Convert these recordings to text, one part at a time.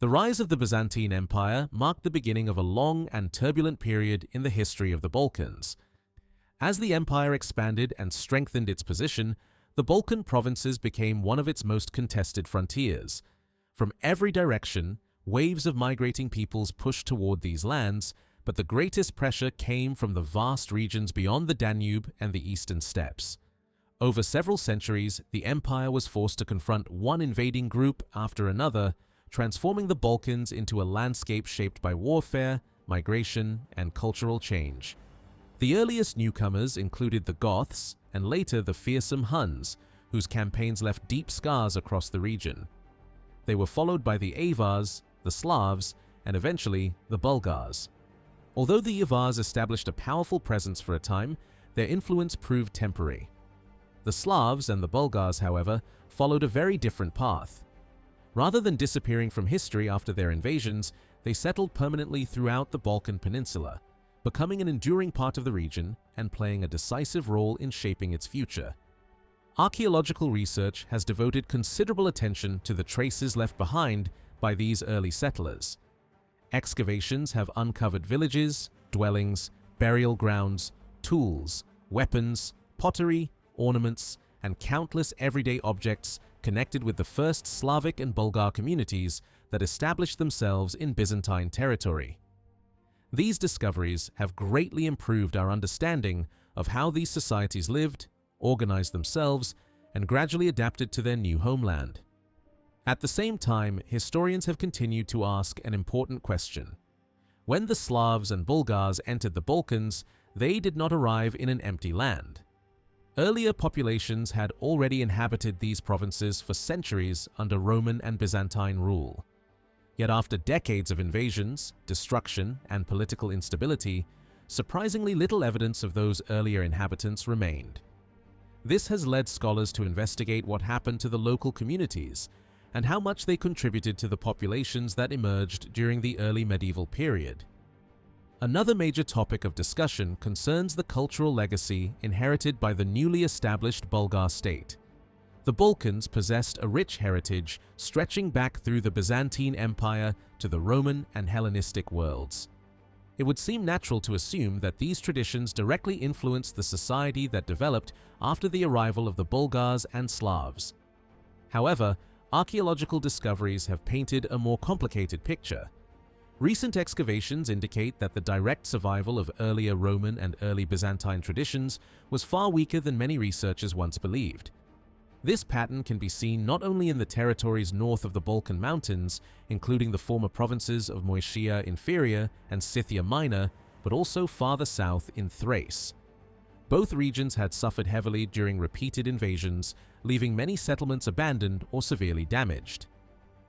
The rise of the Byzantine Empire marked the beginning of a long and turbulent period in the history of the Balkans. As the empire expanded and strengthened its position, the Balkan provinces became one of its most contested frontiers. From every direction, waves of migrating peoples pushed toward these lands, but the greatest pressure came from the vast regions beyond the Danube and the eastern steppes. Over several centuries, the empire was forced to confront one invading group after another, transforming the Balkans into a landscape shaped by warfare, migration, and cultural change. The earliest newcomers included the Goths and later the fearsome Huns, whose campaigns left deep scars across the region. They were followed by the Avars, the Slavs, and eventually the Bulgars. Although the Avars established a powerful presence for a time, their influence proved temporary. The Slavs and the Bulgars, however, followed a very different path. Rather than disappearing from history after their invasions, they settled permanently throughout the Balkan Peninsula, becoming an enduring part of the region and playing a decisive role in shaping its future. Archaeological research has devoted considerable attention to the traces left behind by these early settlers. Excavations have uncovered villages, dwellings, burial grounds, tools, weapons, pottery, ornaments, and countless everyday objects connected with the first Slavic and Bulgar communities that established themselves in Byzantine territory. These discoveries have greatly improved our understanding of how these societies lived, organized themselves, and gradually adapted to their new homeland. At the same time, historians have continued to ask an important question. When the Slavs and Bulgars entered the Balkans, they did not arrive in an empty land. Earlier populations had already inhabited these provinces for centuries under Roman and Byzantine rule. Yet after decades of invasions, destruction, and political instability, surprisingly little evidence of those earlier inhabitants remained. This has led scholars to investigate what happened to the local communities and how much they contributed to the populations that emerged during the early medieval period. Another major topic of discussion concerns the cultural legacy inherited by the newly established Bulgar state. The Balkans possessed a rich heritage stretching back through the Byzantine Empire to the Roman and Hellenistic worlds. It would seem natural to assume that these traditions directly influenced the society that developed after the arrival of the Bulgars and Slavs. However, archaeological discoveries have painted a more complicated picture. Recent excavations indicate that the direct survival of earlier Roman and early Byzantine traditions was far weaker than many researchers once believed. This pattern can be seen not only in the territories north of the Balkan Mountains, including the former provinces of Moesia Inferior and Scythia Minor, but also farther south in Thrace. Both regions had suffered heavily during repeated invasions, leaving many settlements abandoned or severely damaged.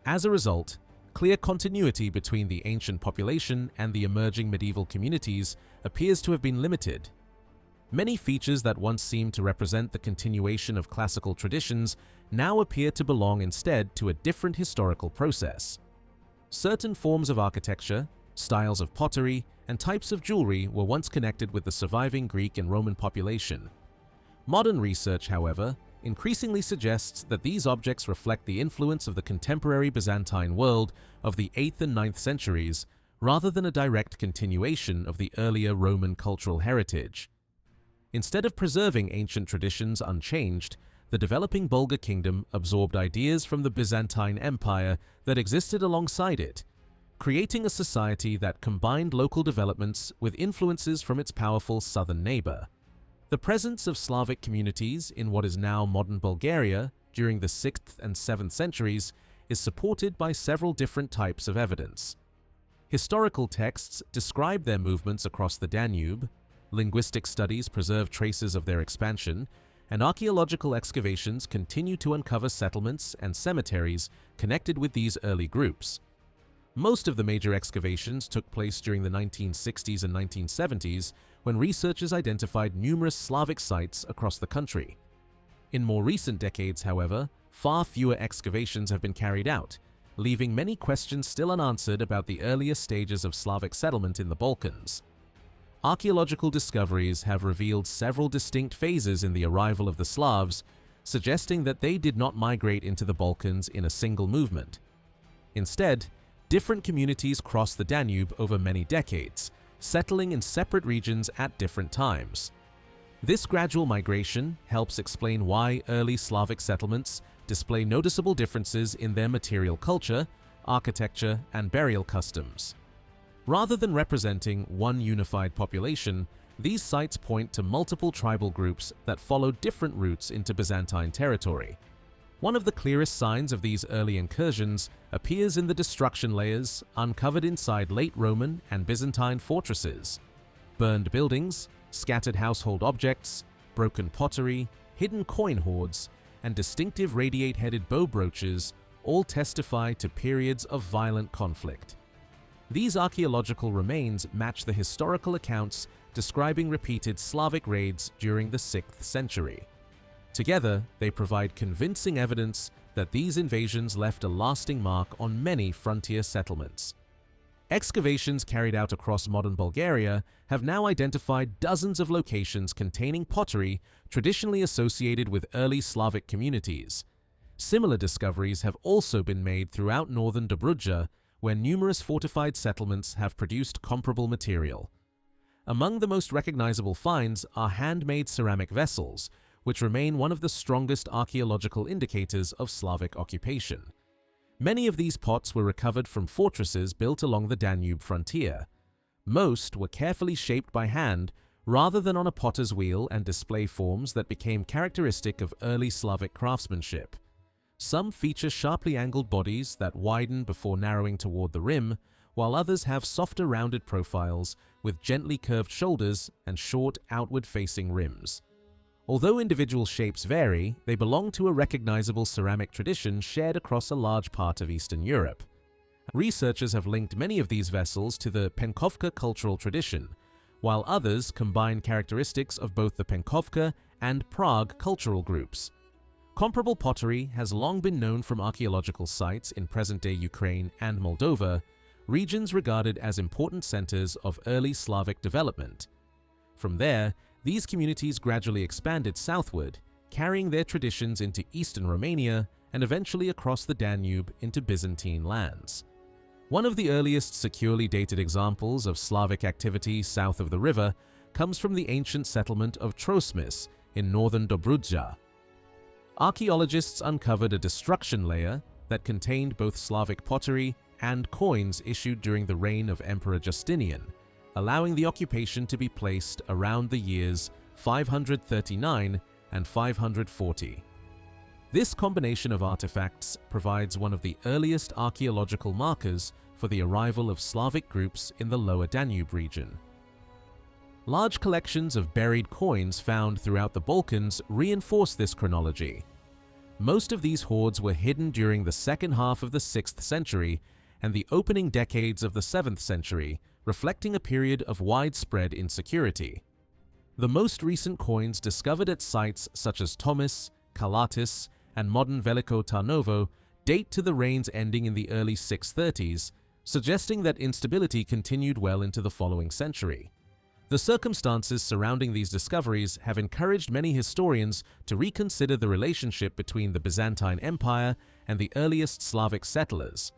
As a result, clear continuity between the ancient population and the emerging medieval communities appears to have been limited. Many features that once seemed to represent the continuation of classical traditions now appear to belong instead to a different historical process. Certain forms of architecture, styles of pottery, and types of jewelry were once connected with the surviving Greek and Roman population. Modern research, however, increasingly suggests that these objects reflect the influence of the contemporary Byzantine world of the 8th and 9th centuries, rather than a direct continuation of the earlier Roman cultural heritage. Instead of preserving ancient traditions unchanged, the developing Bulgar kingdom absorbed ideas from the Byzantine Empire that existed alongside it, creating a society that combined local developments with influences from its powerful southern neighbor. The presence of Slavic communities in what is now modern Bulgaria during the 6th and 7th centuries is supported by several different types of evidence. Historical texts describe their movements across the Danube, linguistic studies preserve traces of their expansion, and archaeological excavations continue to uncover settlements and cemeteries connected with these early groups. Most of the major excavations took place during the 1960s and 1970s, when researchers identified numerous Slavic sites across the country. In more recent decades, however, far fewer excavations have been carried out, leaving many questions still unanswered about the earlier stages of Slavic settlement in the Balkans. Archaeological discoveries have revealed several distinct phases in the arrival of the Slavs, suggesting that they did not migrate into the Balkans in a single movement. Instead, Different communities crossed the Danube over many decades, settling in separate regions at different times. This gradual migration helps explain why early Slavic settlements display noticeable differences in their material culture, architecture, and burial customs. Rather than representing one unified population, these sites point to multiple tribal groups that followed different routes into Byzantine territory. One of the clearest signs of these early incursions appears in the destruction layers uncovered inside late Roman and Byzantine fortresses. Burned buildings, scattered household objects, broken pottery, hidden coin hoards, and distinctive radiate-headed bow brooches all testify to periods of violent conflict. These archaeological remains match the historical accounts describing repeated Slavic raids during the 6th century. Together, they provide convincing evidence that these invasions left a lasting mark on many frontier settlements. Excavations carried out across modern Bulgaria have now identified dozens of locations containing pottery traditionally associated with early Slavic communities. Similar discoveries have also been made throughout northern Dobruja, where numerous fortified settlements have produced comparable material. Among the most recognizable finds are handmade ceramic vessels, which remain one of the strongest archaeological indicators of Slavic occupation. Many of these pots were recovered from fortresses built along the Danube frontier. Most were carefully shaped by hand rather than on a potter's wheel and display forms that became characteristic of early Slavic craftsmanship. Some feature sharply angled bodies that widen before narrowing toward the rim, while others have softer rounded profiles with gently curved shoulders and short outward-facing rims. Although individual shapes vary, they belong to a recognizable ceramic tradition shared across a large part of Eastern Europe. Researchers have linked many of these vessels to the Penkovka cultural tradition, while others combine characteristics of both the Penkovka and Prague cultural groups. Comparable pottery has long been known from archaeological sites in present-day Ukraine and Moldova, regions regarded as important centers of early Slavic development. From there, these communities gradually expanded southward, carrying their traditions into eastern Romania and eventually across the Danube into Byzantine lands. One of the earliest securely dated examples of Slavic activity south of the river comes from the ancient settlement of Trosmis in northern Dobruja. Archaeologists uncovered a destruction layer that contained both Slavic pottery and coins issued during the reign of Emperor Justinian, allowing the occupation to be placed around the years 539 and 540. This combination of artifacts provides one of the earliest archaeological markers for the arrival of Slavic groups in the lower Danube region. Large collections of buried coins found throughout the Balkans reinforce this chronology. Most of these hoards were hidden during the second half of the 6th century and the opening decades of the 7th century, reflecting a period of widespread insecurity. The most recent coins discovered at sites such as Tomis, Kalatis, and modern Veliko Tarnovo date to the reigns ending in the early 630s, suggesting that instability continued well into the following century. The circumstances surrounding these discoveries have encouraged many historians to reconsider the relationship between the Byzantine Empire and the earliest Slavic settlers.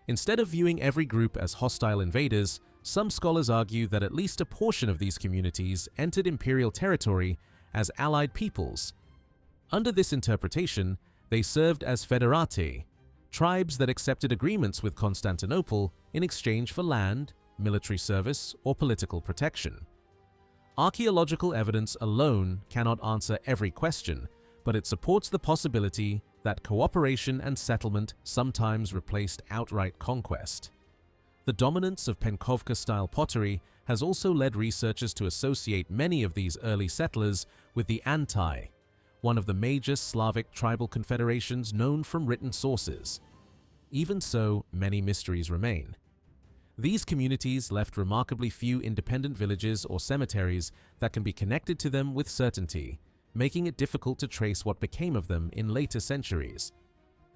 Instead of viewing every group as hostile invaders, some scholars argue that at least a portion of these communities entered imperial territory as allied peoples. Under this interpretation, they served as federati, tribes that accepted agreements with Constantinople in exchange for land, military service, or political protection. Archaeological evidence alone cannot answer every question, but it supports the possibility that cooperation and settlement sometimes replaced outright conquest. The dominance of Penkovka-style pottery has also led researchers to associate many of these early settlers with the Antai, one of the major Slavic tribal confederations known from written sources. Even so, many mysteries remain. These communities left remarkably few independent villages or cemeteries that can be connected to them with certainty, making it difficult to trace what became of them in later centuries.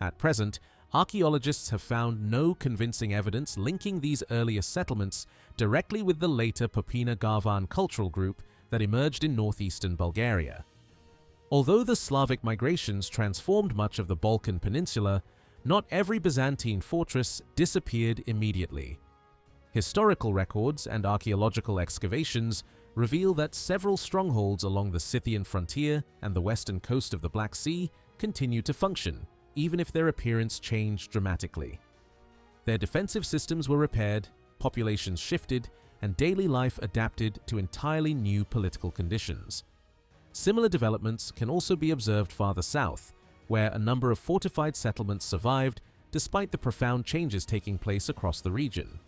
At present, archaeologists have found no convincing evidence linking these earlier settlements directly with the later Popina-Garvan cultural group that emerged in northeastern Bulgaria. Although the Slavic migrations transformed much of the Balkan Peninsula, not every Byzantine fortress disappeared immediately. Historical records and archaeological excavations reveal that several strongholds along the Scythian frontier and the western coast of the Black Sea continue to function, even if their appearance changed dramatically. Their defensive systems were repaired, populations shifted, and daily life adapted to entirely new political conditions. Similar developments can also be observed farther south, where a number of fortified settlements survived despite the profound changes taking place across the region.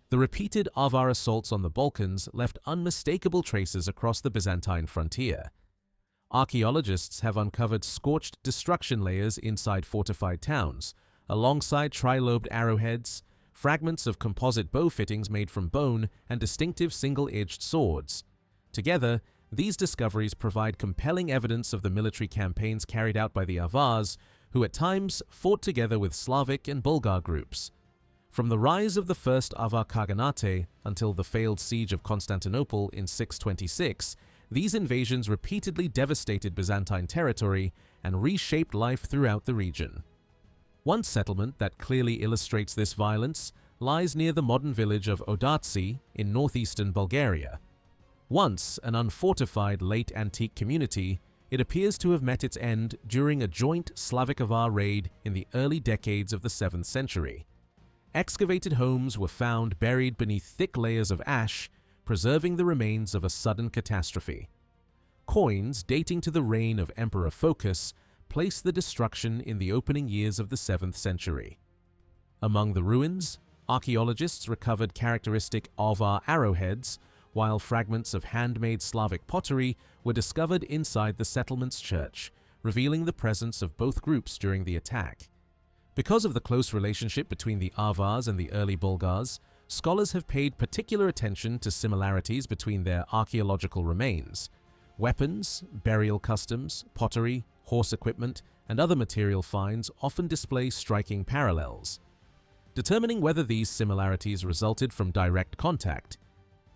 The repeated Avar assaults on the Balkans left unmistakable traces across the Byzantine frontier. Archaeologists have uncovered scorched destruction layers inside fortified towns, alongside tri-lobed arrowheads, fragments of composite bow fittings made from bone, and distinctive single-edged swords. Together, these discoveries provide compelling evidence of the military campaigns carried out by the Avars, who at times fought together with Slavic and Bulgar groups. From the rise of the First Avar Khaganate until the failed siege of Constantinople in 626, these invasions repeatedly devastated Byzantine territory and reshaped life throughout the region. One settlement that clearly illustrates this violence lies near the modern village of Odaci in northeastern Bulgaria. Once an unfortified late antique community, it appears to have met its end during a joint Slavic-Avar raid in the early decades of the 7th century. Excavated homes were found buried beneath thick layers of ash, preserving the remains of a sudden catastrophe. Coins dating to the reign of Emperor Phocas place the destruction in the opening years of the 7th century. Among the ruins, archaeologists recovered characteristic Avar arrowheads, while fragments of handmade Slavic pottery were discovered inside the settlement's church, revealing the presence of both groups during the attack. Because of the close relationship between the Avars and the early Bulgars, scholars have paid particular attention to similarities between their archaeological remains. Weapons, burial customs, pottery, horse equipment, and other material finds often display striking parallels. Determining whether these similarities resulted from direct contact,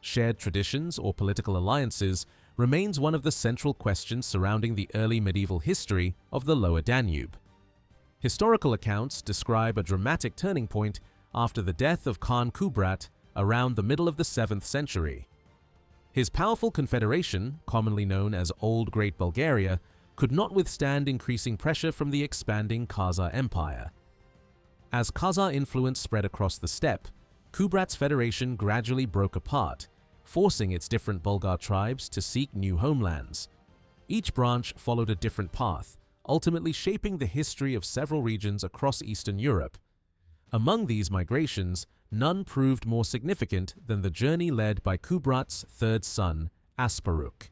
shared traditions, or political alliances remains one of the central questions surrounding the early medieval history of the Lower Danube. Historical accounts describe a dramatic turning point after the death of Khan Kubrat around the middle of the 7th century. His powerful confederation, commonly known as Old Great Bulgaria, could not withstand increasing pressure from the expanding Khazar Empire. As Khazar influence spread across the steppe, Kubrat's federation gradually broke apart, forcing its different Bulgar tribes to seek new homelands. Each branch followed a different path, ultimately shaping the history of several regions across Eastern Europe. Among these migrations, none proved more significant than the journey led by Kubrat's third son, Asparuk.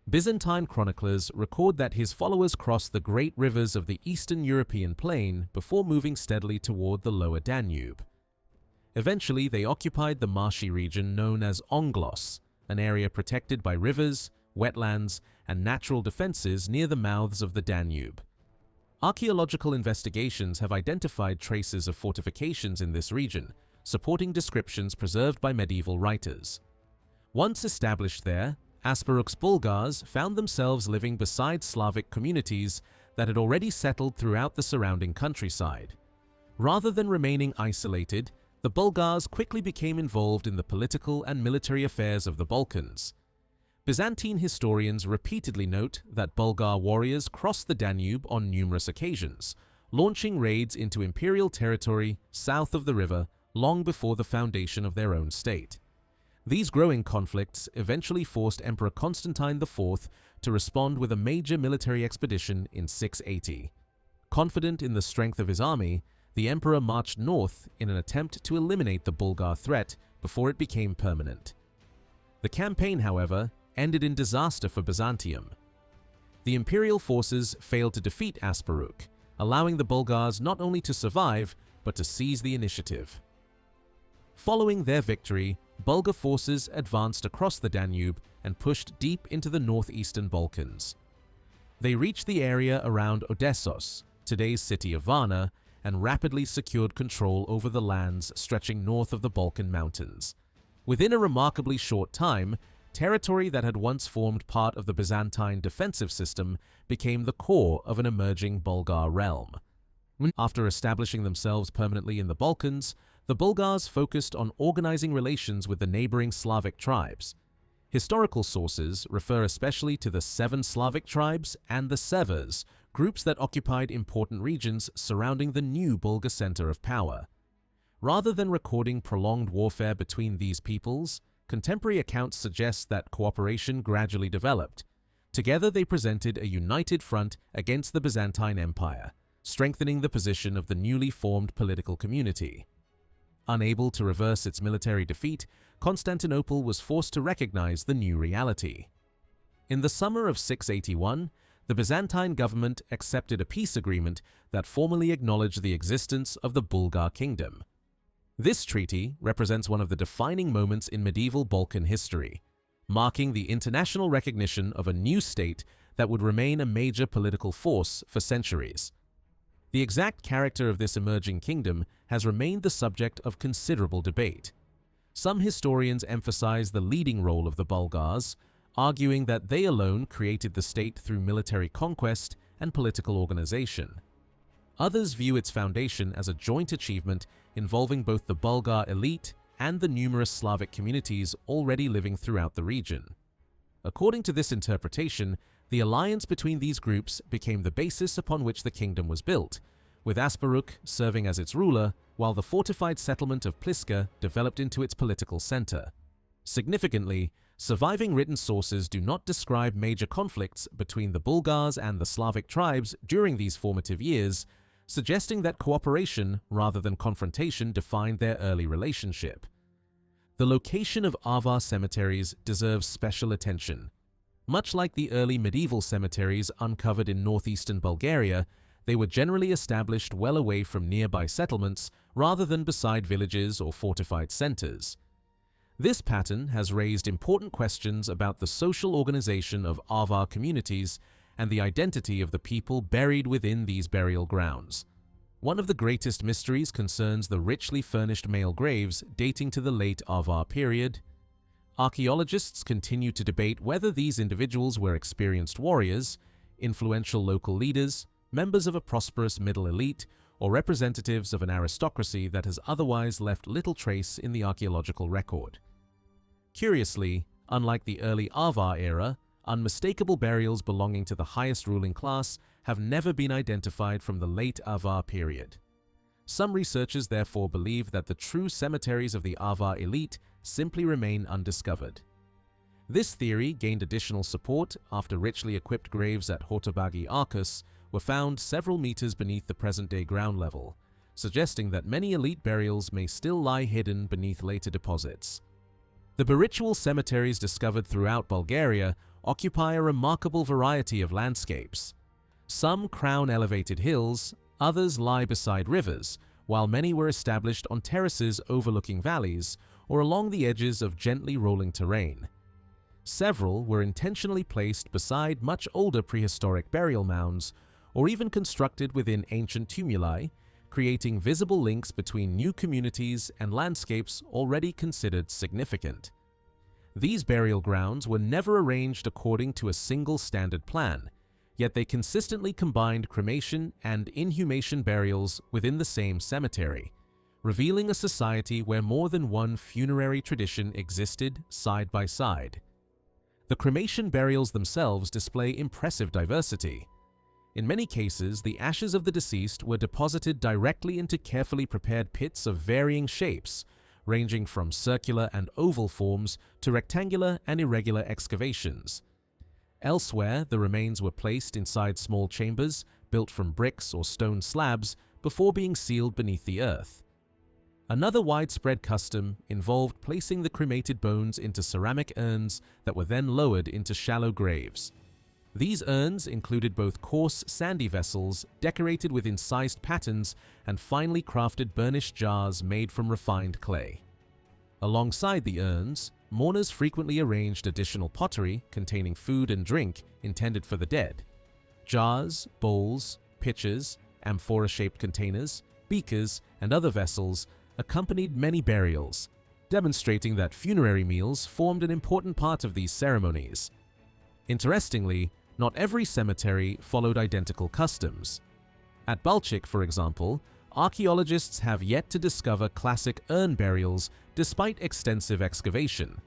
Byzantine chroniclers record that his followers crossed the great rivers of the Eastern European plain before moving steadily toward the lower Danube. Eventually, they occupied the marshy region known as Onglos, an area protected by rivers, wetlands, and natural defenses near the mouths of the Danube. Archaeological investigations have identified traces of fortifications in this region, supporting descriptions preserved by medieval writers. Once established there, Asparuk's Bulgars found themselves living beside Slavic communities that had already settled throughout the surrounding countryside. Rather than remaining isolated, the Bulgars quickly became involved in the political and military affairs of the Balkans. Byzantine historians repeatedly note that Bulgar warriors crossed the Danube on numerous occasions, launching raids into imperial territory south of the river long before the foundation of their own state. These growing conflicts eventually forced Emperor Constantine IV to respond with a major military expedition in 680. Confident in the strength of his army, the emperor marched north in an attempt to eliminate the Bulgar threat before it became permanent. The campaign, however, ended in disaster for Byzantium. The imperial forces failed to defeat Asparuk, allowing the Bulgars not only to survive, but to seize the initiative. Following their victory, Bulgar forces advanced across the Danube and pushed deep into the northeastern Balkans. They reached the area around Odessos, today's city of Varna, and rapidly secured control over the lands stretching north of the Balkan Mountains. Within a remarkably short time, territory that had once formed part of the Byzantine defensive system became the core of an emerging Bulgar realm. After establishing themselves permanently in the Balkans, the Bulgars focused on organizing relations with the neighboring Slavic tribes. Historical sources refer especially to the 7 Slavic tribes and the Severs, groups that occupied important regions surrounding the new Bulgar center of power. Rather than recording prolonged warfare between these peoples, contemporary accounts suggest that cooperation gradually developed. Together they presented a united front against the Byzantine Empire, strengthening the position of the newly formed political community. Unable to reverse its military defeat, Constantinople was forced to recognize the new reality. In the summer of 681, the Byzantine government accepted a peace agreement that formally acknowledged the existence of the Bulgar kingdom. This treaty represents one of the defining moments in medieval Balkan history, marking the international recognition of a new state that would remain a major political force for centuries. The exact character of this emerging kingdom has remained the subject of considerable debate. Some historians emphasize the leading role of the Bulgars, arguing that they alone created the state through military conquest and political organization. Others view its foundation as a joint achievement involving both the Bulgar elite and the numerous Slavic communities already living throughout the region. According to this interpretation, the alliance between these groups became the basis upon which the kingdom was built, with Asparuk serving as its ruler, while the fortified settlement of Pliska developed into its political center. Significantly, surviving written sources do not describe major conflicts between the Bulgars and the Slavic tribes during these formative years, suggesting that cooperation rather than confrontation defined their early relationship. The location of Avar cemeteries deserves special attention. Much like the early medieval cemeteries uncovered in northeastern Bulgaria, they were generally established well away from nearby settlements rather than beside villages or fortified centers. This pattern has raised important questions about the social organization of Avar communities and the identity of the people buried within these burial grounds. One of the greatest mysteries concerns the richly furnished male graves dating to the late Avar period. Archaeologists continue to debate whether these individuals were experienced warriors, influential local leaders, members of a prosperous middle elite, or representatives of an aristocracy that has otherwise left little trace in the archaeological record. Curiously, unlike the early Avar era, unmistakable burials belonging to the highest ruling class have never been identified from the late Avar period. Some researchers therefore believe that the true cemeteries of the Avar elite simply remain undiscovered. This theory gained additional support after richly equipped graves at Hortobagi Arcus were found several meters beneath the present-day ground level, suggesting that many elite burials may still lie hidden beneath later deposits. The beritual cemeteries discovered throughout Bulgaria occupy a remarkable variety of landscapes. Some crown elevated hills, others lie beside rivers, while many were established on terraces overlooking valleys or along the edges of gently rolling terrain. Several were intentionally placed beside much older prehistoric burial mounds or even constructed within ancient tumuli, creating visible links between new communities and landscapes already considered significant. These burial grounds were never arranged according to a single standard plan, yet they consistently combined cremation and inhumation burials within the same cemetery, revealing a society where more than one funerary tradition existed side by side. The cremation burials themselves display impressive diversity. In many cases, the ashes of the deceased were deposited directly into carefully prepared pits of varying shapes, ranging from circular and oval forms to rectangular and irregular excavations. Elsewhere, the remains were placed inside small chambers built from bricks or stone slabs before being sealed beneath the earth. Another widespread custom involved placing the cremated bones into ceramic urns that were then lowered into shallow graves. These urns included both coarse, sandy vessels decorated with incised patterns and finely crafted burnished jars made from refined clay. Alongside the urns, mourners frequently arranged additional pottery containing food and drink intended for the dead. Jars, bowls, pitchers, amphora-shaped containers, beakers, and other vessels accompanied many burials, demonstrating that funerary meals formed an important part of these ceremonies. Interestingly, not every cemetery followed identical customs. At Balchik, for example, archaeologists have yet to discover classic urn burials despite extensive excavation.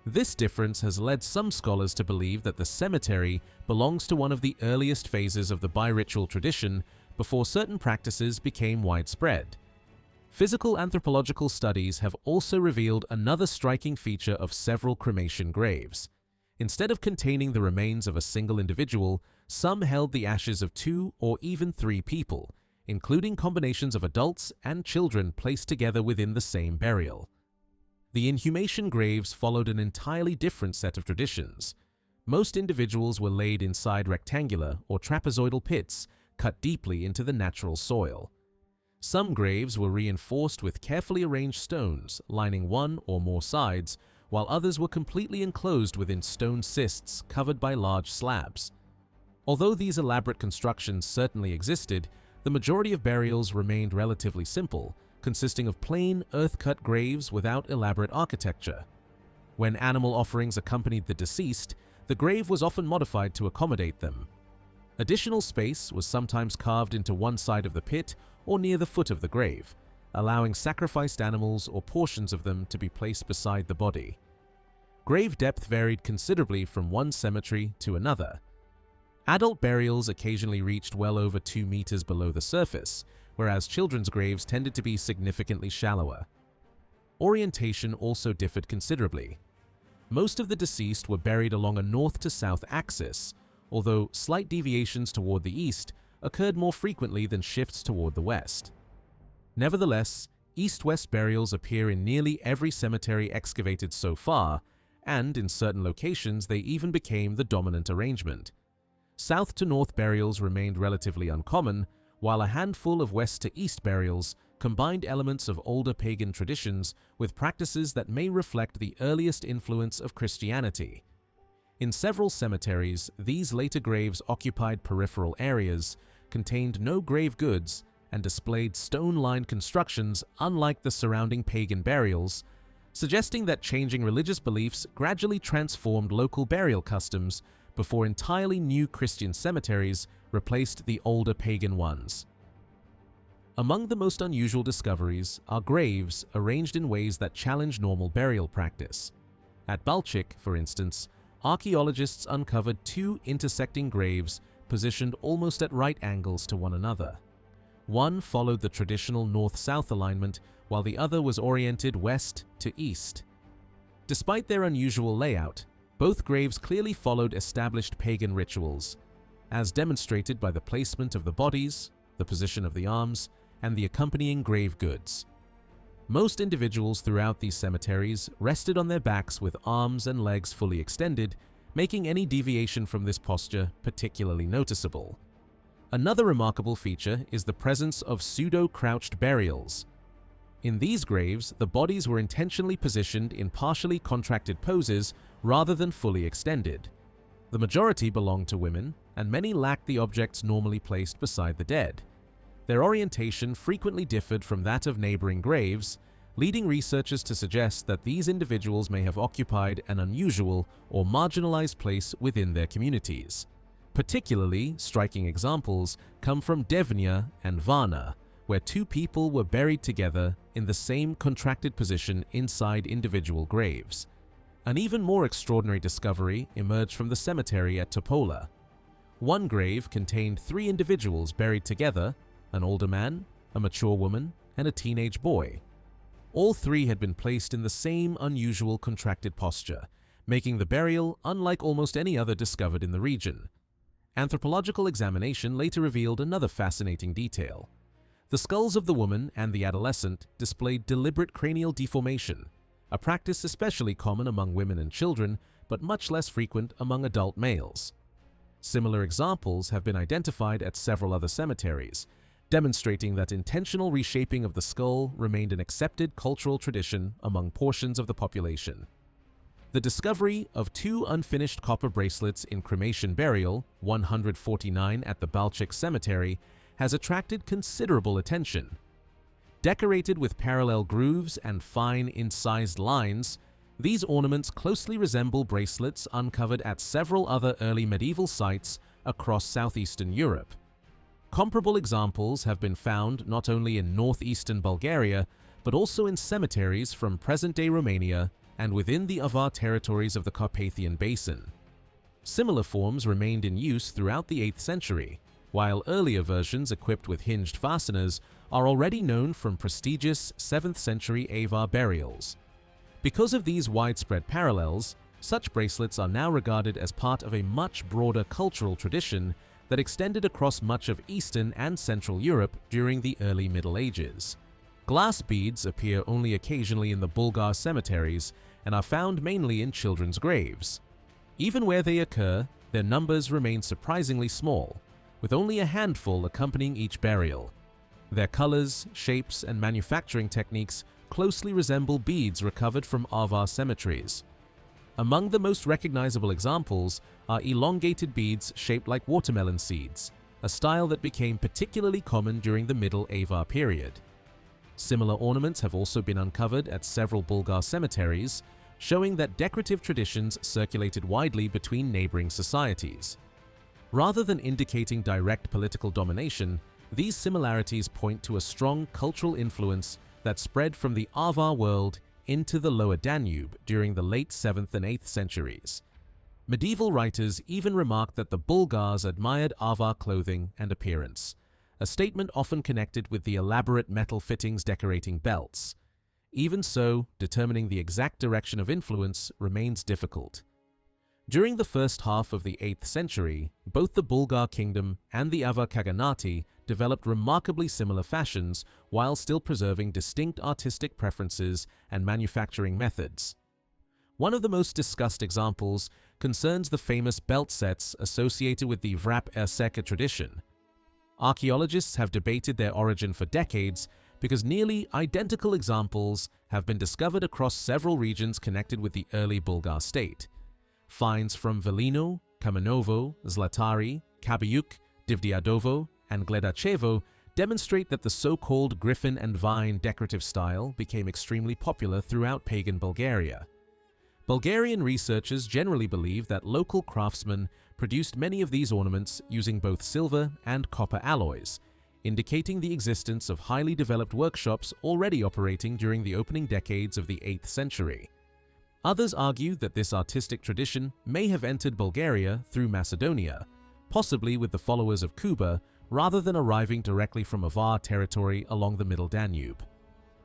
This difference has led some scholars to believe that the cemetery belongs to one of the earliest phases of the bi-ritual tradition before certain practices became widespread. Physical anthropological studies have also revealed another striking feature of several cremation graves. Instead of containing the remains of a single individual, some held the ashes of 2 or even 3 people, including combinations of adults and children placed together within the same burial. The inhumation graves followed an entirely different set of traditions. Most individuals were laid inside rectangular or trapezoidal pits cut deeply into the natural soil. Some graves were reinforced with carefully arranged stones lining one or more sides, while others were completely enclosed within stone cists covered by large slabs. Although these elaborate constructions certainly existed, the majority of burials remained relatively simple, consisting of plain earth-cut graves without elaborate architecture. When animal offerings accompanied the deceased, the grave was often modified to accommodate them. Additional space was sometimes carved into one side of the pit or near the foot of the grave, allowing sacrificed animals or portions of them to be placed beside the body. Grave depth varied considerably from one cemetery to another. Adult burials occasionally reached well over 2 meters below the surface, whereas children's graves tended to be significantly shallower. Orientation also differed considerably. Most of the deceased were buried along a north to south axis, although slight deviations toward the east occurred more frequently than shifts toward the west. Nevertheless, east-west burials appear in nearly every cemetery excavated so far, and in certain locations they even became the dominant arrangement. South to north burials remained relatively uncommon, while a handful of west to east burials combined elements of older pagan traditions with practices that may reflect the earliest influence of Christianity. In several cemeteries, these later graves occupied peripheral areas, contained no grave goods, and displayed stone-lined constructions unlike the surrounding pagan burials, suggesting that changing religious beliefs gradually transformed local burial customs before entirely new Christian cemeteries replaced the older pagan ones. Among the most unusual discoveries are graves arranged in ways that challenge normal burial practice. At Balchik, for instance, archaeologists uncovered 2 intersecting graves positioned almost at right angles to one another. One followed the traditional north-south alignment, while the other was oriented west to east. Despite their unusual layout, both graves clearly followed established pagan rituals, as demonstrated by the placement of the bodies, the position of the arms, and the accompanying grave goods. Most individuals throughout these cemeteries rested on their backs with arms and legs fully extended, making any deviation from this posture particularly noticeable. Another remarkable feature is the presence of pseudo-crouched burials. In these graves, the bodies were intentionally positioned in partially contracted poses rather than fully extended. The majority belonged to women, and many lacked the objects normally placed beside the dead. Their orientation frequently differed from that of neighboring graves, leading researchers to suggest that these individuals may have occupied an unusual or marginalized place within their communities. Particularly striking examples come from Devnya and Varna, where 2 people were buried together in the same contracted position inside individual graves. An even more extraordinary discovery emerged from the cemetery at Topola. One grave contained 3 individuals buried together, an older man, a mature woman, and a teenage boy. All 3 had been placed in the same unusual contracted posture, making the burial unlike almost any other discovered in the region. Anthropological examination later revealed another fascinating detail. The skulls of the woman and the adolescent displayed deliberate cranial deformation, a practice especially common among women and children, but much less frequent among adult males. Similar examples have been identified at several other cemeteries, demonstrating that intentional reshaping of the skull remained an accepted cultural tradition among portions of the population. The discovery of 2 unfinished copper bracelets in cremation burial, 149 at the Balchik Cemetery, has attracted considerable attention. Decorated with parallel grooves and fine incised lines, these ornaments closely resemble bracelets uncovered at several other early medieval sites across southeastern Europe. Comparable examples have been found not only in northeastern Bulgaria, but also in cemeteries from present-day Romania and within the Avar territories of the Carpathian Basin. Similar forms remained in use throughout the 8th century, while earlier versions equipped with hinged fasteners are already known from prestigious 7th century Avar burials. Because of these widespread parallels, such bracelets are now regarded as part of a much broader cultural tradition that extended across much of Eastern and Central Europe during the early Middle Ages. Glass beads appear only occasionally in the Bulgar cemeteries and are found mainly in children's graves. Even where they occur, their numbers remain surprisingly small, with only a handful accompanying each burial. Their colors, shapes, and manufacturing techniques closely resemble beads recovered from Avar cemeteries. Among the most recognizable examples are elongated beads shaped like watermelon seeds, a style that became particularly common during the Middle Avar period. Similar ornaments have also been uncovered at several Bulgar cemeteries, showing that decorative traditions circulated widely between neighboring societies. Rather than indicating direct political domination, these similarities point to a strong cultural influence that spread from the Avar world into the lower Danube during the late 7th and 8th centuries. Medieval writers even remarked that the Bulgars admired Avar clothing and appearance, a statement often connected with the elaborate metal fittings decorating belts. Even so, determining the exact direction of influence remains difficult. During the first half of the 8th century, both the Bulgar kingdom and the Avar Khaganate developed remarkably similar fashions while still preserving distinct artistic preferences and manufacturing methods. One of the most discussed examples concerns the famous belt sets associated with the Vrap Erseka tradition. Archaeologists have debated their origin for decades because nearly identical examples have been discovered across several regions connected with the early Bulgar state. Finds from Velino, Kamenovo, Zlatari, Kabayuk, Divdiadovo, and Gledachevo demonstrate that the so-called griffin and vine decorative style became extremely popular throughout pagan Bulgaria. Bulgarian researchers generally believe that local craftsmen produced many of these ornaments using both silver and copper alloys, indicating the existence of highly developed workshops already operating during the opening decades of the 8th century. Others argue that this artistic tradition may have entered Bulgaria through Macedonia, possibly with the followers of Kuba, rather than arriving directly from Avar territory along the Middle Danube.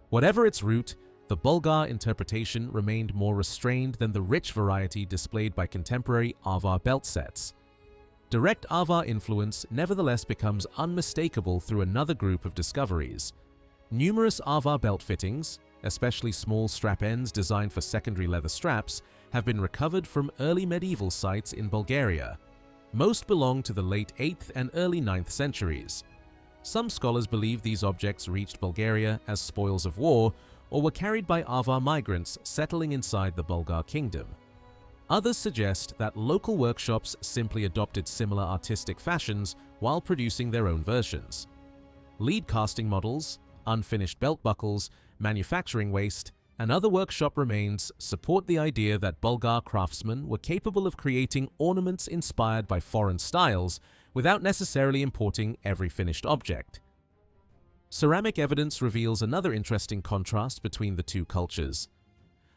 Whatever its root, the Bulgar interpretation remained more restrained than the rich variety displayed by contemporary Avar belt sets. Direct Avar influence nevertheless becomes unmistakable through another group of discoveries. Numerous Avar belt fittings, especially small strap ends designed for secondary leather straps, have been recovered from early medieval sites in Bulgaria. Most belong to the late 8th and early 9th centuries. Some scholars believe these objects reached Bulgaria as spoils of war or were carried by Avar migrants settling inside the Bulgar kingdom. Others suggest that local workshops simply adopted similar artistic fashions while producing their own versions. Lead casting models, unfinished belt buckles, manufacturing waste, and other workshop remains support the idea that Bulgar craftsmen were capable of creating ornaments inspired by foreign styles without necessarily importing every finished object. Ceramic evidence reveals another interesting contrast between the two cultures.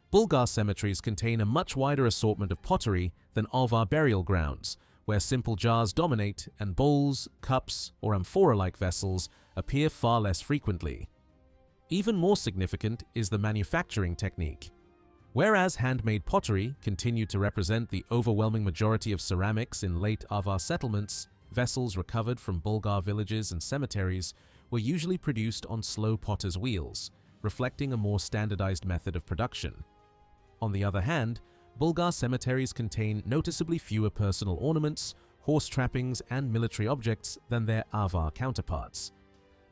Bulgar cemeteries contain a much wider assortment of pottery than Avar burial grounds, where simple jars dominate and bowls, cups, or amphora-like vessels appear far less frequently. Even more significant is the manufacturing technique. Whereas handmade pottery continued to represent the overwhelming majority of ceramics in late Avar settlements, vessels recovered from Bulgar villages and cemeteries were usually produced on slow potter's wheels, reflecting a more standardized method of production. On the other hand, Bulgar cemeteries contain noticeably fewer personal ornaments, horse trappings, and military objects than their Avar counterparts.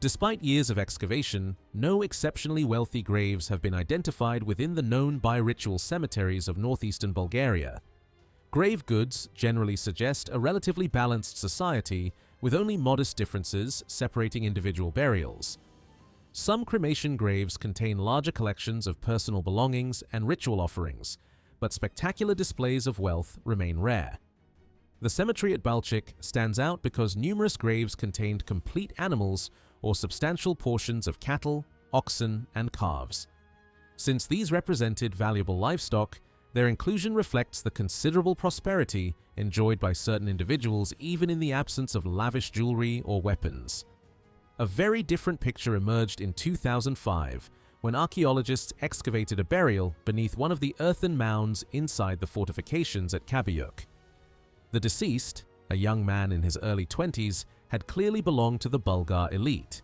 Despite years of excavation, no exceptionally wealthy graves have been identified within the known bi-ritual cemeteries of northeastern Bulgaria. Grave goods generally suggest a relatively balanced society with only modest differences separating individual burials. Some cremation graves contain larger collections of personal belongings and ritual offerings, but spectacular displays of wealth remain rare. The cemetery at Balchik stands out because numerous graves contained complete animals or substantial portions of cattle, oxen, and calves. Since these represented valuable livestock, their inclusion reflects the considerable prosperity enjoyed by certain individuals even in the absence of lavish jewelry or weapons. A very different picture emerged in 2005 when archaeologists excavated a burial beneath one of the earthen mounds inside the fortifications at Kabiyuk. The deceased, a young man in his early 20s, had clearly belonged to the Bulgar elite.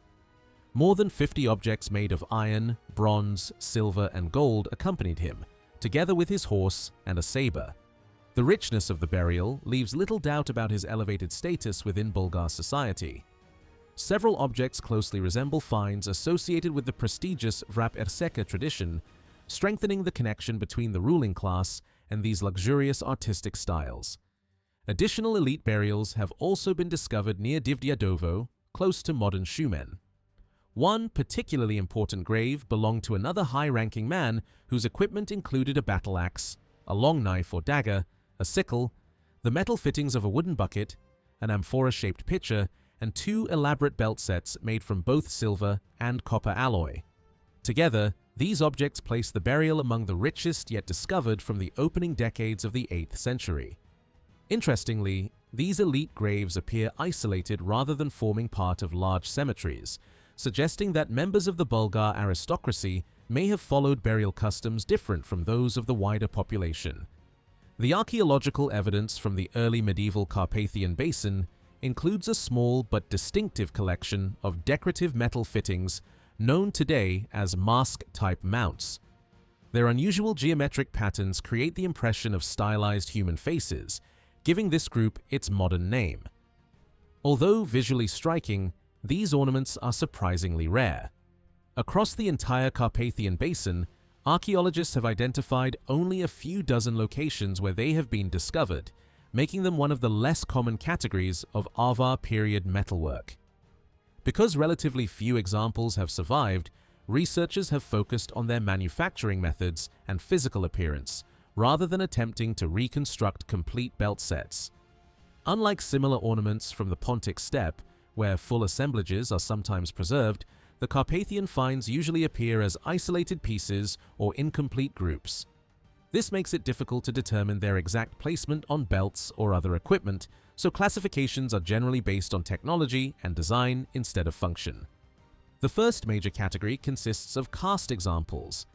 More than 50 objects made of iron, bronze, silver, and gold accompanied him, together with his horse and a saber. The richness of the burial leaves little doubt about his elevated status within Bulgar society. Several objects closely resemble finds associated with the prestigious Vrap-Erseka tradition, strengthening the connection between the ruling class and these luxurious artistic styles. Additional elite burials have also been discovered near Divdyadovo, close to modern Shumen. One particularly important grave belonged to another high-ranking man whose equipment included a battle axe, a long knife or dagger, a sickle, the metal fittings of a wooden bucket, an amphora-shaped pitcher, and 2 elaborate belt sets made from both silver and copper alloy. Together, these objects place the burial among the richest yet discovered from the opening decades of the 8th century. Interestingly, these elite graves appear isolated rather than forming part of large cemeteries, suggesting that members of the Bulgar aristocracy may have followed burial customs different from those of the wider population. The archaeological evidence from the early medieval Carpathian Basin includes a small but distinctive collection of decorative metal fittings known today as mask-type mounts. Their unusual geometric patterns create the impression of stylized human faces, giving this group its modern name. Although visually striking, these ornaments are surprisingly rare. Across the entire Carpathian Basin, archaeologists have identified only a few dozen locations where they have been discovered, making them one of the less common categories of Avar period metalwork. Because relatively few examples have survived, researchers have focused on their manufacturing methods and physical appearance, rather than attempting to reconstruct complete belt sets. Unlike similar ornaments from the Pontic steppe, where full assemblages are sometimes preserved, the Carpathian finds usually appear as isolated pieces or incomplete groups. This makes it difficult to determine their exact placement on belts or other equipment, so classifications are generally based on technology and design instead of function. The first major category consists of cast examples.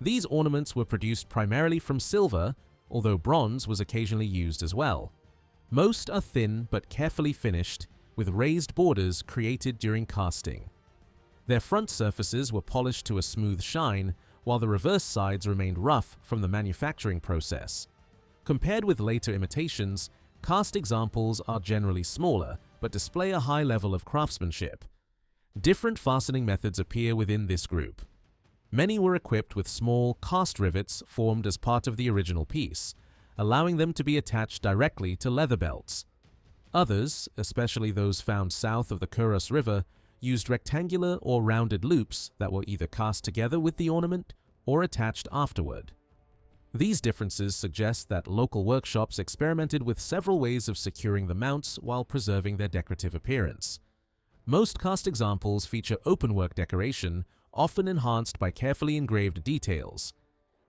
These ornaments were produced primarily from silver, although bronze was occasionally used as well. Most are thin but carefully finished, with raised borders created during casting. Their front surfaces were polished to a smooth shine, while the reverse sides remained rough from the manufacturing process. Compared with later imitations, cast examples are generally smaller, but display a high level of craftsmanship. Different fastening methods appear within this group. Many were equipped with small cast rivets formed as part of the original piece, allowing them to be attached directly to leather belts. Others, especially those found south of the Kuros River, used rectangular or rounded loops that were either cast together with the ornament or attached afterward. These differences suggest that local workshops experimented with several ways of securing the mounts while preserving their decorative appearance. Most cast examples feature openwork decoration, often enhanced by carefully engraved details.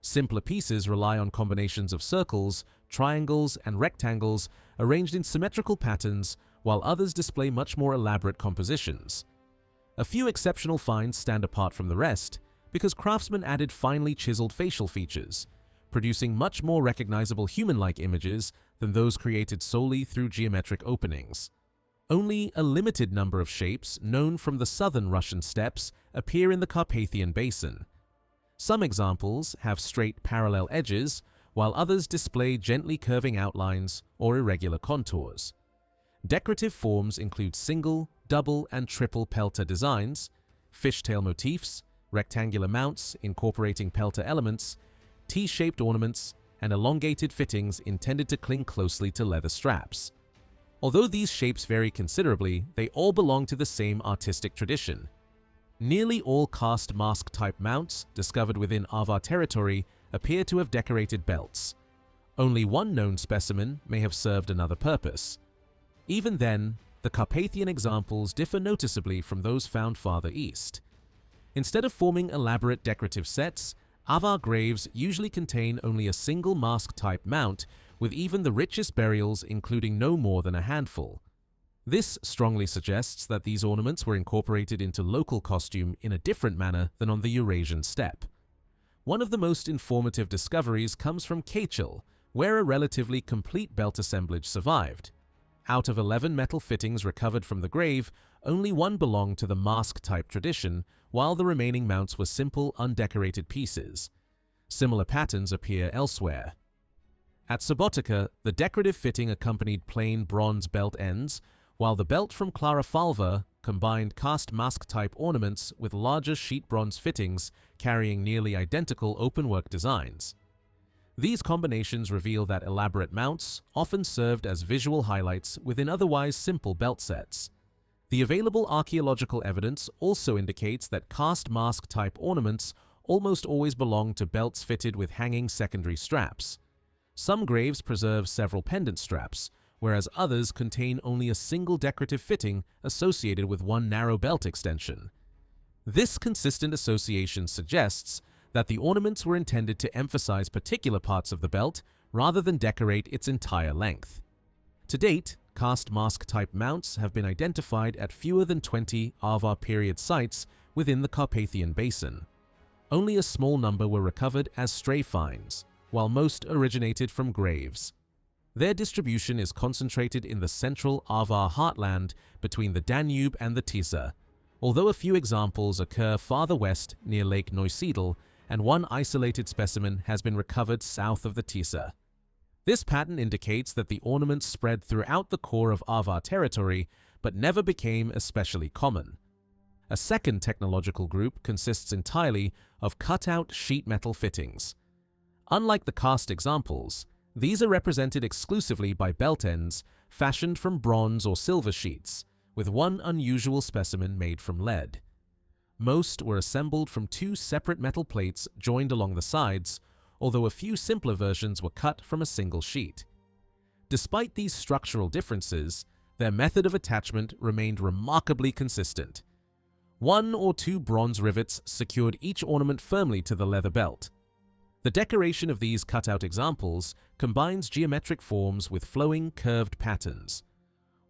Simpler pieces rely on combinations of circles, triangles, and rectangles arranged in symmetrical patterns, while others display much more elaborate compositions. A few exceptional finds stand apart from the rest because craftsmen added finely chiseled facial features, producing much more recognizable human-like images than those created solely through geometric openings. Only a limited number of shapes known from the southern Russian steppes appear in the Carpathian Basin. Some examples have straight parallel edges, while others display gently curving outlines or irregular contours. Decorative forms include single, double, and triple pelta designs, fishtail motifs, rectangular mounts incorporating pelta elements, T-shaped ornaments, and elongated fittings intended to cling closely to leather straps. Although these shapes vary considerably, they all belong to the same artistic tradition. Nearly all cast mask-type mounts discovered within Avar territory appear to have decorated belts. Only one known specimen may have served another purpose. Even then, the Carpathian examples differ noticeably from those found farther east. Instead of forming elaborate decorative sets, Avar graves usually contain only a single mask-type mount, with even the richest burials including no more than a handful. This strongly suggests that these ornaments were incorporated into local costume in a different manner than on the Eurasian steppe. One of the most informative discoveries comes from Kachel, where a relatively complete belt assemblage survived. Out of 11 metal fittings recovered from the grave, only one belonged to the mask-type tradition, while the remaining mounts were simple, undecorated pieces. Similar patterns appear elsewhere. At Subotica, the decorative fitting accompanied plain bronze belt ends, while the belt from Clarafalva combined cast mask-type ornaments with larger sheet bronze fittings carrying nearly identical openwork designs. These combinations reveal that elaborate mounts often served as visual highlights within otherwise simple belt sets. The available archaeological evidence also indicates that cast mask-type ornaments almost always belong to belts fitted with hanging secondary straps. Some graves preserve several pendant straps, whereas others contain only a single decorative fitting associated with one narrow belt extension. This consistent association suggests that the ornaments were intended to emphasize particular parts of the belt rather than decorate its entire length. To date, cast mask-type mounts have been identified at fewer than 20 Avar period sites within the Carpathian Basin. Only a small number were recovered as stray finds, while most originated from graves. Their distribution is concentrated in the central Avar heartland between the Danube and the Tisa, although a few examples occur farther west near Lake Neusiedl, and one isolated specimen has been recovered south of the Tisa. This pattern indicates that the ornaments spread throughout the core of Avar territory, but never became especially common. A second technological group consists entirely of cut-out sheet metal fittings. Unlike the cast examples, these are represented exclusively by belt ends fashioned from bronze or silver sheets, with one unusual specimen made from lead. Most were assembled from two separate metal plates joined along the sides, although a few simpler versions were cut from a single sheet. Despite these structural differences, their method of attachment remained remarkably consistent. One or two bronze rivets secured each ornament firmly to the leather belt. The decoration of these cut-out examples combines geometric forms with flowing, curved patterns.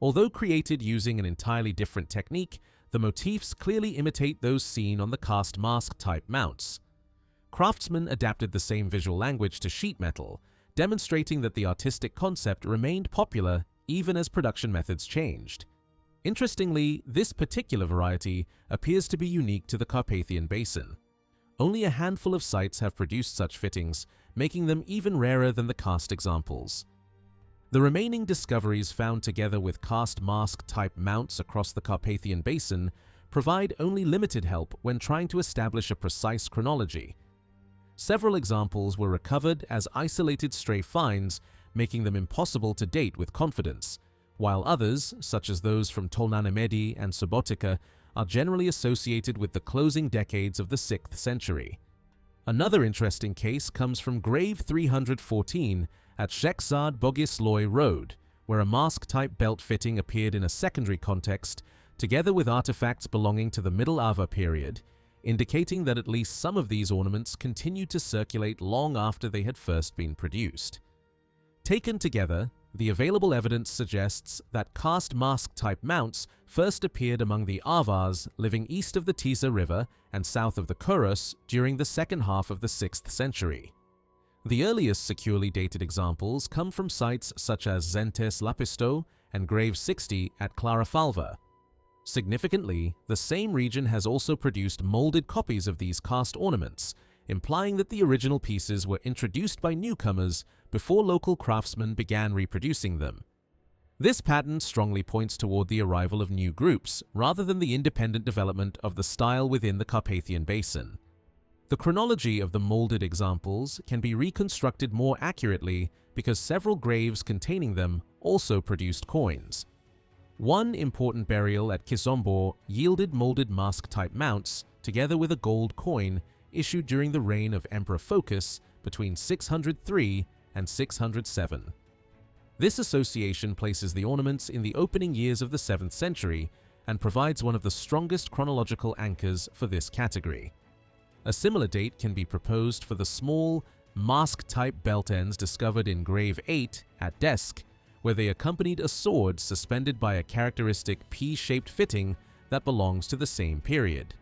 Although created using an entirely different technique, the motifs clearly imitate those seen on the cast mask-type mounts. Craftsmen adapted the same visual language to sheet metal, demonstrating that the artistic concept remained popular even as production methods changed. Interestingly, this particular variety appears to be unique to the Carpathian Basin. Only a handful of sites have produced such fittings, making them even rarer than the cast examples. The remaining discoveries found together with cast mask-type mounts across the Carpathian Basin provide only limited help when trying to establish a precise chronology. Several examples were recovered as isolated stray finds, making them impossible to date with confidence, while others, such as those from Nomadic and Subotica, are generally associated with the closing decades of the 6th century. Another interesting case comes from Grave 314 at Sheksad Bogisloy Road, where a mask-type belt fitting appeared in a secondary context, together with artifacts belonging to the Middle Avar period, indicating that at least some of these ornaments continued to circulate long after they had first been produced. Taken together, the available evidence suggests that cast mask-type mounts first appeared among the Avars living east of the Tisa River and south of the Kouros during the second half of the 6th century. The earliest securely dated examples come from sites such as Zentes Lapisto and Grave 60 at Clarafalva. Significantly, the same region has also produced molded copies of these cast ornaments, implying that the original pieces were introduced by newcomers before local craftsmen began reproducing them. This pattern strongly points toward the arrival of new groups, rather than the independent development of the style within the Carpathian Basin. The chronology of the molded examples can be reconstructed more accurately because several graves containing them also produced coins. One important burial at Kisombor yielded molded mask-type mounts, together with a gold coin issued during the reign of Emperor Phocas between 603 and and 607. This association places the ornaments in the opening years of the 7th century and provides one of the strongest chronological anchors for this category. A similar date can be proposed for the small, mask-type belt ends discovered in Grave 8 at Desk, where they accompanied a sword suspended by a characteristic P-shaped fitting that belongs to the same period.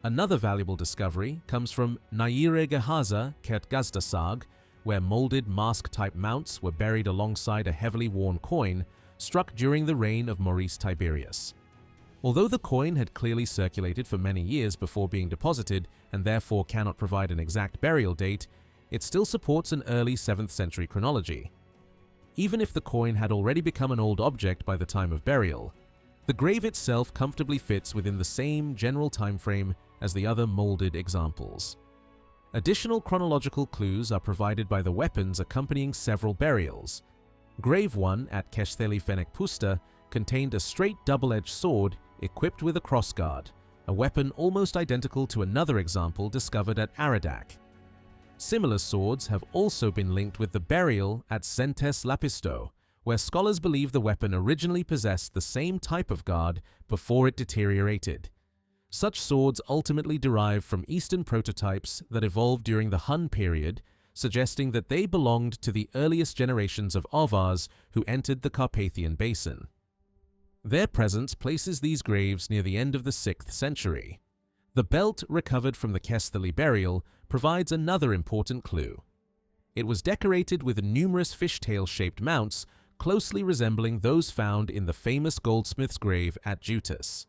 Another valuable discovery comes from Nyiregehaza Kertgazdasag, where molded mask-type mounts were buried alongside a heavily worn coin struck during the reign of Maurice Tiberius. Although the coin had clearly circulated for many years before being deposited and therefore cannot provide an exact burial date, it still supports an early 7th century chronology. Even if the coin had already become an old object by the time of burial, the grave itself comfortably fits within the same general time frame as the other molded examples. Additional chronological clues are provided by the weapons accompanying several burials. Grave 1 at Keshteli Fenek Pusta contained a straight double-edged sword equipped with a crossguard, a weapon almost identical to another example discovered at Aradak. Similar swords have also been linked with the burial at Sentes Lapisto, where scholars believe the weapon originally possessed the same type of guard before it deteriorated. Such swords ultimately derive from Eastern prototypes that evolved during the Hun period, suggesting that they belonged to the earliest generations of Avars who entered the Carpathian Basin. Their presence places these graves near the end of the 6th century. The belt recovered from the Kestali burial provides another important clue. It was decorated with numerous fishtail-shaped mounts closely resembling those found in the famous goldsmith's grave at Jutus.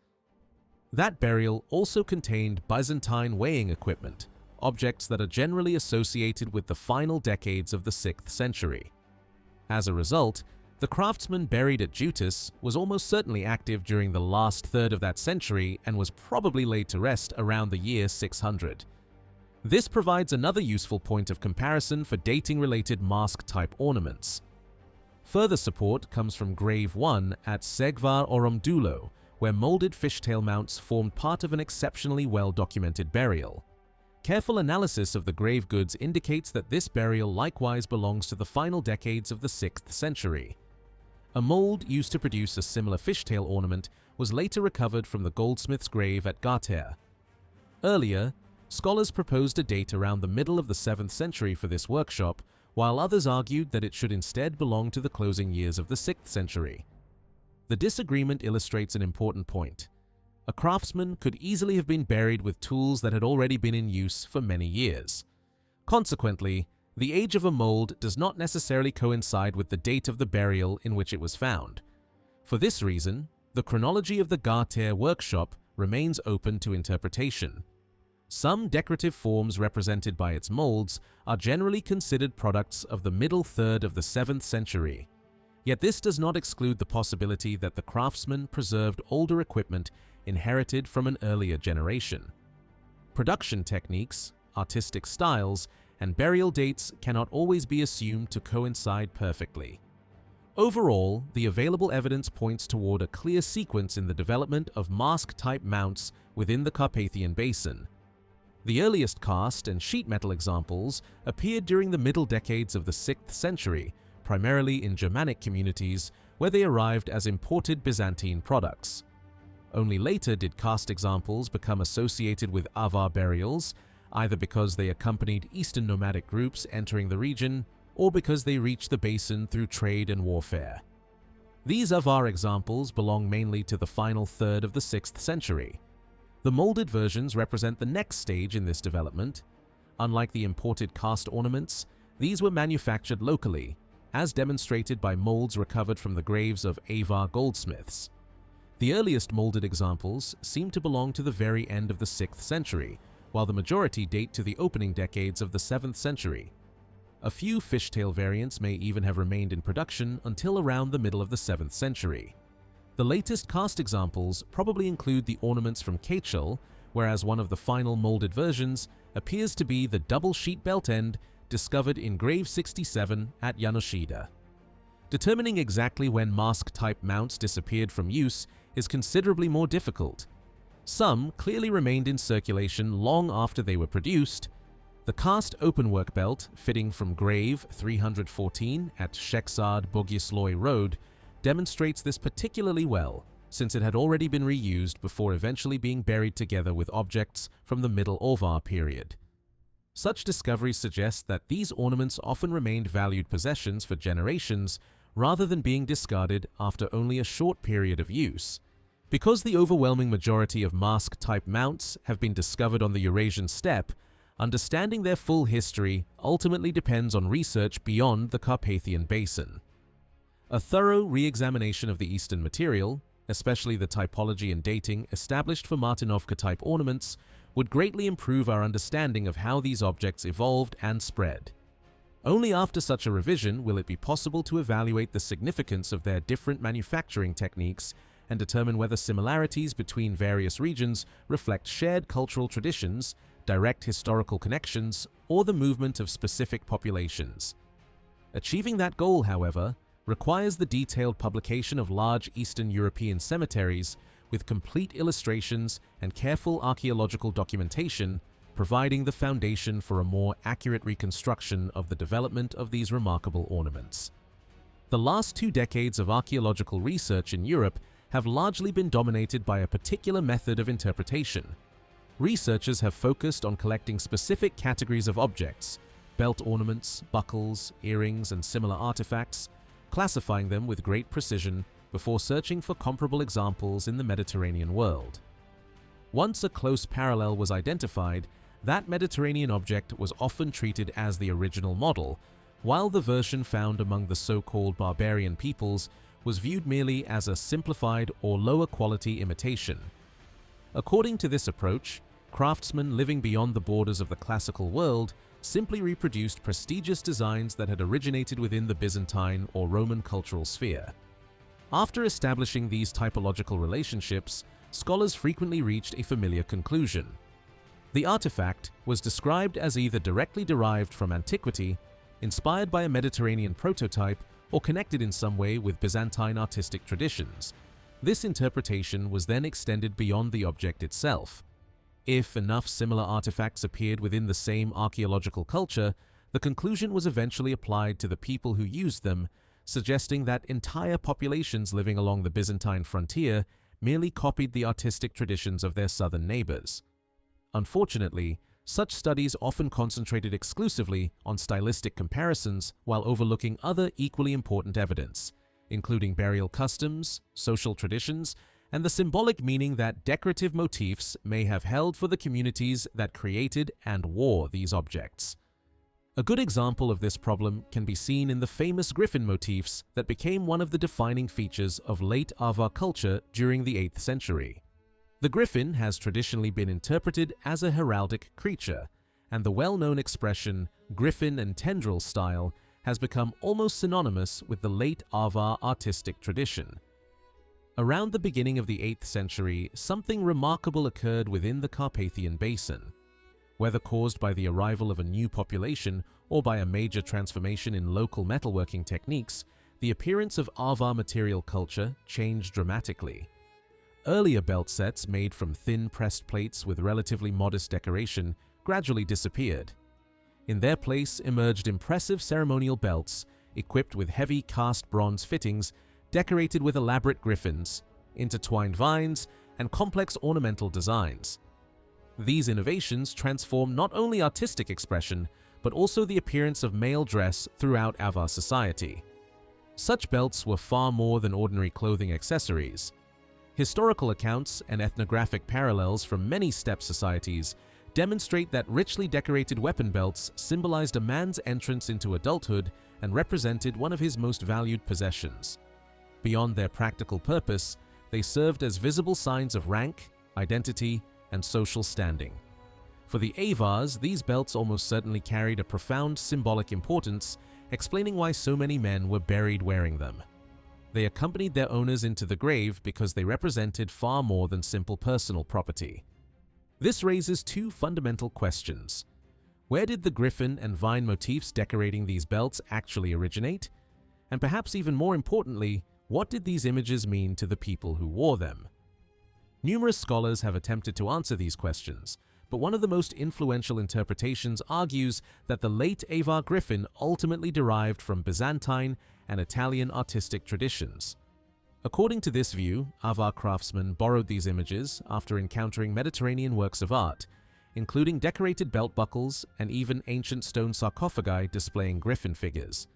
That burial also contained Byzantine weighing equipment, objects that are generally associated with the final decades of the 6th century. As a result, the craftsman buried at Jutus was almost certainly active during the last third of that century and was probably laid to rest around the year 600. This provides another useful point of comparison for dating-related mask-type ornaments. Further support comes from Grave 1 at Segvar Oromdulo, where molded fishtail mounts formed part of an exceptionally well-documented burial. Careful analysis of the grave goods indicates that this burial likewise belongs to the final decades of the 6th century. A mold used to produce a similar fishtail ornament was later recovered from the goldsmith's grave at Garter. Earlier, scholars proposed a date around the middle of the 7th century for this workshop, while others argued that it should instead belong to the closing years of the 6th century. The disagreement illustrates an important point. A craftsman could easily have been buried with tools that had already been in use for many years. Consequently, the age of a mold does not necessarily coincide with the date of the burial in which it was found. For this reason, the chronology of the Garter workshop remains open to interpretation. Some decorative forms represented by its molds are generally considered products of the middle third of the 7th century. Yet this does not exclude the possibility that the craftsman preserved older equipment inherited from an earlier generation. Production techniques, artistic styles, and burial dates cannot always be assumed to coincide perfectly. Overall, the available evidence points toward a clear sequence in the development of mask-type mounts within the Carpathian Basin. The earliest cast and sheet metal examples appeared during the middle decades of the 6th century, primarily in Germanic communities, where they arrived as imported Byzantine products. Only later did cast examples become associated with Avar burials, either because they accompanied Eastern nomadic groups entering the region, or because they reached the basin through trade and warfare. These Avar examples belong mainly to the final third of the 6th century. The molded versions represent the next stage in this development. Unlike the imported cast ornaments, these were manufactured locally, as demonstrated by molds recovered from the graves of Avar goldsmiths. The earliest molded examples seem to belong to the very end of the 6th century, while the majority date to the opening decades of the 7th century. A few fishtail variants may even have remained in production until around the middle of the 7th century. The latest cast examples probably include the ornaments from Kachel, whereas one of the final molded versions appears to be the double sheet belt end discovered in Grave 67 at Yanoshida. Determining exactly when mask-type mounts disappeared from use is considerably more difficult. Some clearly remained in circulation long after they were produced. The cast openwork belt, fitting from grave 314 at Sheksard Bogusloy Road, demonstrates this particularly well, since it had already been reused before eventually being buried together with objects from the Middle Orvar period. Such discoveries suggest that these ornaments often remained valued possessions for generations rather than being discarded after only a short period of use. Because the overwhelming majority of mask-type mounts have been discovered on the Eurasian steppe, understanding their full history ultimately depends on research beyond the Carpathian Basin. A thorough re-examination of the Eastern material, especially the typology and dating established for Martinovka-type ornaments, would greatly improve our understanding of how these objects evolved and spread. Only after such a revision will it be possible to evaluate the significance of their different manufacturing techniques and determine whether similarities between various regions reflect shared cultural traditions, direct historical connections, or the movement of specific populations. Achieving that goal, however, requires the detailed publication of large Eastern European cemeteries with complete illustrations and careful archaeological documentation, providing the foundation for a more accurate reconstruction of the development of these remarkable ornaments. The last 2 decades of archaeological research in Europe have largely been dominated by a particular method of interpretation. Researchers have focused on collecting specific categories of objects, belt ornaments, buckles, earrings, and similar artifacts, classifying them with great precision before searching for comparable examples in the Mediterranean world. Once a close parallel was identified, that Mediterranean object was often treated as the original model, while the version found among the so-called barbarian peoples was viewed merely as a simplified or lower quality imitation. According to this approach, craftsmen living beyond the borders of the classical world simply reproduced prestigious designs that had originated within the Byzantine or Roman cultural sphere. After establishing these typological relationships, scholars frequently reached a familiar conclusion. The artifact was described as either directly derived from antiquity, inspired by a Mediterranean prototype, or connected in some way with Byzantine artistic traditions. This interpretation was then extended beyond the object itself. If enough similar artifacts appeared within the same archaeological culture, the conclusion was eventually applied to the people who used them, suggesting that entire populations living along the Byzantine frontier merely copied the artistic traditions of their southern neighbors. Unfortunately, such studies often concentrated exclusively on stylistic comparisons while overlooking other equally important evidence, including burial customs, social traditions, and the symbolic meaning that decorative motifs may have held for the communities that created and wore these objects. A good example of this problem can be seen in the famous griffin motifs that became one of the defining features of late Avar culture during the 8th century. The griffin has traditionally been interpreted as a heraldic creature, and the well-known expression griffin and tendril style has become almost synonymous with the late Avar artistic tradition. Around the beginning of the 8th century, something remarkable occurred within the Carpathian Basin. Whether caused by the arrival of a new population or by a major transformation in local metalworking techniques, the appearance of Avar material culture changed dramatically. Earlier belt sets made from thin pressed plates with relatively modest decoration gradually disappeared. In their place emerged impressive ceremonial belts equipped with heavy cast bronze fittings decorated with elaborate griffins, intertwined vines, and complex ornamental designs. These innovations transform not only artistic expression, but also the appearance of male dress throughout Avar society. Such belts were far more than ordinary clothing accessories. Historical accounts and ethnographic parallels from many steppe societies demonstrate that richly decorated weapon belts symbolized a man's entrance into adulthood and represented one of his most valued possessions. Beyond their practical purpose, they served as visible signs of rank, identity, and social standing. For the Avars, these belts almost certainly carried a profound symbolic importance, explaining why so many men were buried wearing them. They accompanied their owners into the grave because they represented far more than simple personal property. This raises 2 fundamental questions. Where did the griffin and vine motifs decorating these belts actually originate? And perhaps even more importantly, what did these images mean to the people who wore them? Numerous scholars have attempted to answer these questions, but one of the most influential interpretations argues that the late Avar griffin ultimately derived from Byzantine and Italian artistic traditions. According to this view, Avar craftsmen borrowed these images after encountering Mediterranean works of art, including decorated belt buckles and even ancient stone sarcophagi displaying griffin figures.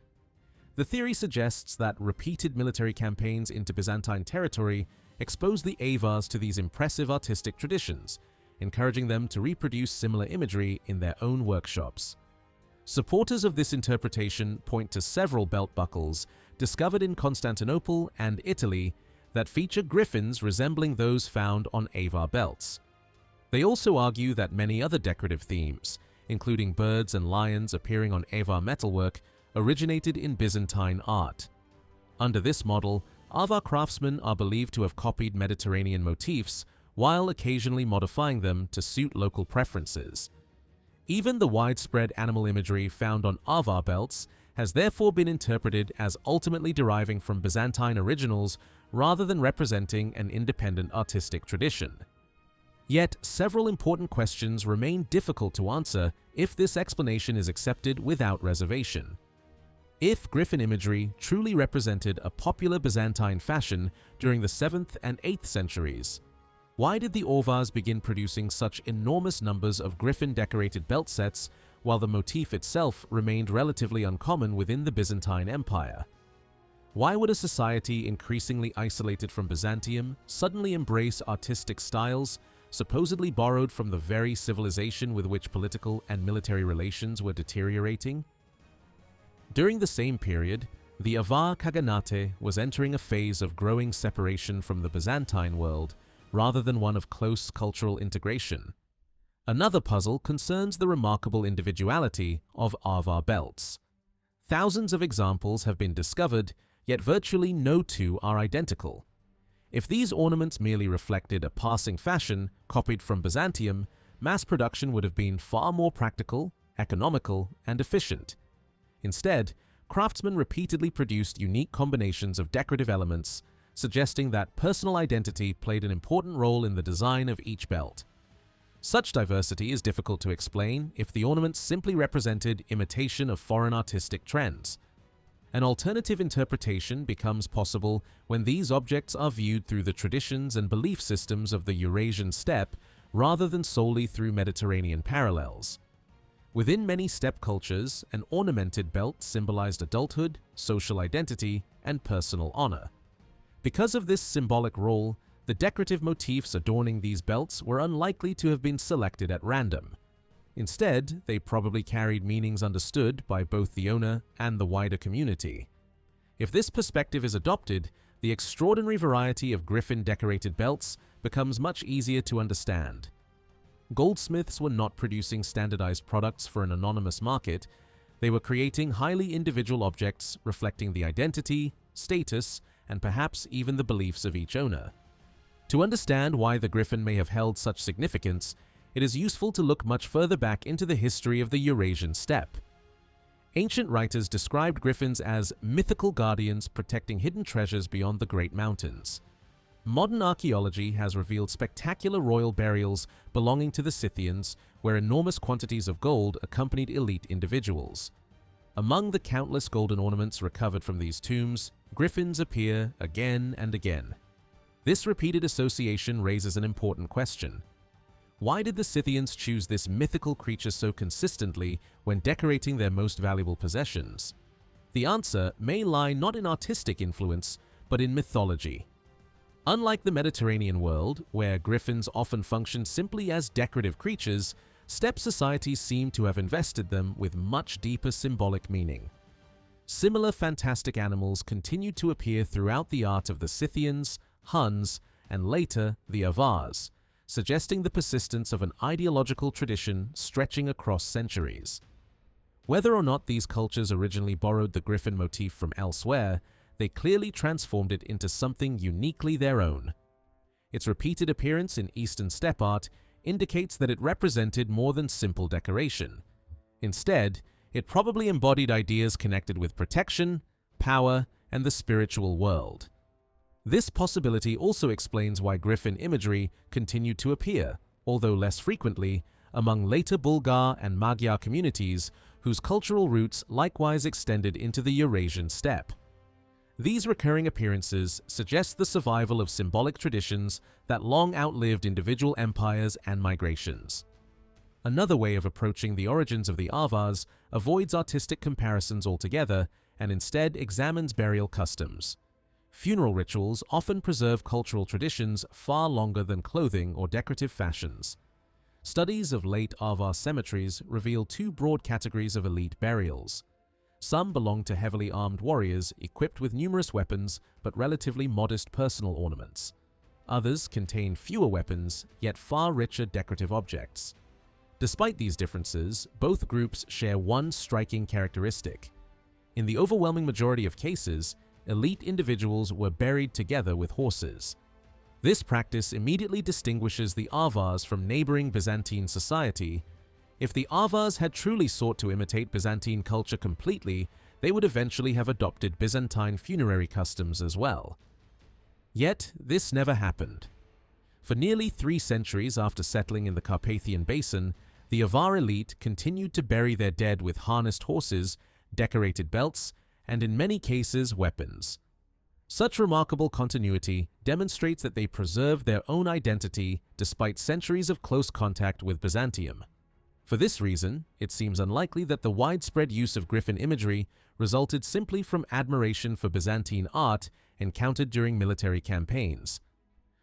The theory suggests that repeated military campaigns into Byzantine territory exposed the Avars to these impressive artistic traditions, encouraging them to reproduce similar imagery in their own workshops. Supporters of this interpretation point to several belt buckles discovered in Constantinople and Italy that feature griffins resembling those found on Avar belts. They also argue that many other decorative themes, including birds and lions appearing on Avar metalwork, originated in Byzantine art. Under this model, Avar craftsmen are believed to have copied Mediterranean motifs while occasionally modifying them to suit local preferences. Even the widespread animal imagery found on Avar belts has therefore been interpreted as ultimately deriving from Byzantine originals rather than representing an independent artistic tradition. Yet, several important questions remain difficult to answer if this explanation is accepted without reservation. If griffin imagery truly represented a popular Byzantine fashion during the 7th and 8th centuries, why did the Avars begin producing such enormous numbers of griffin-decorated belt sets while the motif itself remained relatively uncommon within the Byzantine Empire? Why would a society increasingly isolated from Byzantium suddenly embrace artistic styles supposedly borrowed from the very civilization with which political and military relations were deteriorating? During the same period, the Avar Khaganate was entering a phase of growing separation from the Byzantine world rather than one of close cultural integration. Another puzzle concerns the remarkable individuality of Avar belts. Thousands of examples have been discovered, yet virtually no two are identical. If these ornaments merely reflected a passing fashion copied from Byzantium, mass production would have been far more practical, economical, and efficient. Instead, craftsmen repeatedly produced unique combinations of decorative elements, suggesting that personal identity played an important role in the design of each belt. Such diversity is difficult to explain if the ornaments simply represented imitation of foreign artistic trends. An alternative interpretation becomes possible when these objects are viewed through the traditions and belief systems of the Eurasian steppe rather than solely through Mediterranean parallels. Within many steppe cultures, an ornamented belt symbolized adulthood, social identity, and personal honor. Because of this symbolic role, the decorative motifs adorning these belts were unlikely to have been selected at random. Instead, they probably carried meanings understood by both the owner and the wider community. If this perspective is adopted, the extraordinary variety of griffin-decorated belts becomes much easier to understand. Goldsmiths were not producing standardized products for an anonymous market. They were creating highly individual objects reflecting the identity, status, and perhaps even the beliefs of each owner. To understand why the griffin may have held such significance, it is useful to look much further back into the history of the Eurasian steppe. Ancient writers described griffins as mythical guardians protecting hidden treasures beyond the Great Mountains. Modern archaeology has revealed spectacular royal burials belonging to the Scythians, where enormous quantities of gold accompanied elite individuals. Among the countless golden ornaments recovered from these tombs, griffins appear again and again. This repeated association raises an important question. Why did the Scythians choose this mythical creature so consistently when decorating their most valuable possessions? The answer may lie not in artistic influence, but in mythology. Unlike the Mediterranean world, where griffins often function simply as decorative creatures, steppe societies seem to have invested them with much deeper symbolic meaning. Similar fantastic animals continued to appear throughout the art of the Scythians, Huns, and later the Avars, suggesting the persistence of an ideological tradition stretching across centuries. Whether or not these cultures originally borrowed the griffin motif from elsewhere, they clearly transformed it into something uniquely their own. Its repeated appearance in Eastern steppe art indicates that it represented more than simple decoration. Instead, it probably embodied ideas connected with protection, power, and the spiritual world. This possibility also explains why griffin imagery continued to appear, although less frequently, among later Bulgar and Magyar communities whose cultural roots likewise extended into the Eurasian steppe. These recurring appearances suggest the survival of symbolic traditions that long outlived individual empires and migrations. Another way of approaching the origins of the Avars avoids artistic comparisons altogether and instead examines burial customs. Funeral rituals often preserve cultural traditions far longer than clothing or decorative fashions. Studies of late Avar cemeteries reveal two broad categories of elite burials. Some belong to heavily armed warriors equipped with numerous weapons but relatively modest personal ornaments. Others contain fewer weapons, yet far richer decorative objects. Despite these differences, both groups share one striking characteristic. In the overwhelming majority of cases, elite individuals were buried together with horses. This practice immediately distinguishes the Avars from neighboring Byzantine society. If the Avars had truly sought to imitate Byzantine culture completely, they would eventually have adopted Byzantine funerary customs as well. Yet, this never happened. For nearly 3 centuries after settling in the Carpathian Basin, the Avar elite continued to bury their dead with harnessed horses, decorated belts, and in many cases, weapons. Such remarkable continuity demonstrates that they preserved their own identity despite centuries of close contact with Byzantium. For this reason, it seems unlikely that the widespread use of griffin imagery resulted simply from admiration for Byzantine art encountered during military campaigns.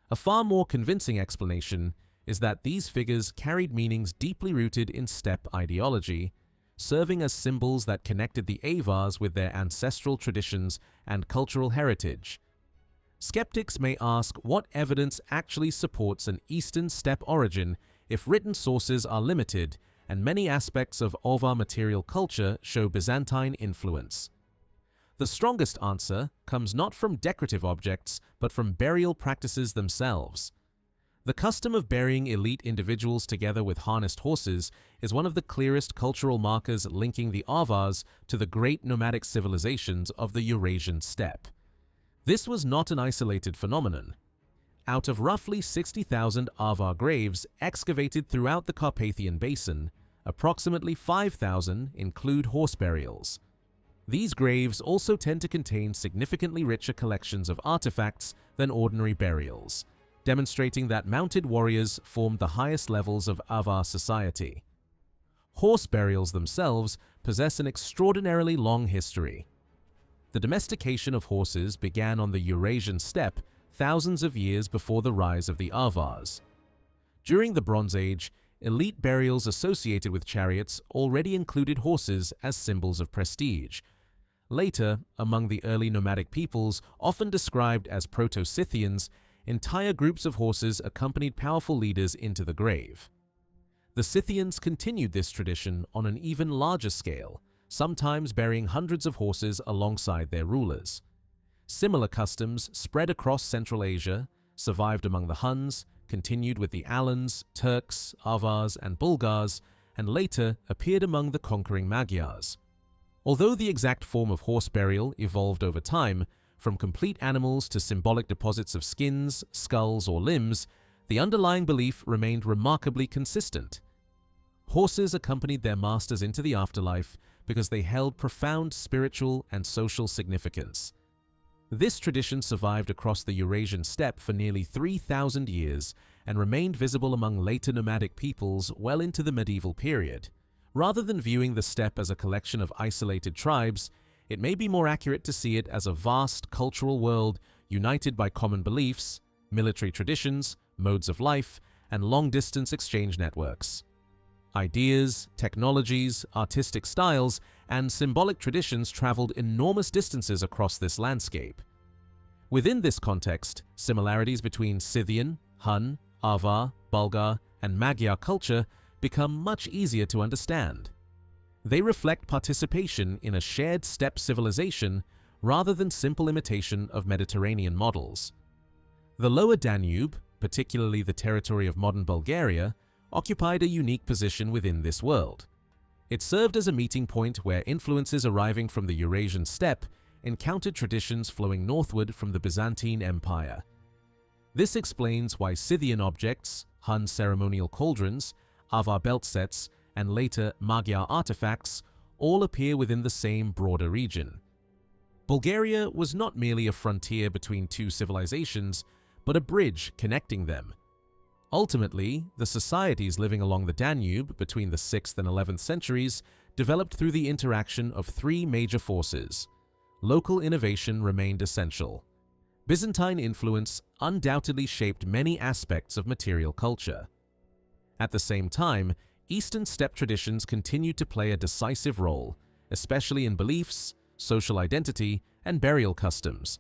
A far more convincing explanation is that these figures carried meanings deeply rooted in steppe ideology, serving as symbols that connected the Avars with their ancestral traditions and cultural heritage. Skeptics may ask what evidence actually supports an Eastern steppe origin if written sources are limited and many aspects of Avar material culture show Byzantine influence. The strongest answer comes not from decorative objects, but from burial practices themselves. The custom of burying elite individuals together with harnessed horses is one of the clearest cultural markers linking the Avars to the great nomadic civilizations of the Eurasian steppe. This was not an isolated phenomenon. Out of roughly 60,000 Avar graves excavated throughout the Carpathian Basin, approximately 5,000 include horse burials. These graves also tend to contain significantly richer collections of artifacts than ordinary burials, demonstrating that mounted warriors formed the highest levels of Avar society. Horse burials themselves possess an extraordinarily long history. The domestication of horses began on the Eurasian steppe thousands of years before the rise of the Avars. During the Bronze Age, elite burials associated with chariots already included horses as symbols of prestige. Later, among the early nomadic peoples, often described as Proto-Scythians, entire groups of horses accompanied powerful leaders into the grave. The Scythians continued this tradition on an even larger scale, sometimes burying hundreds of horses alongside their rulers. Similar customs spread across Central Asia, survived among the Huns, continued with the Alans, Turks, Avars, and Bulgars, and later appeared among the conquering Magyars. Although the exact form of horse burial evolved over time, from complete animals to symbolic deposits of skins, skulls, or limbs, the underlying belief remained remarkably consistent. Horses accompanied their masters into the afterlife because they held profound spiritual and social significance. This tradition survived across the Eurasian steppe for nearly 3,000 years and remained visible among later nomadic peoples well into the medieval period. Rather than viewing the steppe as a collection of isolated tribes, it may be more accurate to see it as a vast cultural world united by common beliefs, military traditions, modes of life, and long-distance exchange networks. Ideas, technologies, artistic styles, and symbolic traditions traveled enormous distances across this landscape. Within this context, similarities between Scythian, Hun, Avar, Bulgar, and Magyar culture become much easier to understand. They reflect participation in a shared steppe civilization rather than simple imitation of Mediterranean models. The lower Danube, particularly the territory of modern Bulgaria, occupied a unique position within this world. It served as a meeting point where influences arriving from the Eurasian steppe encountered traditions flowing northward from the Byzantine Empire. This explains why Scythian objects, Hun ceremonial cauldrons, Avar belt sets, and later Magyar artifacts all appear within the same broader region. Bulgaria was not merely a frontier between two civilizations, but a bridge connecting them. Ultimately, the societies living along the Danube between the 6th and 11th centuries developed through the interaction of three major forces. Local innovation remained essential. Byzantine influence undoubtedly shaped many aspects of material culture. At the same time, Eastern steppe traditions continued to play a decisive role, especially in beliefs, social identity, and burial customs.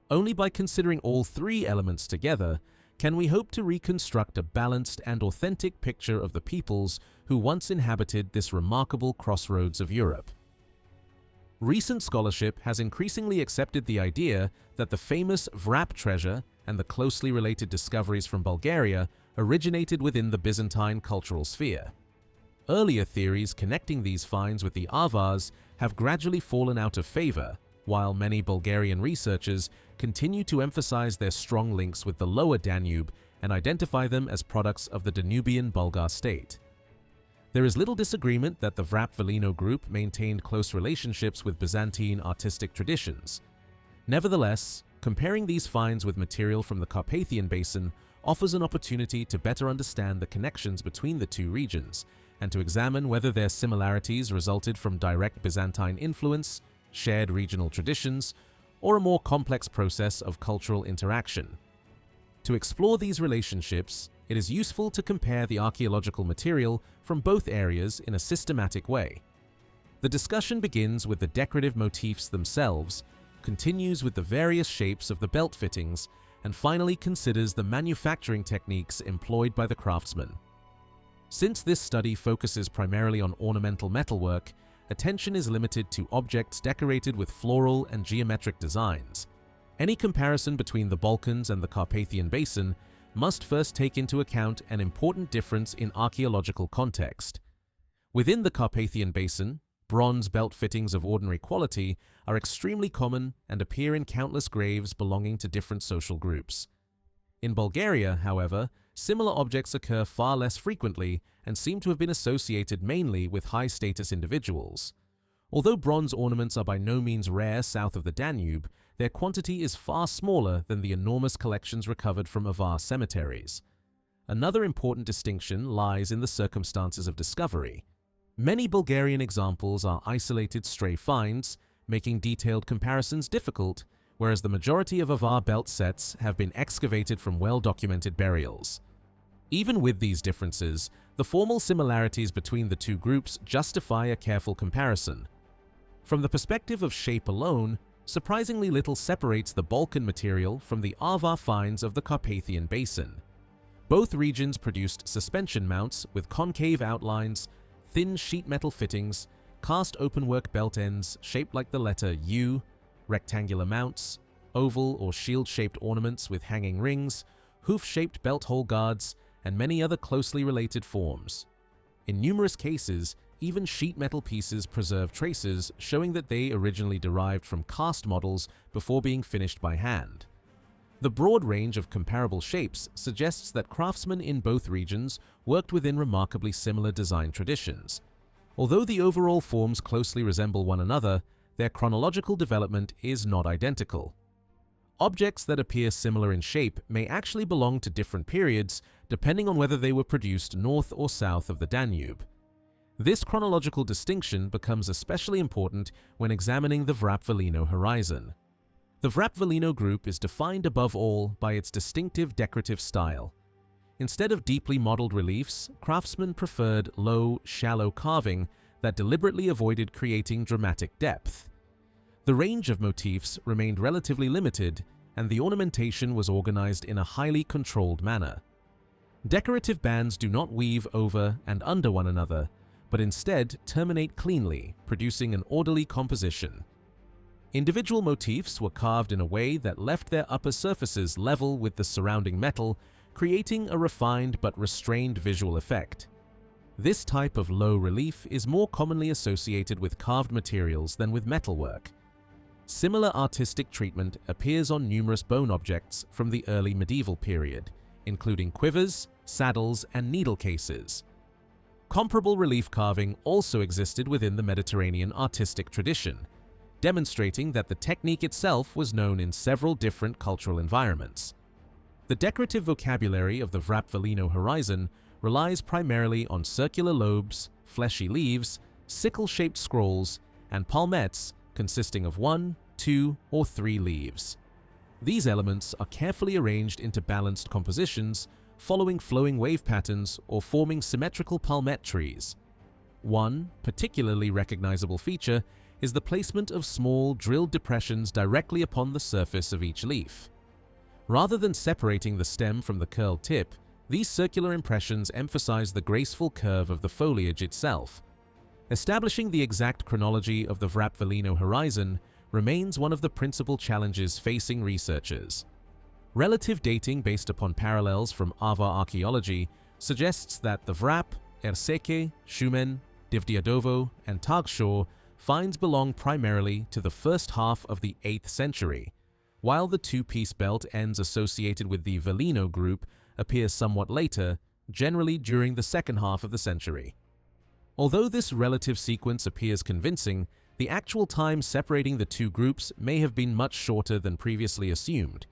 Only by considering all three elements together can we hope to reconstruct a balanced and authentic picture of the peoples who once inhabited this remarkable crossroads of Europe. Recent scholarship has increasingly accepted the idea that the famous Vrap treasure and the closely related discoveries from Bulgaria originated within the Byzantine cultural sphere. Earlier theories connecting these finds with the Avars have gradually fallen out of favor, while many Bulgarian researchers continue to emphasize their strong links with the lower Danube and identify them as products of the Danubian Bulgar state. There is little disagreement that the Vrap-Velino group maintained close relationships with Byzantine artistic traditions. Nevertheless, comparing these finds with material from the Carpathian Basin offers an opportunity to better understand the connections between the two regions and to examine whether their similarities resulted from direct Byzantine influence, shared regional traditions, or a more complex process of cultural interaction. To explore these relationships, it is useful to compare the archaeological material from both areas in a systematic way. The discussion begins with the decorative motifs themselves, continues with the various shapes of the belt fittings, and finally considers the manufacturing techniques employed by the craftsmen. Since this study focuses primarily on ornamental metalwork, attention is limited to objects decorated with floral and geometric designs. Any comparison between the Balkans and the Carpathian Basin must first take into account an important difference in archaeological context. Within the Carpathian Basin, bronze belt fittings of ordinary quality are extremely common and appear in countless graves belonging to different social groups. In Bulgaria, however, similar objects occur far less frequently and seem to have been associated mainly with high-status individuals. Although bronze ornaments are by no means rare south of the Danube, their quantity is far smaller than the enormous collections recovered from Avar cemeteries. Another important distinction lies in the circumstances of discovery. Many Bulgarian examples are isolated stray finds, making detailed comparisons difficult, whereas the majority of Avar belt sets have been excavated from well-documented burials. Even with these differences, the formal similarities between the two groups justify a careful comparison. From the perspective of shape alone, surprisingly little separates the Balkan material from the Avar finds of the Carpathian Basin. Both regions produced suspension mounts with concave outlines, thin sheet metal fittings, cast openwork belt ends shaped like the letter U, rectangular mounts, oval or shield-shaped ornaments with hanging rings, hoof-shaped belt hole guards, and many other closely related forms. In numerous cases, even sheet metal pieces preserve traces showing that they originally derived from cast models before being finished by hand. The broad range of comparable shapes suggests that craftsmen in both regions worked within remarkably similar design traditions. Although the overall forms closely resemble one another, their chronological development is not identical. Objects that appear similar in shape may actually belong to different periods depending on whether they were produced north or south of the Danube. This chronological distinction becomes especially important when examining the Vrap-Velino horizon. The Vrap-Velino group is defined above all by its distinctive decorative style. Instead of deeply modeled reliefs, craftsmen preferred low, shallow carving that deliberately avoided creating dramatic depth. The range of motifs remained relatively limited, and the ornamentation was organized in a highly controlled manner. Decorative bands do not weave over and under one another, but instead terminate cleanly, producing an orderly composition. Individual motifs were carved in a way that left their upper surfaces level with the surrounding metal, creating a refined but restrained visual effect. This type of low relief is more commonly associated with carved materials than with metalwork. Similar artistic treatment appears on numerous bone objects from the early medieval period, including quivers, saddles, and needle cases. Comparable relief carving also existed within the Mediterranean artistic tradition, demonstrating that the technique itself was known in several different cultural environments. The decorative vocabulary of the Vrapvelino horizon relies primarily on circular lobes, fleshy leaves, sickle-shaped scrolls, and palmettes consisting of 1, 2, or 3 leaves. These elements are carefully arranged into balanced compositions, following flowing wave patterns or forming symmetrical palmette trees. One particularly recognizable feature is the placement of small drilled depressions directly upon the surface of each leaf. Rather than separating the stem from the curled tip, these circular impressions emphasize the graceful curve of the foliage itself. Establishing the exact chronology of the Vrapvelino horizon remains one of the principal challenges facing researchers. Relative dating based upon parallels from Avar archaeology suggests that the Vrap, Erseke, Shumen, Divdiadovo, and Tagshor finds belong primarily to the first half of the 8th century, while the two-piece belt ends associated with the Velino group appear somewhat later, generally during the second half of the century. Although this relative sequence appears convincing, the actual time separating the two groups may have been much shorter than previously assumed.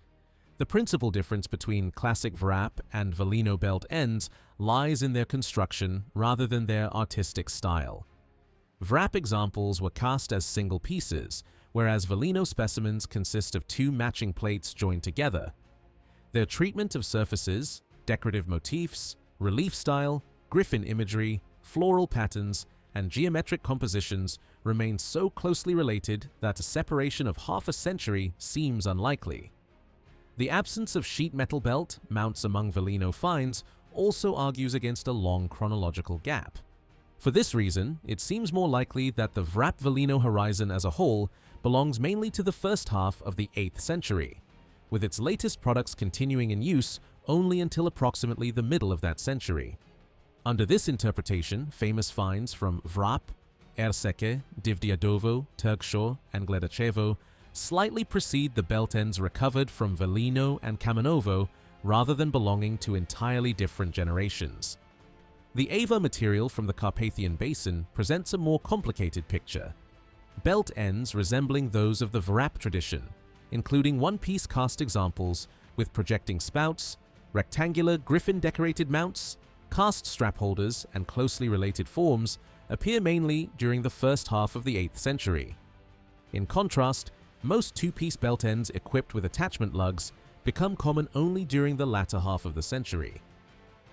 The principal difference between classic Vrap and Velino belt ends lies in their construction rather than their artistic style. Vrap examples were cast as single pieces, whereas Velino specimens consist of 2 matching plates joined together. Their treatment of surfaces, decorative motifs, relief style, griffin imagery, floral patterns, and geometric compositions remain so closely related that a separation of half a century seems unlikely. The absence of sheet metal belt mounts among Velino finds also argues against a long chronological gap. For this reason, it seems more likely that the Vrapvelino horizon as a whole belongs mainly to the first half of the 8th century, with its latest products continuing in use only until approximately the middle of that century. Under this interpretation, famous finds from Vrap, Erseke, Divdiadovo, Turkshor, and Gledachevo slightly precede the belt ends recovered from Velino and Kamenovo rather than belonging to entirely different generations. The Ava material from the Carpathian Basin presents a more complicated picture. Belt ends resembling those of the Vrap tradition, including one-piece cast examples with projecting spouts, rectangular griffin-decorated mounts, cast strap holders, and closely related forms, appear mainly during the first half of the 8th century. In contrast, most two-piece belt ends equipped with attachment lugs become common only during the latter half of the century.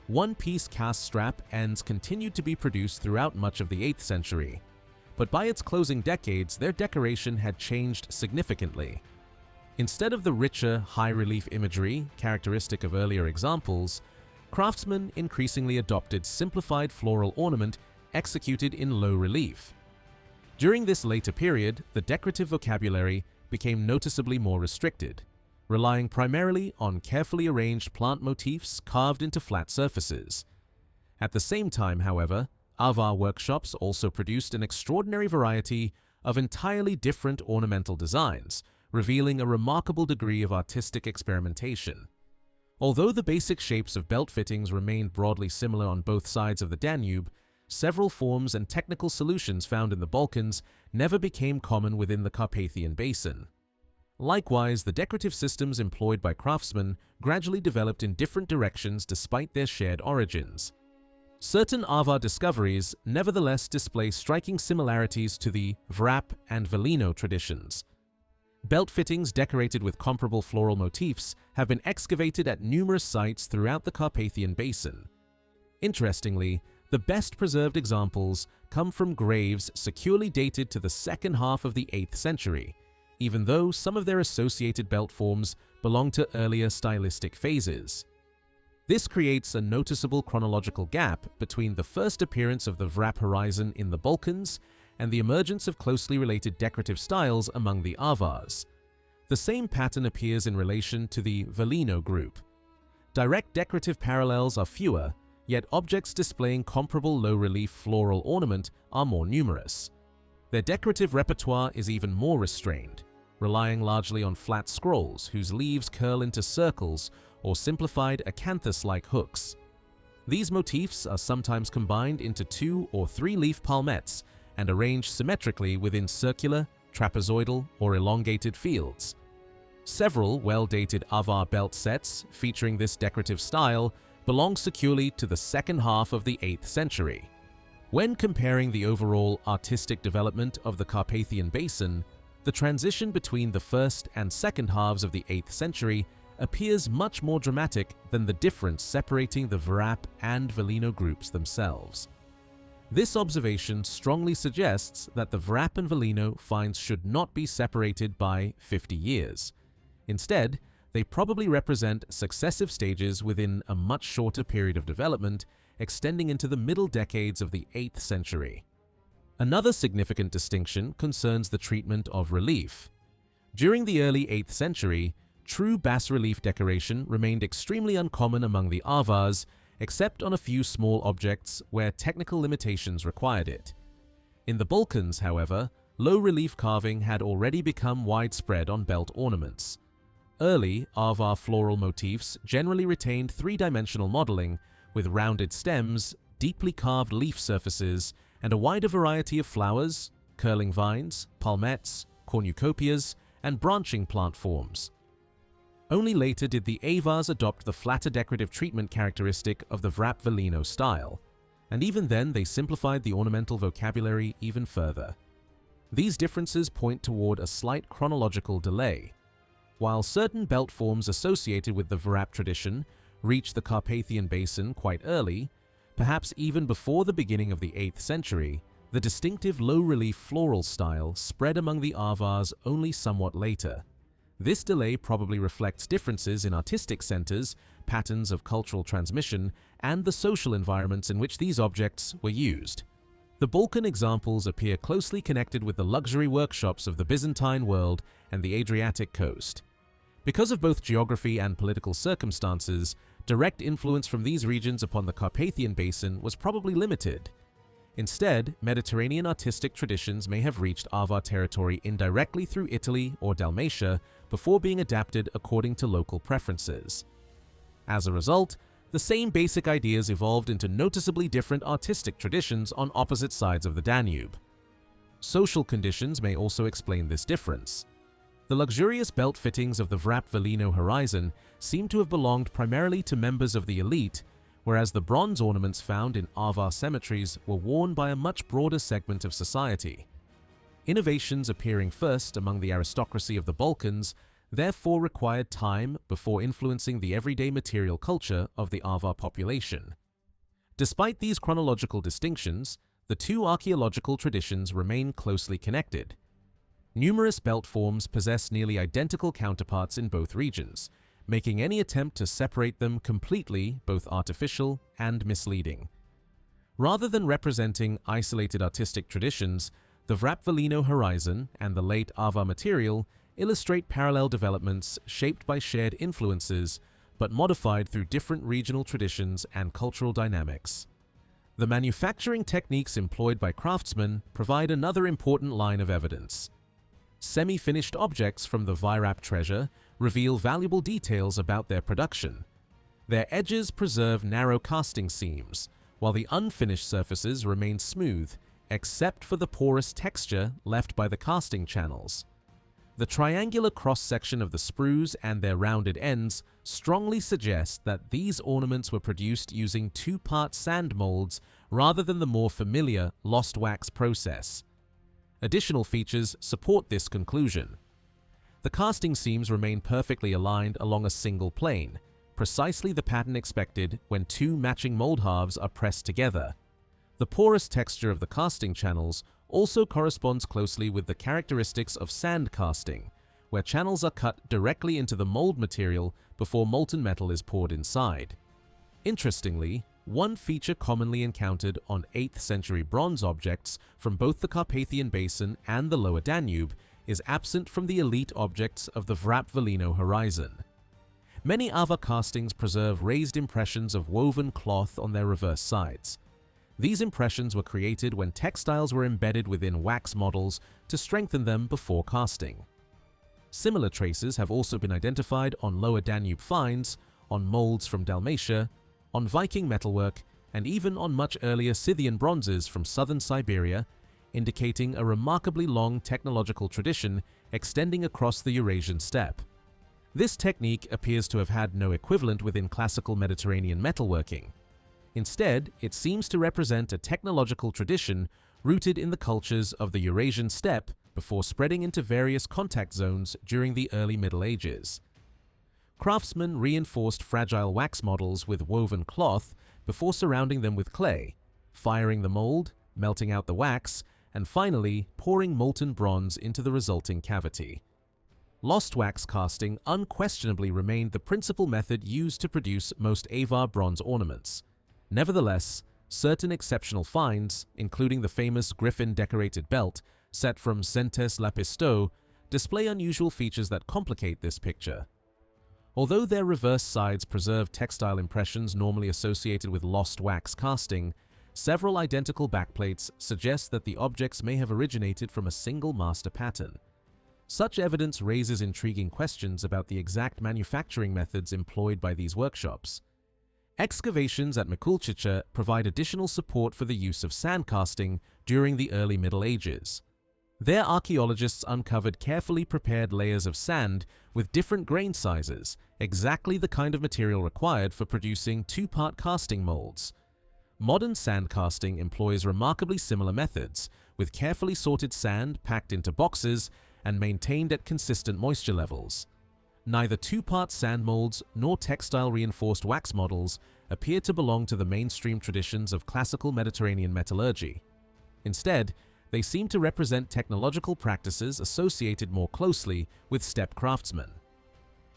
One-piece cast strap ends continued to be produced throughout much of the 8th century, but by its closing decades, their decoration had changed significantly. Instead of the richer, high-relief imagery characteristic of earlier examples, craftsmen increasingly adopted simplified floral ornament executed in low relief. During this later period, the decorative vocabulary became noticeably more restricted, relying primarily on carefully arranged plant motifs carved into flat surfaces. At the same time, however, Avar workshops also produced an extraordinary variety of entirely different ornamental designs, revealing a remarkable degree of artistic experimentation. Although the basic shapes of belt fittings remained broadly similar on both sides of the Danube, several forms and technical solutions found in the Balkans never became common within the Carpathian Basin. Likewise, the decorative systems employed by craftsmen gradually developed in different directions despite their shared origins. Certain Avar discoveries nevertheless display striking similarities to the Vrap and Velino traditions. Belt fittings decorated with comparable floral motifs have been excavated at numerous sites throughout the Carpathian Basin. Interestingly, the best preserved examples come from graves securely dated to the second half of the 8th century, even though some of their associated belt forms belong to earlier stylistic phases. This creates a noticeable chronological gap between the first appearance of the Vrap horizon in the Balkans and the emergence of closely related decorative styles among the Avars. The same pattern appears in relation to the Velino group. Direct decorative parallels are fewer, yet objects displaying comparable low-relief floral ornament are more numerous. Their decorative repertoire is even more restrained, relying largely on flat scrolls whose leaves curl into circles or simplified acanthus-like hooks. These motifs are sometimes combined into 2- or 3-leaf palmettes and arranged symmetrically within circular, trapezoidal, or elongated fields. Several well-dated avar belt sets featuring this decorative style belong securely to the second half of the 8th century. When comparing the overall artistic development of the Carpathian Basin, the transition between the first and second halves of the 8th century appears much more dramatic than the difference separating the Vrap and Velino groups themselves. This observation strongly suggests that the Vrap and Velino finds should not be separated by 50 years. Instead, they probably represent successive stages within a much shorter period of development, extending into the middle decades of the 8th century. Another significant distinction concerns the treatment of relief. During the early 8th century, true bas-relief decoration remained extremely uncommon among the Avars, except on a few small objects where technical limitations required it. In the Balkans, however, low-relief carving had already become widespread on belt ornaments. Early Avar floral motifs generally retained three-dimensional modeling, with rounded stems, deeply carved leaf surfaces, and a wider variety of flowers, curling vines, palmettes, cornucopias, and branching plant forms. Only later did the Avars adopt the flatter decorative treatment characteristic of the Vrap Velino style, and even then they simplified the ornamental vocabulary even further. These differences point toward a slight chronological delay. While certain belt forms associated with the Vrap tradition reached the Carpathian Basin quite early, perhaps even before the beginning of the 8th century, the distinctive low-relief floral style spread among the Avars only somewhat later. This delay probably reflects differences in artistic centers, patterns of cultural transmission, and the social environments in which these objects were used. The Balkan examples appear closely connected with the luxury workshops of the Byzantine world and the Adriatic coast. Because of both geography and political circumstances, direct influence from these regions upon the Carpathian Basin was probably limited. Instead, Mediterranean artistic traditions may have reached Avar territory indirectly through Italy or Dalmatia before being adapted according to local preferences. As a result, the same basic ideas evolved into noticeably different artistic traditions on opposite sides of the Danube. Social conditions may also explain this difference. The luxurious belt fittings of the Vrap Velino horizon seem to have belonged primarily to members of the elite, whereas the bronze ornaments found in Avar cemeteries were worn by a much broader segment of society. Innovations appearing first among the aristocracy of the Balkans therefore required time before influencing the everyday material culture of the Avar population. Despite these chronological distinctions, the two archaeological traditions remain closely connected. Numerous belt forms possess nearly identical counterparts in both regions, making any attempt to separate them completely both artificial and misleading. Rather than representing isolated artistic traditions, the Vrap Velino horizon and the late Avar material illustrate parallel developments shaped by shared influences, but modified through different regional traditions and cultural dynamics. The manufacturing techniques employed by craftsmen provide another important line of evidence. Semi-finished objects from the Virap treasure reveal valuable details about their production. Their edges preserve narrow casting seams, while the unfinished surfaces remain smooth, except for the porous texture left by the casting channels. The triangular cross-section of the sprues and their rounded ends strongly suggest that these ornaments were produced using two-part sand molds rather than the more familiar lost wax process. Additional features support this conclusion. The casting seams remain perfectly aligned along a single plane, precisely the pattern expected when two matching mold halves are pressed together. The porous texture of the casting channels also corresponds closely with the characteristics of sand casting, where channels are cut directly into the mold material before molten metal is poured inside. Interestingly, one feature commonly encountered on 8th century bronze objects from both the Carpathian Basin and the Lower Danube is absent from the elite objects of the Vrap Velino horizon. Many Avar castings preserve raised impressions of woven cloth on their reverse sides. These impressions were created when textiles were embedded within wax models to strengthen them before casting. Similar traces have also been identified on Lower Danube finds, on molds from Dalmatia, on Viking metalwork, and even on much earlier Scythian bronzes from southern Siberia, indicating a remarkably long technological tradition extending across the Eurasian steppe. This technique appears to have had no equivalent within classical Mediterranean metalworking. Instead, it seems to represent a technological tradition rooted in the cultures of the Eurasian steppe before spreading into various contact zones during the early Middle Ages. Craftsmen reinforced fragile wax models with woven cloth before surrounding them with clay, firing the mold, melting out the wax, and finally pouring molten bronze into the resulting cavity. Lost wax casting unquestionably remained the principal method used to produce most Avar bronze ornaments. Nevertheless, certain exceptional finds, including the famous griffin-decorated belt set from Sentes Lapisto, display unusual features that complicate this picture. Although their reverse sides preserve textile impressions normally associated with lost wax casting, several identical backplates suggest that the objects may have originated from a single master pattern. Such evidence raises intriguing questions about the exact manufacturing methods employed by these workshops. Excavations at Mikulčice provide additional support for the use of sand casting during the early Middle Ages. There, archaeologists uncovered carefully prepared layers of sand with different grain sizes, exactly the kind of material required for producing two-part casting molds. Modern sand casting employs remarkably similar methods, with carefully sorted sand packed into boxes and maintained at consistent moisture levels. Neither two-part sand molds nor textile-reinforced wax models appear to belong to the mainstream traditions of classical Mediterranean metallurgy. Instead, they seem to represent technological practices associated more closely with steppe craftsmen.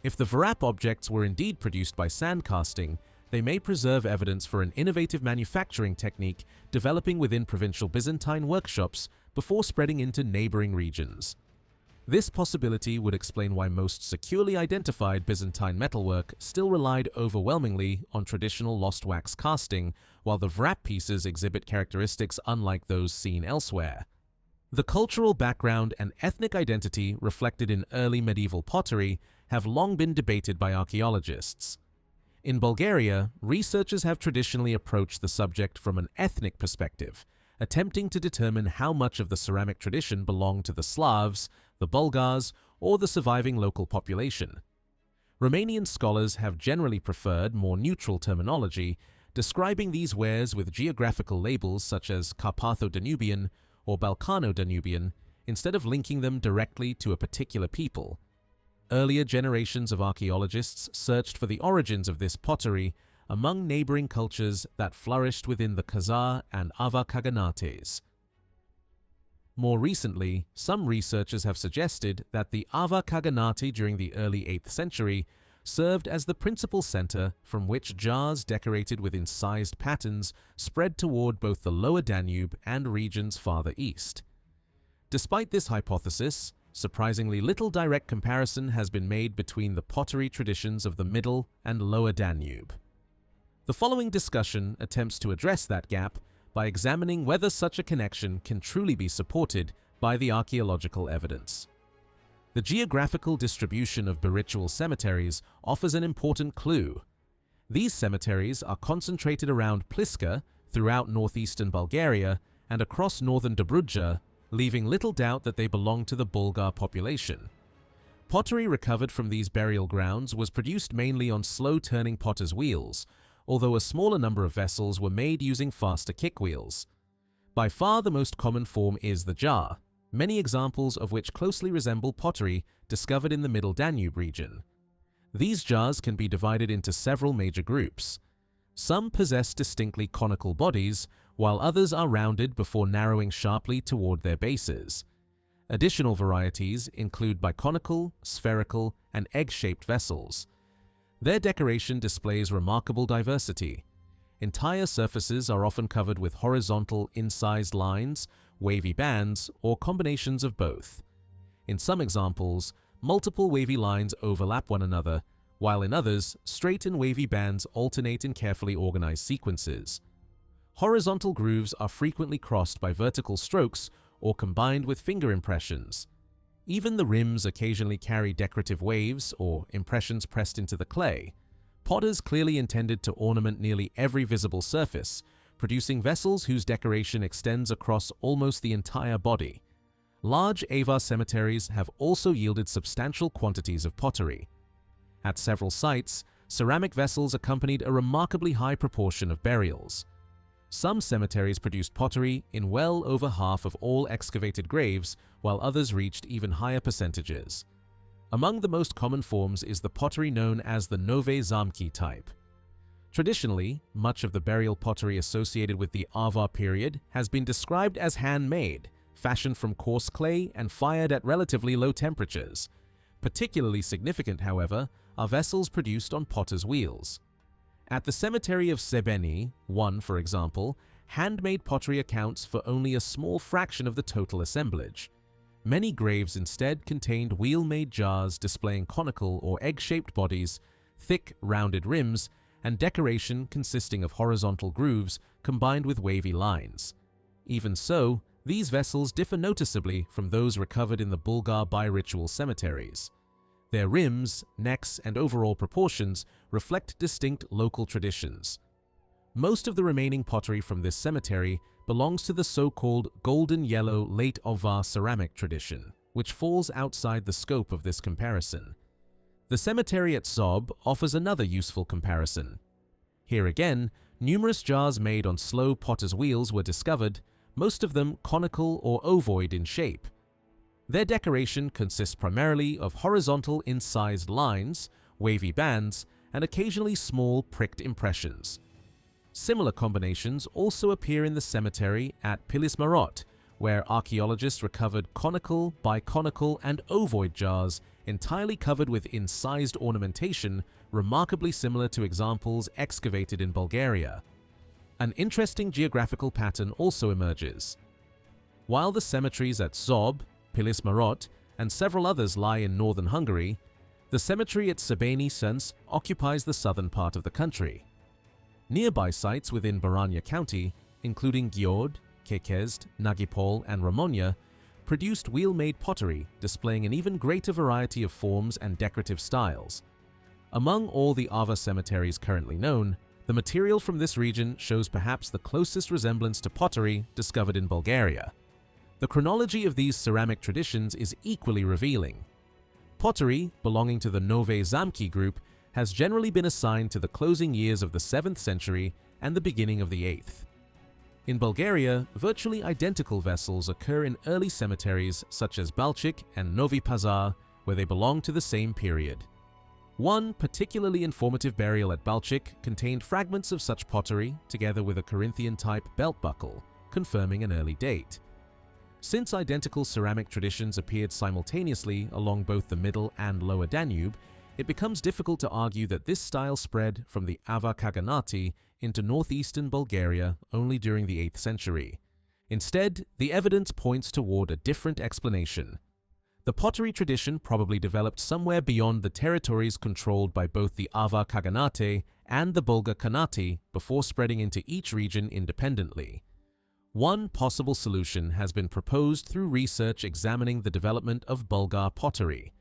If the Varap objects were indeed produced by sand casting, they may preserve evidence for an innovative manufacturing technique developing within provincial Byzantine workshops before spreading into neighboring regions. This possibility would explain why most securely identified Byzantine metalwork still relied overwhelmingly on traditional lost wax casting, while the Vrap pieces exhibit characteristics unlike those seen elsewhere. The cultural background and ethnic identity reflected in early medieval pottery have long been debated by archaeologists. In Bulgaria, researchers have traditionally approached the subject from an ethnic perspective, attempting to determine how much of the ceramic tradition belonged to the Slavs, the Bulgars, or the surviving local population. Romanian scholars have generally preferred more neutral terminology, describing these wares with geographical labels such as Carpatho-Danubian or Balkano-Danubian, instead of linking them directly to a particular people. Earlier generations of archaeologists searched for the origins of this pottery among neighboring cultures that flourished within the Khazar and Avar Khaganates. More recently, some researchers have suggested that the Avar Khaganate during the early 8th century served as the principal center from which jars decorated with incised patterns spread toward both the lower Danube and regions farther east. Despite this hypothesis, surprisingly little direct comparison has been made between the pottery traditions of the middle and lower Danube. The following discussion attempts to address that gap by examining whether such a connection can truly be supported by the archaeological evidence. The geographical distribution of biritual cemeteries offers an important clue. These cemeteries are concentrated around Pliska, throughout northeastern Bulgaria, and across northern Dobruja, leaving little doubt that they belong to the Bulgar population. Pottery recovered from these burial grounds was produced mainly on slow-turning potter's wheels, although a smaller number of vessels were made using faster kick wheels. By far the most common form is the jar, many examples of which closely resemble pottery discovered in the Middle Danube region. These jars can be divided into several major groups. Some possess distinctly conical bodies, while others are rounded before narrowing sharply toward their bases. Additional varieties include biconical, spherical, and egg-shaped vessels. Their decoration displays remarkable diversity. Entire surfaces are often covered with horizontal incised lines, wavy bands, or combinations of both. In some examples, multiple wavy lines overlap one another, while in others, straight and wavy bands alternate in carefully organized sequences. Horizontal grooves are frequently crossed by vertical strokes or combined with finger impressions. Even the rims occasionally carry decorative waves or impressions pressed into the clay. potters clearly intended to ornament nearly every visible surface, producing vessels whose decoration extends across almost the entire body. Large avar cemeteries have also yielded substantial quantities of pottery. At several sites, ceramic vessels accompanied a remarkably high proportion of burials. Some cemeteries produced pottery in well over half of all excavated graves, while others reached even higher percentages. Among the most common forms is the pottery known as the Nowe Zamki type. Traditionally, much of the burial pottery associated with the Avar period has been described as handmade, fashioned from coarse clay and fired at relatively low temperatures. Particularly significant, however, are vessels produced on potter's wheels. At the cemetery of Sebeni, for example, handmade pottery accounts for only a small fraction of the total assemblage. Many graves instead contained wheel-made jars displaying conical or egg-shaped bodies, thick, rounded rims, and decoration consisting of horizontal grooves combined with wavy lines. Even so, these vessels differ noticeably from those recovered in the Bulgar bi-ritual cemeteries. Their rims, necks, and overall proportions reflect distinct local traditions. Most of the remaining pottery from this cemetery belongs to the so-called golden yellow late Avar ceramic tradition, which falls outside the scope of this comparison. The cemetery at Zob offers another useful comparison. Here again, numerous jars made on slow potter's wheels were discovered, most of them conical or ovoid in shape. Their decoration consists primarily of horizontal incised lines, wavy bands, and occasionally small pricked impressions. Similar combinations also appear in the cemetery at Pilismarot, where archaeologists recovered conical, biconical, and ovoid jars entirely covered with incised ornamentation remarkably similar to examples excavated in Bulgaria. An interesting geographical pattern also emerges. While the cemeteries at Zob, Pilismarot, and several others lie in northern Hungary, the cemetery at Sebeni occupies the southern part of the country. Nearby sites within Baranya County, including Győr, Kekesd, Nagypol, and Romonia, produced wheel-made pottery displaying an even greater variety of forms and decorative styles. Among all the Avar cemeteries currently known, the material from this region shows perhaps the closest resemblance to pottery discovered in Bulgaria. The chronology of these ceramic traditions is equally revealing. Pottery, belonging to the Nowe Zamki group, has generally been assigned to the closing years of the 7th century and the beginning of the 8th. In Bulgaria, virtually identical vessels occur in early cemeteries such as Balchik and Novi Pazar, where they belong to the same period. One particularly informative burial at Balchik contained fragments of such pottery together with a Corinthian-type belt buckle, confirming an early date. Since identical ceramic traditions appeared simultaneously along both the middle and lower Danube, it becomes difficult to argue that this style spread from the Avar Khaganate into northeastern Bulgaria only during the 8th century. Instead, the evidence points toward a different explanation. The pottery tradition probably developed somewhere beyond the territories controlled by both the Avar Khaganate and the Bulgar Khanate before spreading into each region independently. One possible solution has been proposed through research examining the development of Bulgar pottery.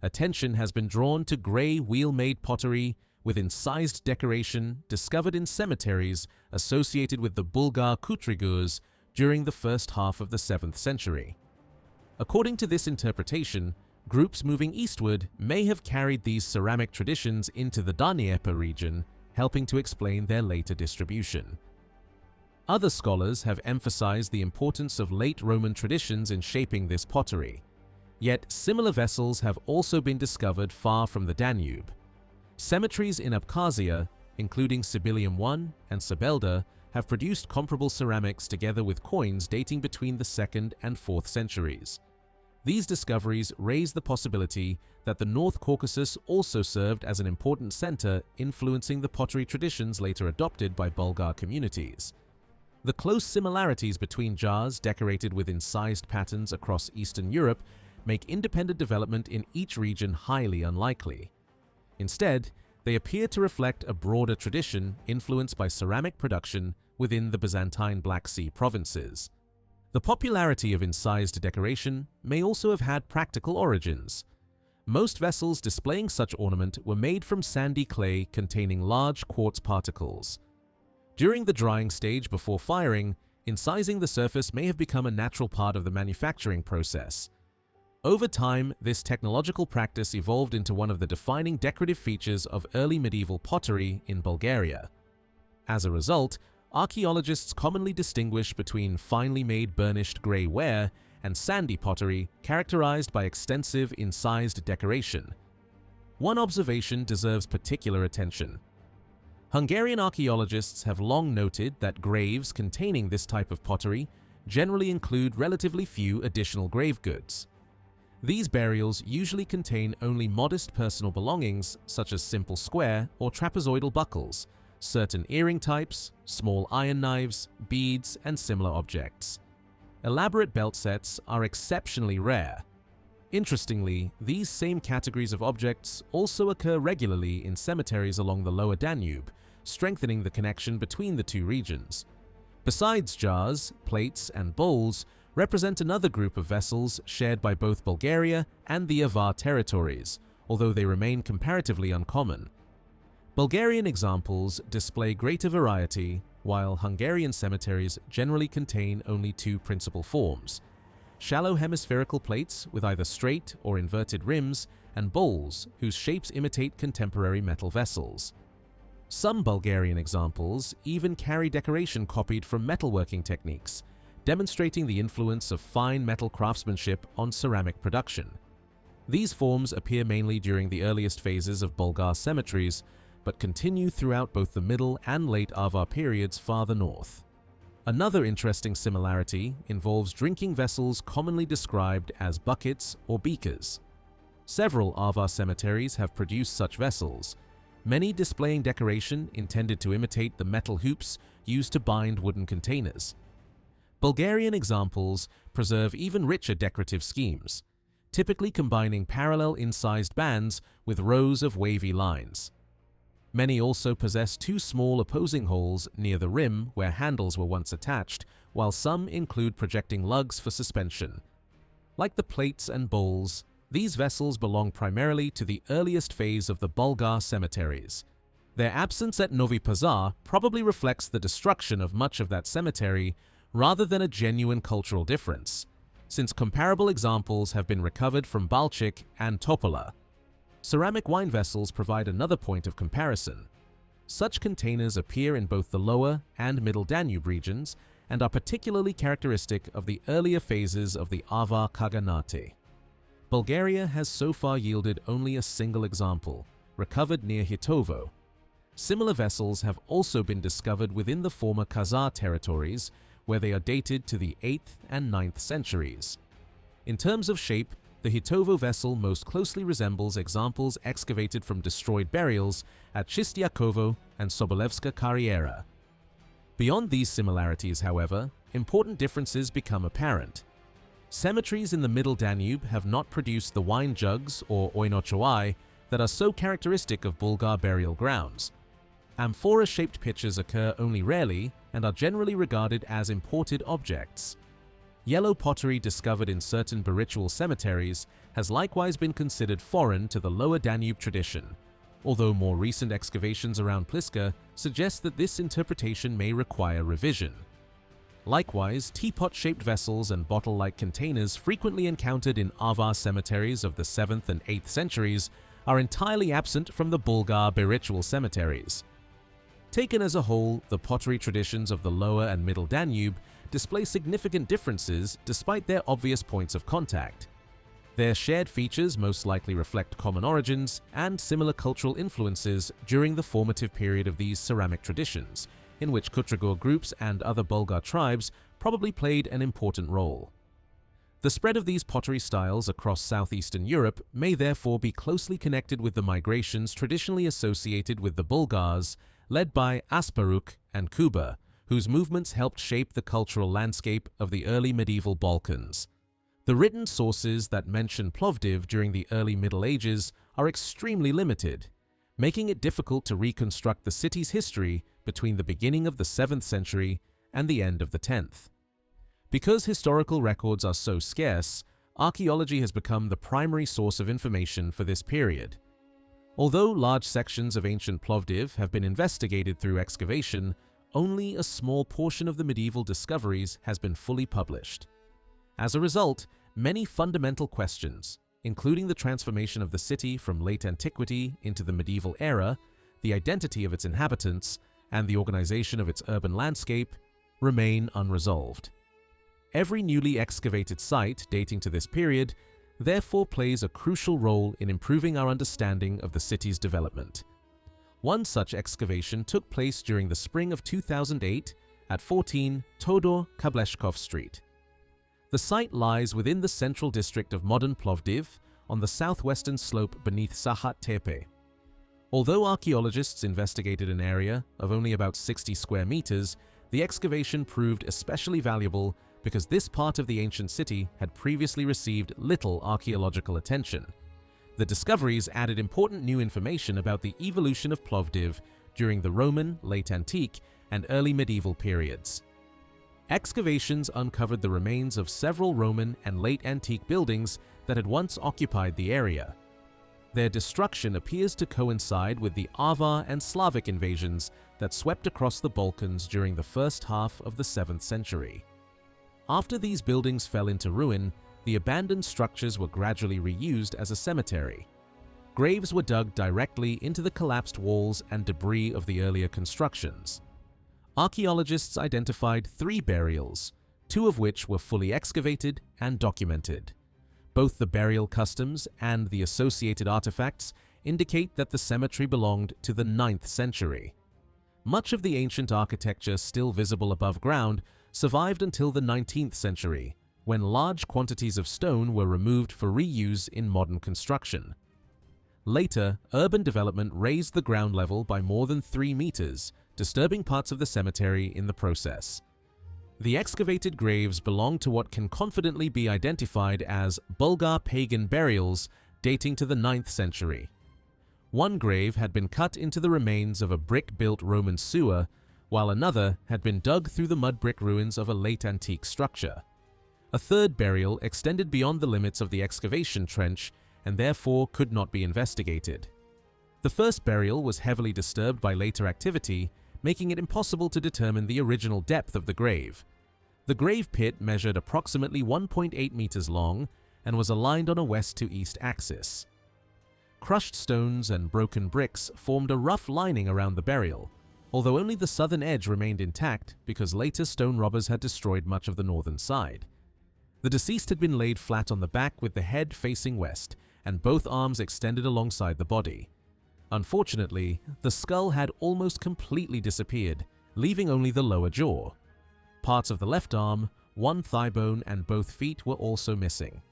Attention has been drawn to grey wheel-made pottery with incised decoration discovered in cemeteries associated with the Bulgar Kutrigurs during the first half of the 7th century. According to this interpretation, groups moving eastward may have carried these ceramic traditions into the Dnieper region, helping to explain their later distribution. Other scholars have emphasized the importance of late Roman traditions in shaping this pottery. Yet similar vessels have also been discovered far from the Danube. Cemeteries in Abkhazia, including Sibilium I and Sabelda, have produced comparable ceramics together with coins dating between the 2nd and 4th centuries. These discoveries raise the possibility that the North Caucasus also served as an important center influencing the pottery traditions later adopted by Bulgar communities. The close similarities between jars decorated with incised patterns across Eastern Europe make independent development in each region highly unlikely. Instead, they appear to reflect a broader tradition influenced by ceramic production within the Byzantine Black Sea provinces. The popularity of incised decoration may also have had practical origins. Most vessels displaying such ornament were made from sandy clay containing large quartz particles. During the drying stage before firing, incising the surface may have become a natural part of the manufacturing process. Over time, this technological practice evolved into one of the defining decorative features of early medieval pottery in Bulgaria. As a result, archaeologists commonly distinguish between finely made burnished grey ware and sandy pottery characterized by extensive incised decoration. One observation deserves particular attention. Hungarian archaeologists have long noted that graves containing this type of pottery generally include relatively few additional grave goods. These burials usually contain only modest personal belongings such as simple square or trapezoidal buckles, certain earring types, small iron knives, beads, and similar objects. Elaborate belt sets are exceptionally rare. Interestingly, these same categories of objects also occur regularly in cemeteries along the lower Danube, strengthening the connection between the two regions. Besides jars, plates, and bowls represent another group of vessels shared by both Bulgaria and the Avar territories, although they remain comparatively uncommon. Bulgarian examples display greater variety, while Hungarian cemeteries generally contain only two principal forms: shallow hemispherical plates with either straight or inverted rims, and bowls whose shapes imitate contemporary metal vessels. Some Bulgarian examples even carry decoration copied from metalworking techniques, demonstrating the influence of fine metal craftsmanship on ceramic production. These forms appear mainly during the earliest phases of Bulgar cemeteries, but continue throughout both the Middle and Late Avar periods farther north. Another interesting similarity involves drinking vessels commonly described as buckets or beakers. Several Avar cemeteries have produced such vessels, many displaying decoration intended to imitate the metal hoops used to bind wooden containers. Bulgarian examples preserve even richer decorative schemes, typically combining parallel incised bands with rows of wavy lines. Many also possess two small opposing holes near the rim where handles were once attached, while some include projecting lugs for suspension. Like the plates and bowls, these vessels belong primarily to the earliest phase of the Bulgar cemeteries. Their absence at Novi Pazar probably reflects the destruction of much of that cemetery rather than a genuine cultural difference, since comparable examples have been recovered from Balchik and Topola. Ceramic wine vessels provide another point of comparison. Such containers appear in both the lower and middle Danube regions and are particularly characteristic of the earlier phases of the Avar Khaganate. Bulgaria has so far yielded only a single example, recovered near Hitovo. Similar vessels have also been discovered within the former Khazar territories, where they are dated to the 8th and 9th centuries. In terms of shape, the Hitovo vessel most closely resembles examples excavated from destroyed burials at Chistiakovo and Sobolevska Karriera. Beyond these similarities, however, important differences become apparent. Cemeteries in the Middle Danube have not produced the wine jugs or oinochoai that are so characteristic of Bulgar burial grounds. Amphora-shaped pitchers occur only rarely and are generally regarded as imported objects. Yellow pottery discovered in certain Baritual cemeteries has likewise been considered foreign to the Lower Danube tradition, although more recent excavations around Pliska suggest that this interpretation may require revision. Likewise, teapot-shaped vessels and bottle-like containers frequently encountered in Avar cemeteries of the 7th and 8th centuries are entirely absent from the Bulgar Baritual cemeteries. Taken as a whole, the pottery traditions of the Lower and Middle Danube display significant differences despite their obvious points of contact. Their shared features most likely reflect common origins and similar cultural influences during the formative period of these ceramic traditions, in which Kutragur groups and other Bulgar tribes probably played an important role. The spread of these pottery styles across southeastern Europe may therefore be closely connected with the migrations traditionally associated with the Bulgars, led by Asparuk and Kuba, whose movements helped shape the cultural landscape of the early medieval Balkans. The written sources that mention Plovdiv during the early Middle Ages are extremely limited, making it difficult to reconstruct the city's history between the beginning of the 7th century and the end of the 10th. Because historical records are so scarce, archaeology has become the primary source of information for this period. Although large sections of ancient Plovdiv have been investigated through excavation, only a small portion of the medieval discoveries has been fully published. As a result, many fundamental questions, including the transformation of the city from late antiquity into the medieval era, the identity of its inhabitants, and the organization of its urban landscape, remain unresolved. Every newly excavated site dating to this period therefore plays a crucial role in improving our understanding of the city's development. One such excavation took place during the spring of 2008 at 14 Todor Kableshkov Street. The site lies within the central district of modern Plovdiv on the southwestern slope beneath Sahat Tepe. Although archaeologists investigated an area of only about 60 square meters, the excavation proved especially valuable because this part of the ancient city had previously received little archaeological attention. The discoveries added important new information about the evolution of Plovdiv during the Roman, late antique, and early medieval periods. Excavations uncovered the remains of several Roman and late antique buildings that had once occupied the area. Their destruction appears to coincide with the Avar and Slavic invasions that swept across the Balkans during the first half of the 7th century. After these buildings fell into ruin, the abandoned structures were gradually reused as a cemetery. Graves were dug directly into the collapsed walls and debris of the earlier constructions. Archaeologists identified 3 burials, 2 of which were fully excavated and documented. Both the burial customs and the associated artifacts indicate that the cemetery belonged to the 9th century. Much of the ancient architecture still visible above ground survived until the 19th century, when large quantities of stone were removed for reuse in modern construction. Later, urban development raised the ground level by more than 3 meters, disturbing parts of the cemetery in the process. The excavated graves belong to what can confidently be identified as Bulgar pagan burials dating to the 9th century. One grave had been cut into the remains of a brick-built Roman sewer, while another had been dug through the mud brick ruins of a late antique structure. A third burial extended beyond the limits of the excavation trench and therefore could not be investigated. The first burial was heavily disturbed by later activity, making it impossible to determine the original depth of the grave. The grave pit measured approximately 1.8 meters long and was aligned on a west to east axis. Crushed stones and broken bricks formed a rough lining around the burial, although only the southern edge remained intact because later stone robbers had destroyed much of the northern side. The deceased had been laid flat on the back with the head facing west and both arms extended alongside the body. Unfortunately, the skull had almost completely disappeared, leaving only the lower jaw. Parts of the left arm, one thigh bone, and both feet were also missing.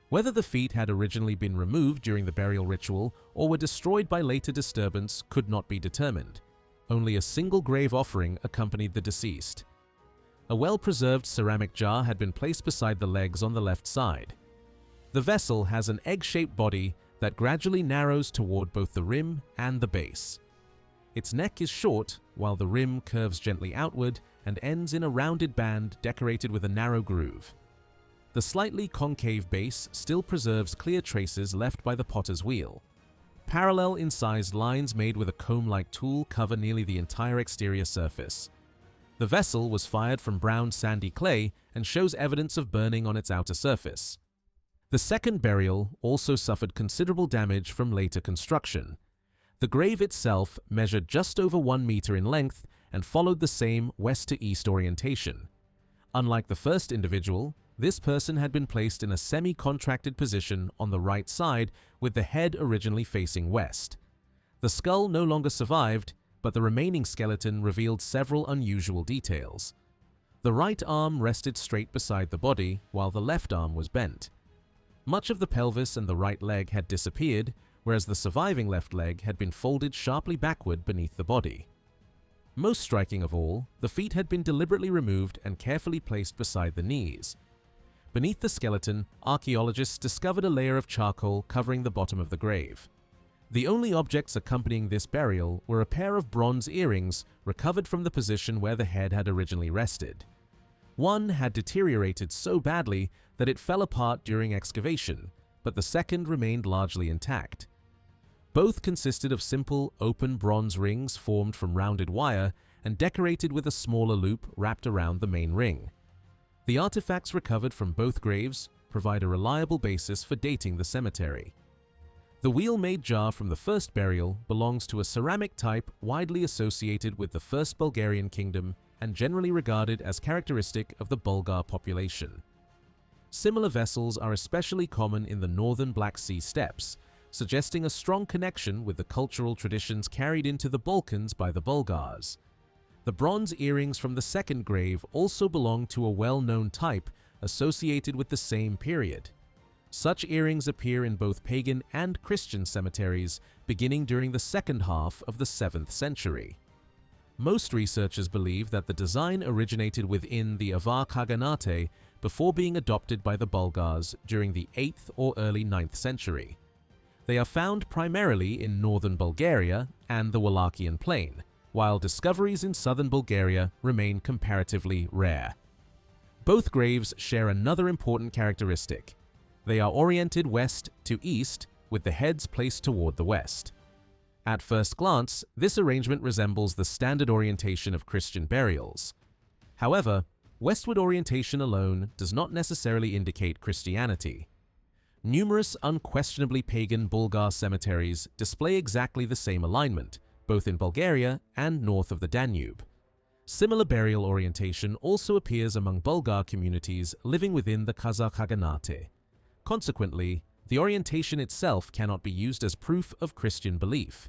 Whether the feet had originally been removed during the burial ritual or were destroyed by later disturbance could not be determined. Only a single grave offering accompanied the deceased. A well-preserved ceramic jar had been placed beside the legs on the left side. The vessel has an egg-shaped body that gradually narrows toward both the rim and the base. Its neck is short, while the rim curves gently outward and ends in a rounded band decorated with a narrow groove. The slightly concave base still preserves clear traces left by the potter's wheel. Parallel incised lines made with a comb-like tool cover nearly the entire exterior surface. The vessel was fired from brown sandy clay and shows evidence of burning on its outer surface. The second burial also suffered considerable damage from later construction. The grave itself measured just over 1 meter in length and followed the same west to east orientation. Unlike the first individual, this person had been placed in a semi-contracted position on the right side with the head originally facing west. The skull no longer survived, but the remaining skeleton revealed several unusual details. The right arm rested straight beside the body, while the left arm was bent. Much of the pelvis and the right leg had disappeared, whereas the surviving left leg had been folded sharply backward beneath the body. Most striking of all, the feet had been deliberately removed and carefully placed beside the knees. Beneath the skeleton, archaeologists discovered a layer of charcoal covering the bottom of the grave. The only objects accompanying this burial were a pair of bronze earrings recovered from the position where the head had originally rested. One had deteriorated so badly that it fell apart during excavation, but the second remained largely intact. Both consisted of simple, open bronze rings formed from rounded wire and decorated with a smaller loop wrapped around the main ring. The artifacts recovered from both graves provide a reliable basis for dating the cemetery. The wheel-made jar from the first burial belongs to a ceramic type widely associated with the First Bulgarian Kingdom and generally regarded as characteristic of the Bulgar population. Similar vessels are especially common in the northern Black Sea steppes, suggesting a strong connection with the cultural traditions carried into the Balkans by the Bulgars. The bronze earrings from the second grave also belong to a well-known type associated with the same period. Such earrings appear in both pagan and Christian cemeteries beginning during the second half of the 7th century. Most researchers believe that the design originated within the Avar Khaganate before being adopted by the Bulgars during the 8th or early 9th century. They are found primarily in northern Bulgaria and the Wallachian Plain, while discoveries in southern Bulgaria remain comparatively rare. Both graves share another important characteristic. They are oriented west to east, with the heads placed toward the west. At first glance, this arrangement resembles the standard orientation of Christian burials. However, westward orientation alone does not necessarily indicate Christianity. Numerous unquestionably pagan Bulgar cemeteries display exactly the same alignment, both in Bulgaria and north of the Danube. Similar burial orientation also appears among Bulgar communities living within the Kazakh Khaganate. Consequently, the orientation itself cannot be used as proof of Christian belief.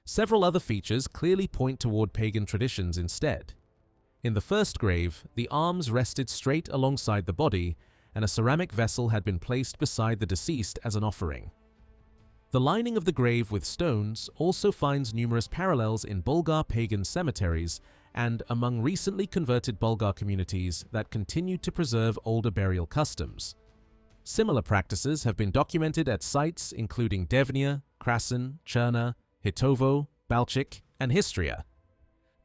Several other features clearly point toward pagan traditions instead. In the first grave, the arms rested straight alongside the body, and a ceramic vessel had been placed beside the deceased as an offering. The lining of the grave with stones also finds numerous parallels in Bulgar pagan cemeteries and among recently converted Bulgar communities that continue to preserve older burial customs. Similar practices have been documented at sites including Devnya, Krasen, Cherna, Hitovo, Balchik, and Histria.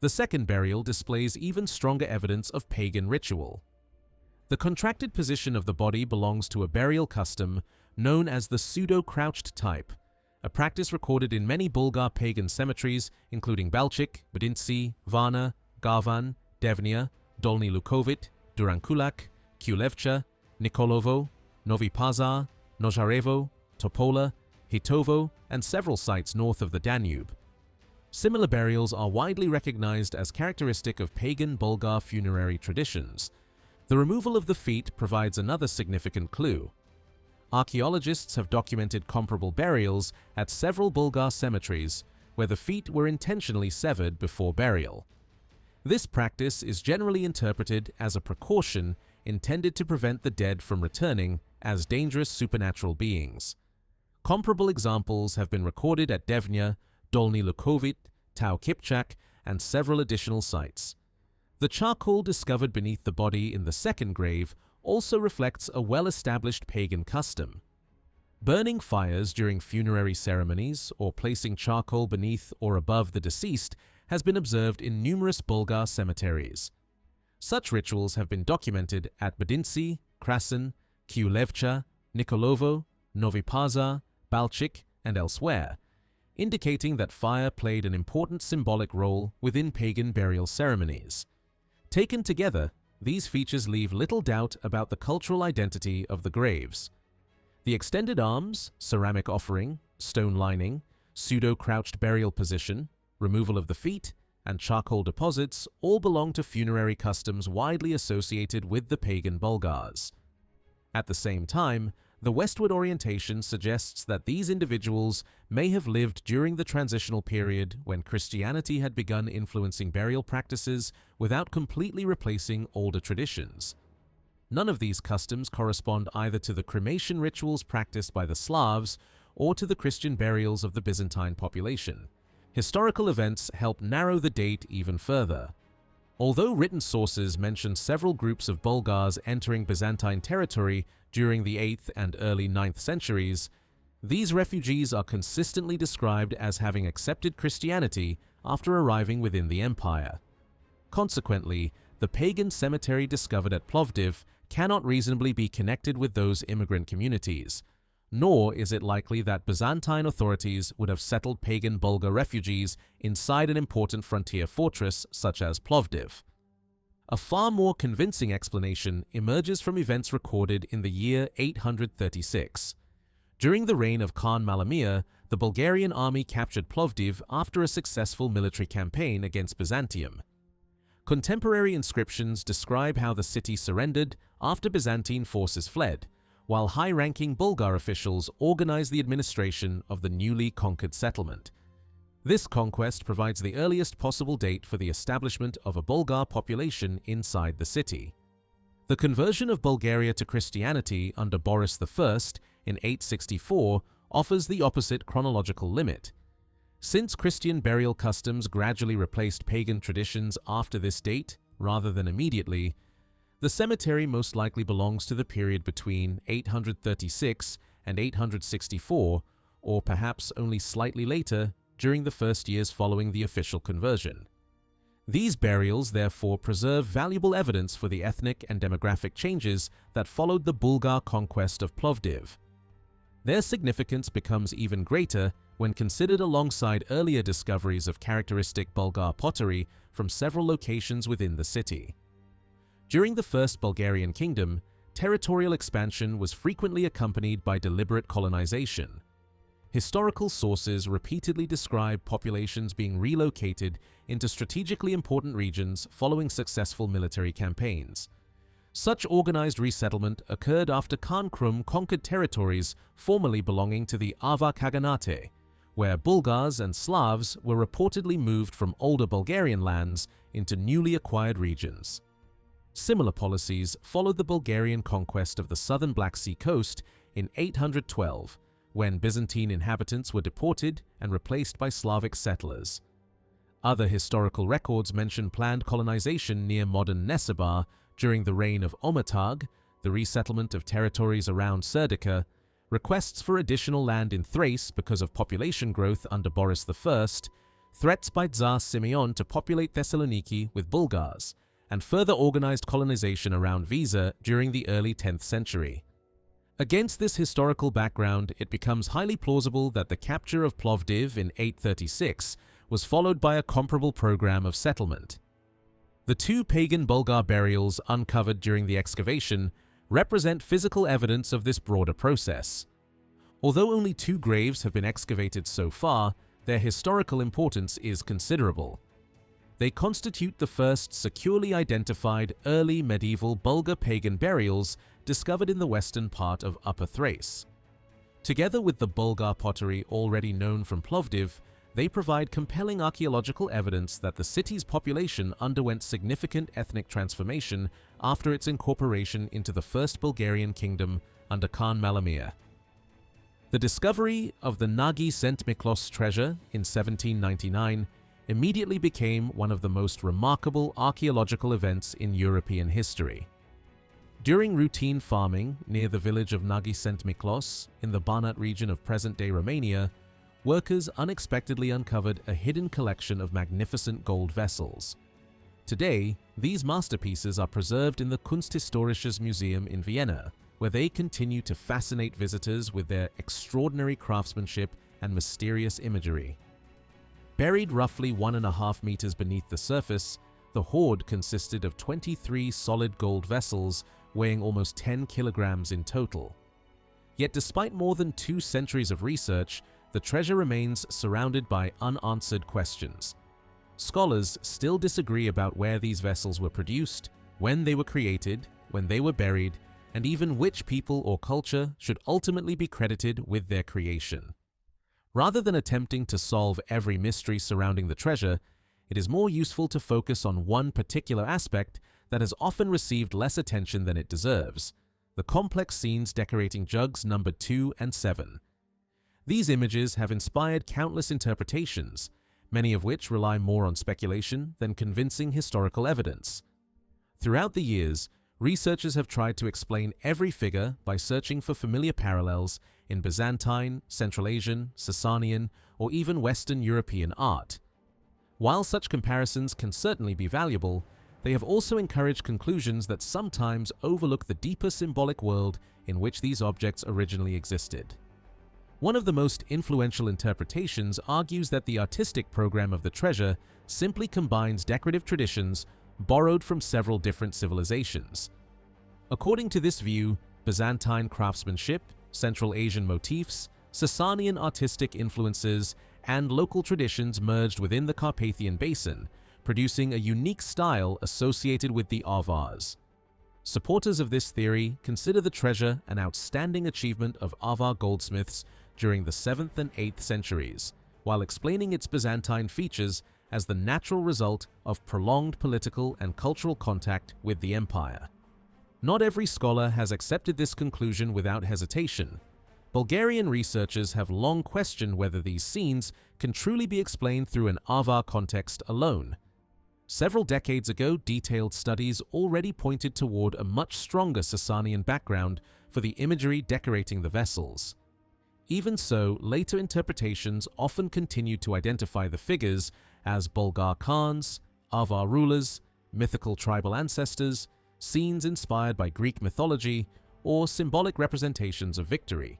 The second burial displays even stronger evidence of pagan ritual. The contracted position of the body belongs to a burial custom known as the pseudo-crouched type, a practice recorded in many Bulgar pagan cemeteries including Balchik, Bedinci, Varna, Garvan, Devnya, Dolny Lukovit, Durankulak, Kulevcha, Nikolovo, Novi Pazar, Nožarevo, Topola, Hitovo, and several sites north of the Danube. Similar burials are widely recognized as characteristic of pagan Bulgar funerary traditions. The removal of the feet provides another significant clue. Archaeologists have documented comparable burials at several Bulgar cemeteries where the feet were intentionally severed before burial. This practice is generally interpreted as a precaution intended to prevent the dead from returning as dangerous supernatural beings. Comparable examples have been recorded at Devnya, Dolny Lukovit, Tau Kipchak, and several additional sites. The charcoal discovered beneath the body in the second grave also reflects a well-established pagan custom. Burning fires during funerary ceremonies or placing charcoal beneath or above the deceased has been observed in numerous Bulgar cemeteries. Such rituals have been documented at Bedinci, Krasen, Kulevcha, Nikolovo, Novi Pazar, Balchik, and elsewhere, indicating that fire played an important symbolic role within pagan burial ceremonies. Taken together, these features leave little doubt about the cultural identity of the graves. The extended arms, ceramic offering, stone lining, pseudo-crouched burial position, removal of the feet, and charcoal deposits all belong to funerary customs widely associated with the pagan Bulgars. At the same time, the westward orientation suggests that these individuals may have lived during the transitional period when Christianity had begun influencing burial practices without completely replacing older traditions. None of these customs correspond either to the cremation rituals practiced by the Slavs or to the Christian burials of the Byzantine population. Historical events help narrow the date even further. Although written sources mention several groups of Bulgars entering Byzantine territory during the 8th and early 9th centuries, these refugees are consistently described as having accepted Christianity after arriving within the empire. Consequently, the pagan cemetery discovered at Plovdiv cannot reasonably be connected with those immigrant communities, nor is it likely that Byzantine authorities would have settled pagan Bulgar refugees inside an important frontier fortress such as Plovdiv. A far more convincing explanation emerges from events recorded in the year 836. During the reign of Khan Malamir, the Bulgarian army captured Plovdiv after a successful military campaign against Byzantium. Contemporary inscriptions describe how the city surrendered after Byzantine forces fled, while high-ranking Bulgar officials organized the administration of the newly conquered settlement. This conquest provides the earliest possible date for the establishment of a Bulgar population inside the city. The conversion of Bulgaria to Christianity under Boris I in 864 offers the opposite chronological limit. Since Christian burial customs gradually replaced pagan traditions after this date, rather than immediately, the cemetery most likely belongs to the period between 836 and 864, or perhaps only slightly later, during the first years following the official conversion. These burials therefore preserve valuable evidence for the ethnic and demographic changes that followed the Bulgar conquest of Plovdiv. Their significance becomes even greater when considered alongside earlier discoveries of characteristic Bulgar pottery from several locations within the city. During the First Bulgarian Kingdom, territorial expansion was frequently accompanied by deliberate colonization. Historical sources repeatedly describe populations being relocated into strategically important regions following successful military campaigns. Such organized resettlement occurred after Khan Krum conquered territories formerly belonging to the Avar Khaganate, where Bulgars and Slavs were reportedly moved from older Bulgarian lands into newly acquired regions. Similar policies followed the Bulgarian conquest of the southern Black Sea coast in 812, when Byzantine inhabitants were deported and replaced by Slavic settlers. Other historical records mention planned colonization near modern Nesebar during the reign of Omatag, the resettlement of territories around Serdica, requests for additional land in Thrace because of population growth under Boris I, threats by Tsar Simeon to populate Thessaloniki with Bulgars, and further organized colonization around Visa during the early 10th century. Against this historical background, it becomes highly plausible that the capture of Plovdiv in 836 was followed by a comparable program of settlement. The two pagan Bulgar burials uncovered during the excavation represent physical evidence of this broader process. Although only 2 graves have been excavated so far, their historical importance is considerable. They constitute the first securely identified early medieval Bulgar pagan burials discovered in the western part of Upper Thrace. Together with the Bulgar pottery already known from Plovdiv, they provide compelling archaeological evidence that the city's population underwent significant ethnic transformation after its incorporation into the First Bulgarian Kingdom under Khan Malamir. The discovery of the Nagy St. Miklos treasure in 1799 immediately became one of the most remarkable archaeological events in European history. During routine farming near the village of Nagy St. Miklos in the Banat region of present-day Romania, workers unexpectedly uncovered a hidden collection of magnificent gold vessels. Today, these masterpieces are preserved in the Kunsthistorisches Museum in Vienna, where they continue to fascinate visitors with their extraordinary craftsmanship and mysterious imagery. Buried roughly 1.5 meters beneath the surface, the hoard consisted of 23 solid gold vessels weighing almost 10 kilograms in total. Yet despite more than 2 centuries of research, the treasure remains surrounded by unanswered questions. Scholars still disagree about where these vessels were produced, when they were created, when they were buried, and even which people or culture should ultimately be credited with their creation. Rather than attempting to solve every mystery surrounding the treasure, it is more useful to focus on one particular aspect that has often received less attention than it deserves: the complex scenes decorating jugs numbered 2 and 7. These images have inspired countless interpretations, many of which rely more on speculation than convincing historical evidence. Throughout the years, researchers have tried to explain every figure by searching for familiar parallels in Byzantine, Central Asian, Sasanian, or even Western European art. While such comparisons can certainly be valuable, they have also encouraged conclusions that sometimes overlook the deeper symbolic world in which these objects originally existed. One of the most influential interpretations argues that the artistic program of the treasure simply combines decorative traditions borrowed from several different civilizations. According to this view, Byzantine craftsmanship, Central Asian motifs, Sasanian artistic influences, and local traditions merged within the Carpathian Basin, producing a unique style associated with the Avars. Supporters of this theory consider the treasure an outstanding achievement of Avar goldsmiths during the 7th and 8th centuries, while explaining its Byzantine features as the natural result of prolonged political and cultural contact with the empire. Not every scholar has accepted this conclusion without hesitation. Bulgarian researchers have long questioned whether these scenes can truly be explained through an Avar context alone. Several decades ago, detailed studies already pointed toward a much stronger Sasanian background for the imagery decorating the vessels. Even so, later interpretations often continued to identify the figures as Bulgar Khans, Avar rulers, mythical tribal ancestors, scenes inspired by Greek mythology, or symbolic representations of victory.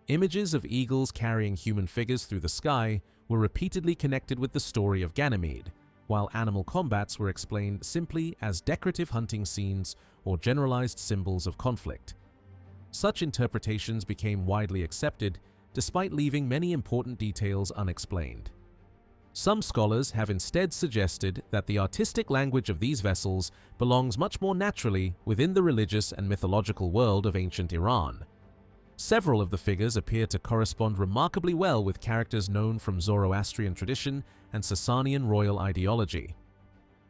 Images of eagles carrying human figures through the sky were repeatedly connected with the story of Ganymede, while animal combats were explained simply as decorative hunting scenes or generalized symbols of conflict. Such interpretations became widely accepted, despite leaving many important details unexplained. Some scholars have instead suggested that the artistic language of these vessels belongs much more naturally within the religious and mythological world of ancient Iran. Several of the figures appear to correspond remarkably well with characters known from Zoroastrian tradition and Sasanian royal ideology.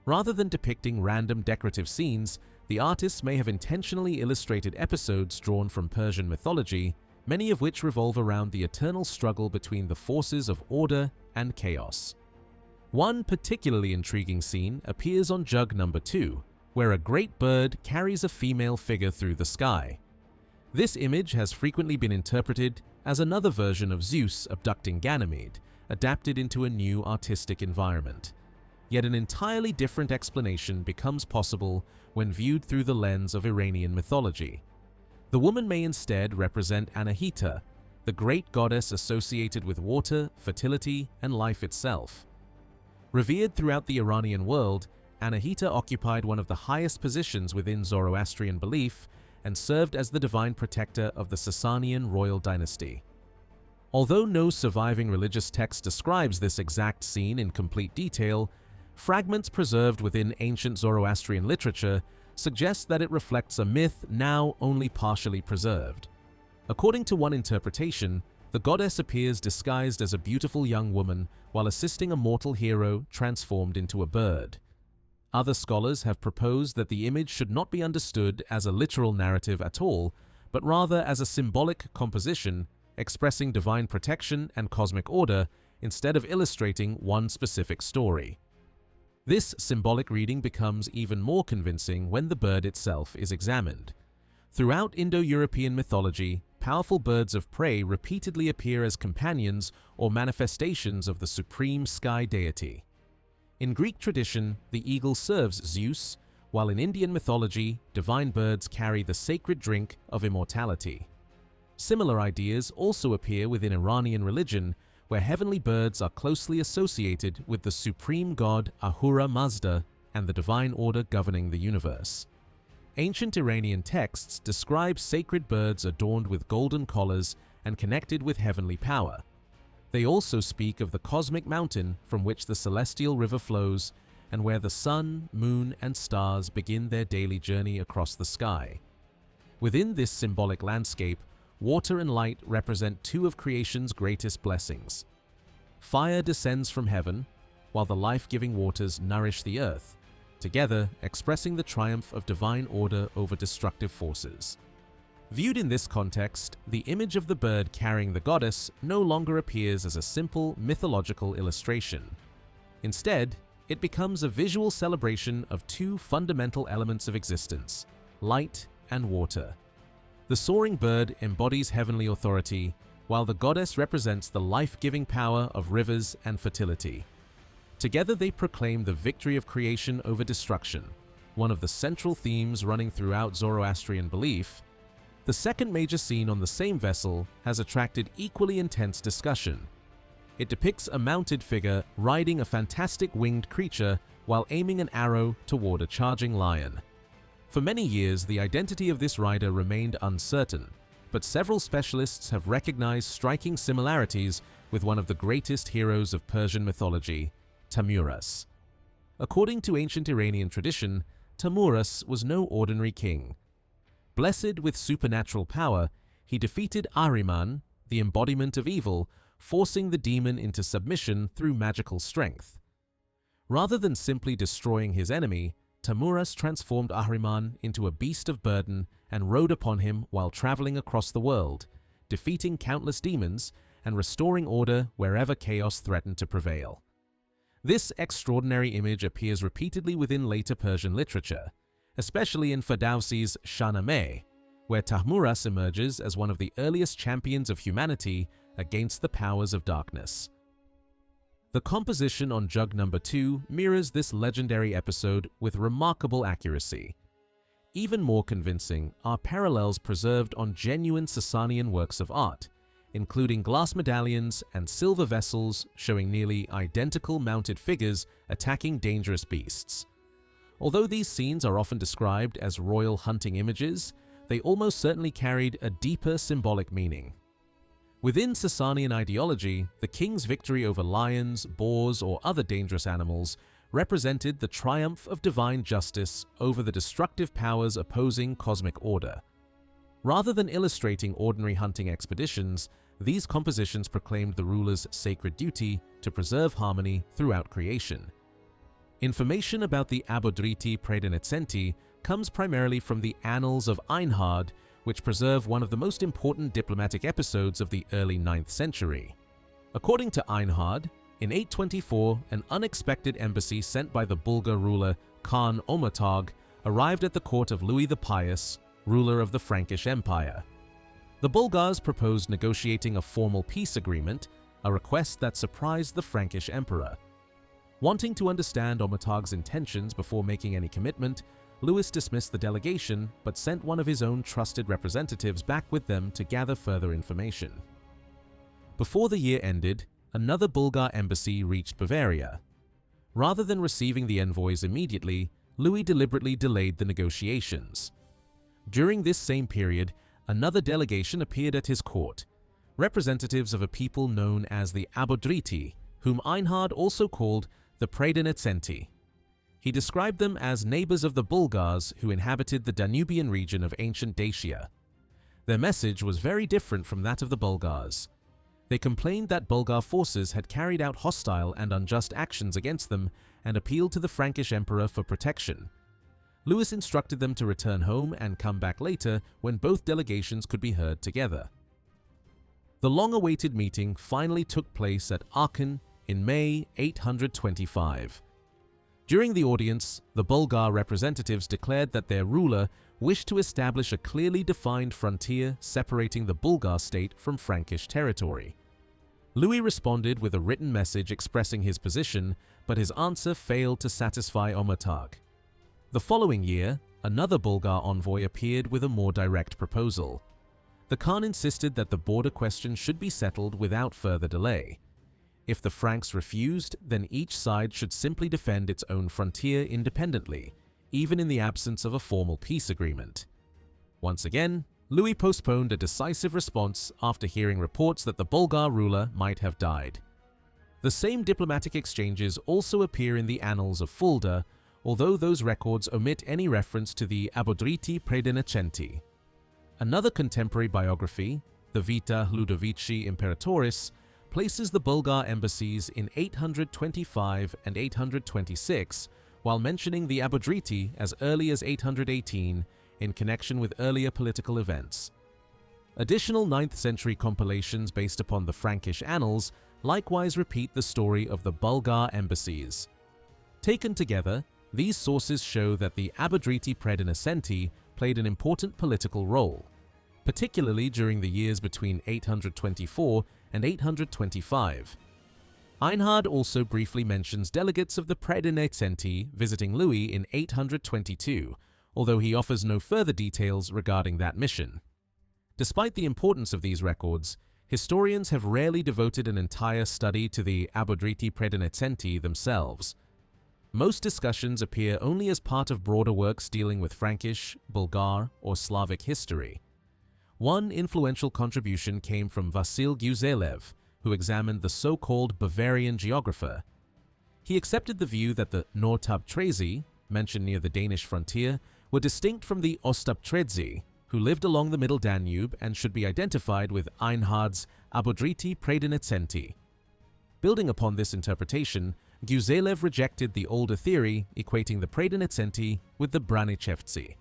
Rather than depicting random decorative scenes, the artists may have intentionally illustrated episodes drawn from Persian mythology, many of which revolve around the eternal struggle between the forces of order and chaos. One particularly intriguing scene appears on jug number 2, where a great bird carries a female figure through the sky. This image has frequently been interpreted as another version of Zeus abducting Ganymede, adapted into a new artistic environment. Yet an entirely different explanation becomes possible when viewed through the lens of Iranian mythology. The woman may instead represent Anahita, the great goddess associated with water, fertility, and life itself. Revered throughout the Iranian world, Anahita occupied one of the highest positions within Zoroastrian belief and served as the divine protector of the Sasanian royal dynasty. Although no surviving religious text describes this exact scene in complete detail, fragments preserved within ancient Zoroastrian literature suggest that it reflects a myth now only partially preserved. According to one interpretation, the goddess appears disguised as a beautiful young woman while assisting a mortal hero transformed into a bird. Other scholars have proposed that the image should not be understood as a literal narrative at all, but rather as a symbolic composition expressing divine protection and cosmic order instead of illustrating one specific story. This symbolic reading becomes even more convincing when the bird itself is examined. Throughout Indo-European mythology, powerful birds of prey repeatedly appear as companions or manifestations of the supreme sky deity. In Greek tradition, the eagle serves Zeus, while in Indian mythology, divine birds carry the sacred drink of immortality. Similar ideas also appear within Iranian religion, where heavenly birds are closely associated with the supreme god Ahura Mazda and the divine order governing the universe. Ancient Iranian texts describe sacred birds adorned with golden collars and connected with heavenly power. They also speak of the cosmic mountain from which the celestial river flows and where the sun, moon, and stars begin their daily journey across the sky. Within this symbolic landscape, water and light represent two of creation's greatest blessings. Fire descends from heaven, while the life-giving waters nourish the earth, together expressing the triumph of divine order over destructive forces. Viewed in this context, the image of the bird carrying the goddess no longer appears as a simple mythological illustration. Instead, it becomes a visual celebration of two fundamental elements of existence: light and water. The soaring bird embodies heavenly authority, while the goddess represents the life-giving power of rivers and fertility. Together they proclaim the victory of creation over destruction, one of the central themes running throughout Zoroastrian belief. The second major scene on the same vessel has attracted equally intense discussion. It depicts a mounted figure riding a fantastic winged creature while aiming an arrow toward a charging lion. For many years, the identity of this rider remained uncertain, but several specialists have recognized striking similarities with one of the greatest heroes of Persian mythology, Thammuras. According to ancient Iranian tradition, Thammuras was no ordinary king. Blessed with supernatural power, he defeated Ahriman, the embodiment of evil, forcing the demon into submission through magical strength. Rather than simply destroying his enemy, Thammuras transformed Ahriman into a beast of burden and rode upon him while traveling across the world, defeating countless demons and restoring order wherever chaos threatened to prevail. This extraordinary image appears repeatedly within later Persian literature, especially in Ferdowsi's Shahnameh, where Thammuras emerges as one of the earliest champions of humanity against the powers of darkness. The composition on jug number 2 mirrors this legendary episode with remarkable accuracy. Even more convincing are parallels preserved on genuine Sasanian works of art, including glass medallions and silver vessels showing nearly identical mounted figures attacking dangerous beasts. Although these scenes are often described as royal hunting images, they almost certainly carried a deeper symbolic meaning. Within Sasanian ideology, the king's victory over lions, boars, or other dangerous animals represented the triumph of divine justice over the destructive powers opposing cosmic order. Rather than illustrating ordinary hunting expeditions, these compositions proclaimed the ruler's sacred duty to preserve harmony throughout creation. Information about the Abodriti Praedenecenti comes primarily from the Annals of Einhard, which preserve one of the most important diplomatic episodes of the early 9th century. According to Einhard, in 824, an unexpected embassy sent by the Bulgar ruler Khan Omatag arrived at the court of Louis the Pious, ruler of the Frankish Empire. The Bulgars proposed negotiating a formal peace agreement, a request that surprised the Frankish emperor. Wanting to understand Omatag's intentions before making any commitment, Louis dismissed the delegation but sent one of his own trusted representatives back with them to gather further information. Before the year ended, another Bulgar embassy reached Bavaria. Rather than receiving the envoys immediately, Louis deliberately delayed the negotiations. During this same period, another delegation appeared at his court, representatives of a people known as the Abodriti, whom Einhard also called the Praedenecenti. He described them as neighbors of the Bulgars who inhabited the Danubian region of ancient Dacia. Their message was very different from that of the Bulgars. They complained that Bulgar forces had carried out hostile and unjust actions against them and appealed to the Frankish emperor for protection. Louis instructed them to return home and come back later when both delegations could be heard together. The long-awaited meeting finally took place at Aachen in May 825. During the audience, the Bulgar representatives declared that their ruler wished to establish a clearly defined frontier separating the Bulgar state from Frankish territory. Louis responded with a written message expressing his position, but his answer failed to satisfy Omatag. The following year, another Bulgar envoy appeared with a more direct proposal. The Khan insisted that the border question should be settled without further delay. If the Franks refused, then each side should simply defend its own frontier independently, even in the absence of a formal peace agreement. Once again, Louis postponed a decisive response after hearing reports that the Bulgar ruler might have died. The same diplomatic exchanges also appear in the Annals of Fulda, although those records omit any reference to the Abodriti Praedenecenti. Another contemporary biography, the Vita Ludovici Imperatoris, places the Bulgar embassies in 825 and 826, while mentioning the Abodriti as early as 818 in connection with earlier political events. Additional 9th century compilations based upon the Frankish annals likewise repeat the story of the Bulgar embassies. Taken together, these sources show that the Abodriti Praedenecenti played an important political role, particularly during the years between 824 and 825. Einhard also briefly mentions delegates of the Praedinacenti visiting Louis in 822, although he offers no further details regarding that mission. Despite the importance of these records, historians have rarely devoted an entire study to the Abodriti Praedinacenti themselves. Most discussions appear only as part of broader works dealing with Frankish, Bulgar, or Slavic history. One influential contribution came from Vasil Guzelev, who examined the so-called Bavarian geographer. He accepted the view that the Nortabtrezi, mentioned near the Danish frontier, were distinct from the Ostaptrezi, who lived along the Middle Danube and should be identified with Einhard's Abodriti Praedinacenti. Building upon this interpretation, Guzelev rejected the older theory equating the Praedinacenti with the Branichevtsi.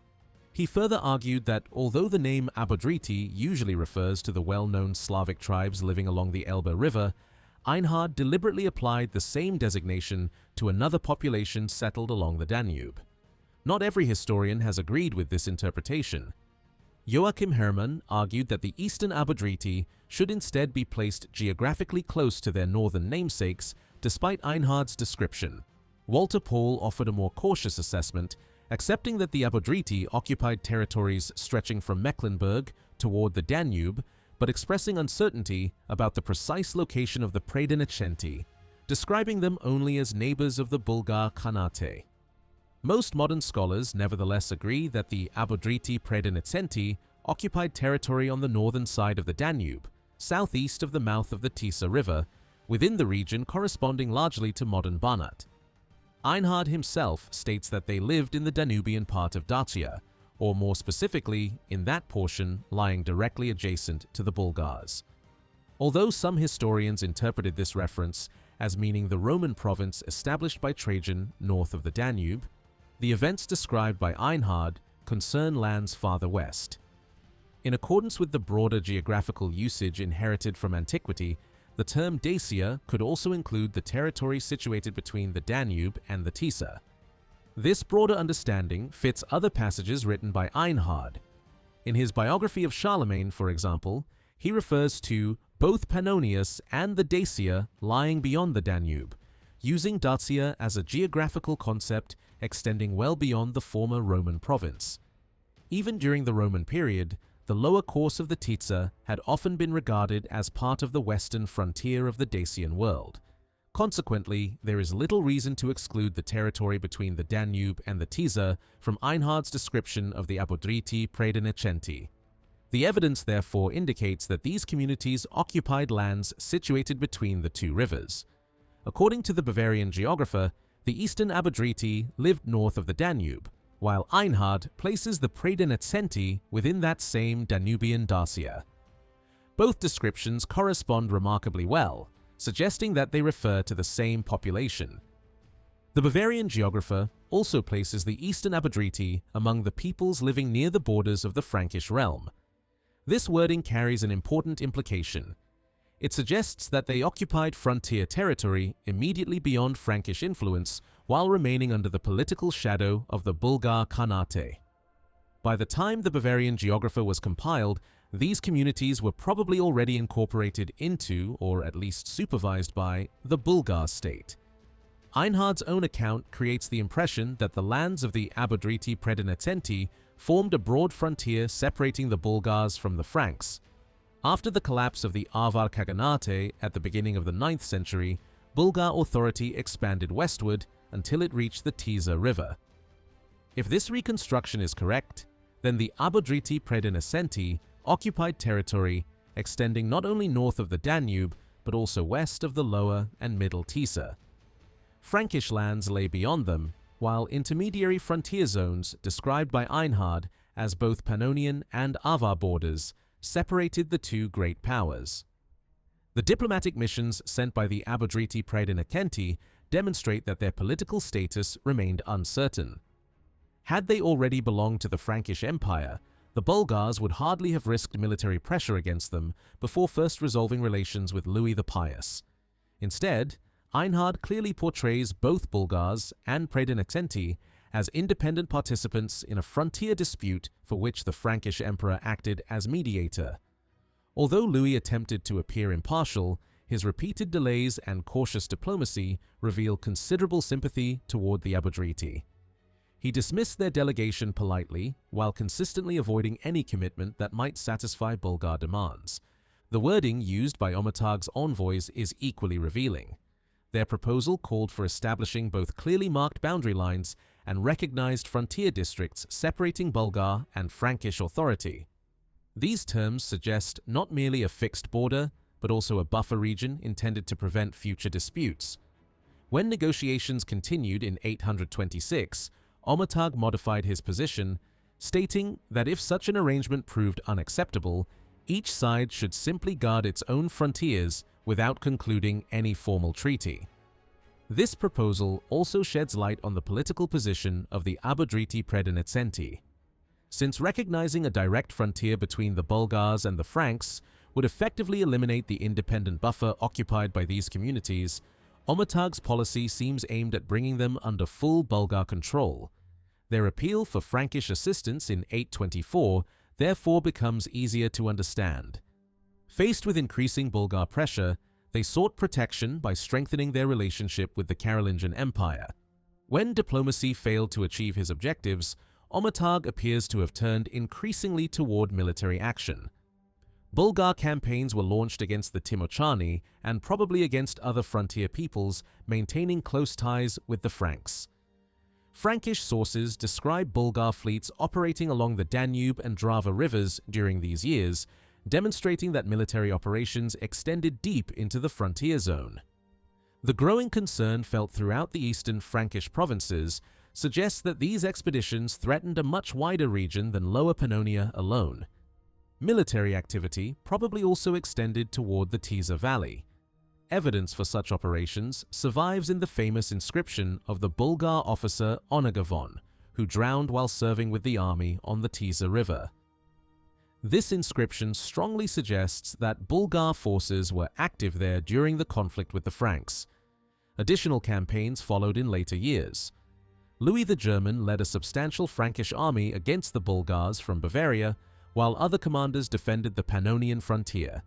He further argued that although the name Abodriti usually refers to the well-known Slavic tribes living along the Elbe River, Einhard deliberately applied the same designation to another population settled along the Danube. Not every historian has agreed with this interpretation. Joachim Hermann argued that the Eastern Abodriti should instead be placed geographically close to their northern namesakes, despite Einhard's description. Walter Paul offered a more cautious assessment, accepting that the Abodriti occupied territories stretching from Mecklenburg toward the Danube, but expressing uncertainty about the precise location of the Praedinacenti, describing them only as neighbors of the Bulgar Khanate. Most modern scholars nevertheless agree that the Abodriti Praedinacenti occupied territory on the northern side of the Danube, southeast of the mouth of the Tisa River, within the region corresponding largely to modern Banat. Einhard himself states that they lived in the Danubian part of Dacia, or more specifically, in that portion lying directly adjacent to the Bulgars. Although some historians interpreted this reference as meaning the Roman province established by Trajan north of the Danube, the events described by Einhard concern lands farther west. In accordance with the broader geographical usage inherited from antiquity, the term Dacia could also include the territory situated between the Danube and the Tisa. This broader understanding fits other passages written by Einhard. In his biography of Charlemagne, for example, he refers to both Pannonius and the Dacia lying beyond the Danube, using Dacia as a geographical concept extending well beyond the former Roman province. Even during the Roman period, the lower course of the Tisa had often been regarded as part of the western frontier of the Dacian world. Consequently, there is little reason to exclude the territory between the Danube and the Tisa from Einhard's description of the Abodriti Praedinacenti. The evidence therefore indicates that these communities occupied lands situated between the two rivers. According to the Bavarian geographer, the eastern Abodriti lived north of the Danube, while Einhard places the Praedinacenti within that same Danubian Dacia. Both descriptions correspond remarkably well, suggesting that they refer to the same population. The Bavarian geographer also places the eastern Abodriti among the peoples living near the borders of the Frankish realm. This wording carries an important implication. It suggests that they occupied frontier territory immediately beyond Frankish influence while remaining under the political shadow of the Bulgar Khanate. By the time the Bavarian geographer was compiled, these communities were probably already incorporated into, or at least supervised by, the Bulgar state. Einhard's own account creates the impression that the lands of the Abodriti Praedinacenti formed a broad frontier separating the Bulgars from the Franks. After the collapse of the Avar Khaganate at the beginning of the 9th century, Bulgar authority expanded westward until it reached the Tisa River. If this reconstruction is correct, then the Abodriti Praedinacenti occupied territory extending not only north of the Danube, but also west of the lower and middle Tisa. Frankish lands lay beyond them, while intermediary frontier zones, described by Einhard as both Pannonian and Avar borders, separated the two great powers. The diplomatic missions sent by the Abodriti Praedinacenti demonstrate that their political status remained uncertain. Had they already belonged to the Frankish Empire, the Bulgars would hardly have risked military pressure against them before first resolving relations with Louis the Pious. Instead, Einhard clearly portrays both Bulgars and Praedinacenti as independent participants in a frontier dispute for which the Frankish emperor acted as mediator. Although Louis attempted to appear impartial, his repeated delays and cautious diplomacy reveal considerable sympathy toward the Abodriti. He dismissed their delegation politely, while consistently avoiding any commitment that might satisfy Bulgar demands. The wording used by Omatag's envoys is equally revealing. Their proposal called for establishing both clearly marked boundary lines and recognized frontier districts separating Bulgar and Frankish authority. These terms suggest not merely a fixed border, but also a buffer region intended to prevent future disputes. When negotiations continued in 826, Omatag modified his position, stating that if such an arrangement proved unacceptable, each side should simply guard its own frontiers without concluding any formal treaty. This proposal also sheds light on the political position of the Abodriti Predinitsenti. Since recognizing a direct frontier between the Bulgars and the Franks would effectively eliminate the independent buffer occupied by these communities, Omatag's policy seems aimed at bringing them under full Bulgar control. Their appeal for Frankish assistance in 824 therefore becomes easier to understand. Faced with increasing Bulgar pressure, they sought protection by strengthening their relationship with the Carolingian Empire. When diplomacy failed to achieve his objectives, Omatag appears to have turned increasingly toward military action. Bulgar campaigns were launched against the Timochani and probably against other frontier peoples, maintaining close ties with the Franks. Frankish sources describe Bulgar fleets operating along the Danube and Drava rivers during these years, demonstrating that military operations extended deep into the frontier zone. The growing concern felt throughout the eastern Frankish provinces suggests that these expeditions threatened a much wider region than Lower Pannonia alone. Military activity probably also extended toward the Tisa Valley. Evidence for such operations survives in the famous inscription of the Bulgar officer Onagavon, who drowned while serving with the army on the Tisa River. This inscription strongly suggests that Bulgar forces were active there during the conflict with the Franks. Additional campaigns followed in later years. Louis the German led a substantial Frankish army against the Bulgars from Bavaria, while other commanders defended the Pannonian frontier.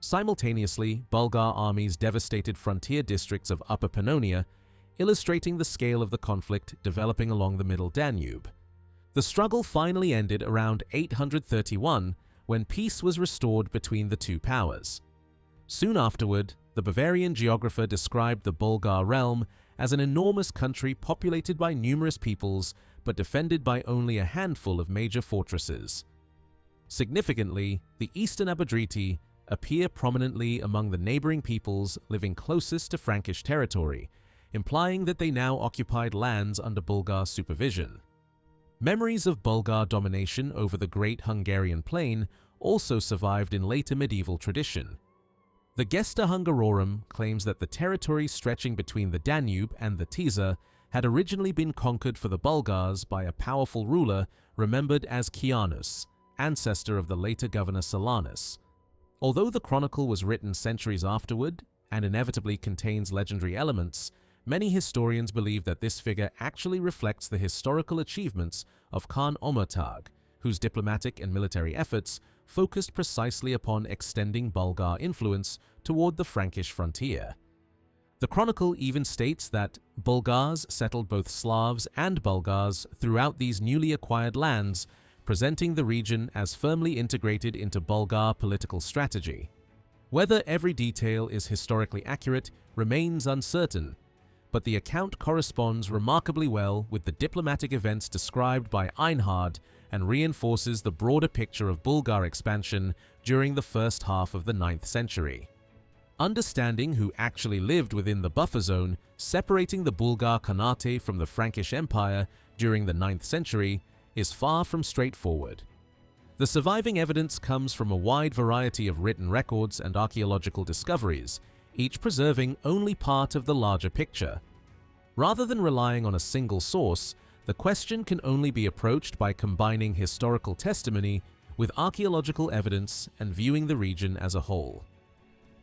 Simultaneously, Bulgar armies devastated frontier districts of Upper Pannonia, illustrating the scale of the conflict developing along the Middle Danube. The struggle finally ended around 831, when peace was restored between the two powers. Soon afterward, the Bavarian geographer described the Bulgar realm as an enormous country populated by numerous peoples but defended by only a handful of major fortresses. Significantly, the Eastern Abodriti appear prominently among the neighboring peoples living closest to Frankish territory, implying that they now occupied lands under Bulgar supervision. Memories of Bulgar domination over the Great Hungarian Plain also survived in later medieval tradition. The Gesta Hungarorum claims that the territory stretching between the Danube and the Tisa had originally been conquered for the Bulgars by a powerful ruler remembered as Kianus, ancestor of the later governor Silanus. Although the chronicle was written centuries afterward and inevitably contains legendary elements, many historians believe that this figure actually reflects the historical achievements of Khan Omatag, whose diplomatic and military efforts focused precisely upon extending Bulgar influence toward the Frankish frontier. The chronicle even states that Bulgars settled both Slavs and Bulgars throughout these newly acquired lands, presenting the region as firmly integrated into Bulgar political strategy. Whether every detail is historically accurate remains uncertain, but the account corresponds remarkably well with the diplomatic events described by Einhard and reinforces the broader picture of Bulgar expansion during the first half of the 9th century. Understanding who actually lived within the buffer zone separating the Bulgar Khanate from the Frankish Empire during the 9th century is far from straightforward. The surviving evidence comes from a wide variety of written records and archaeological discoveries, each preserving only part of the larger picture. Rather than relying on a single source, the question can only be approached by combining historical testimony with archaeological evidence and viewing the region as a whole.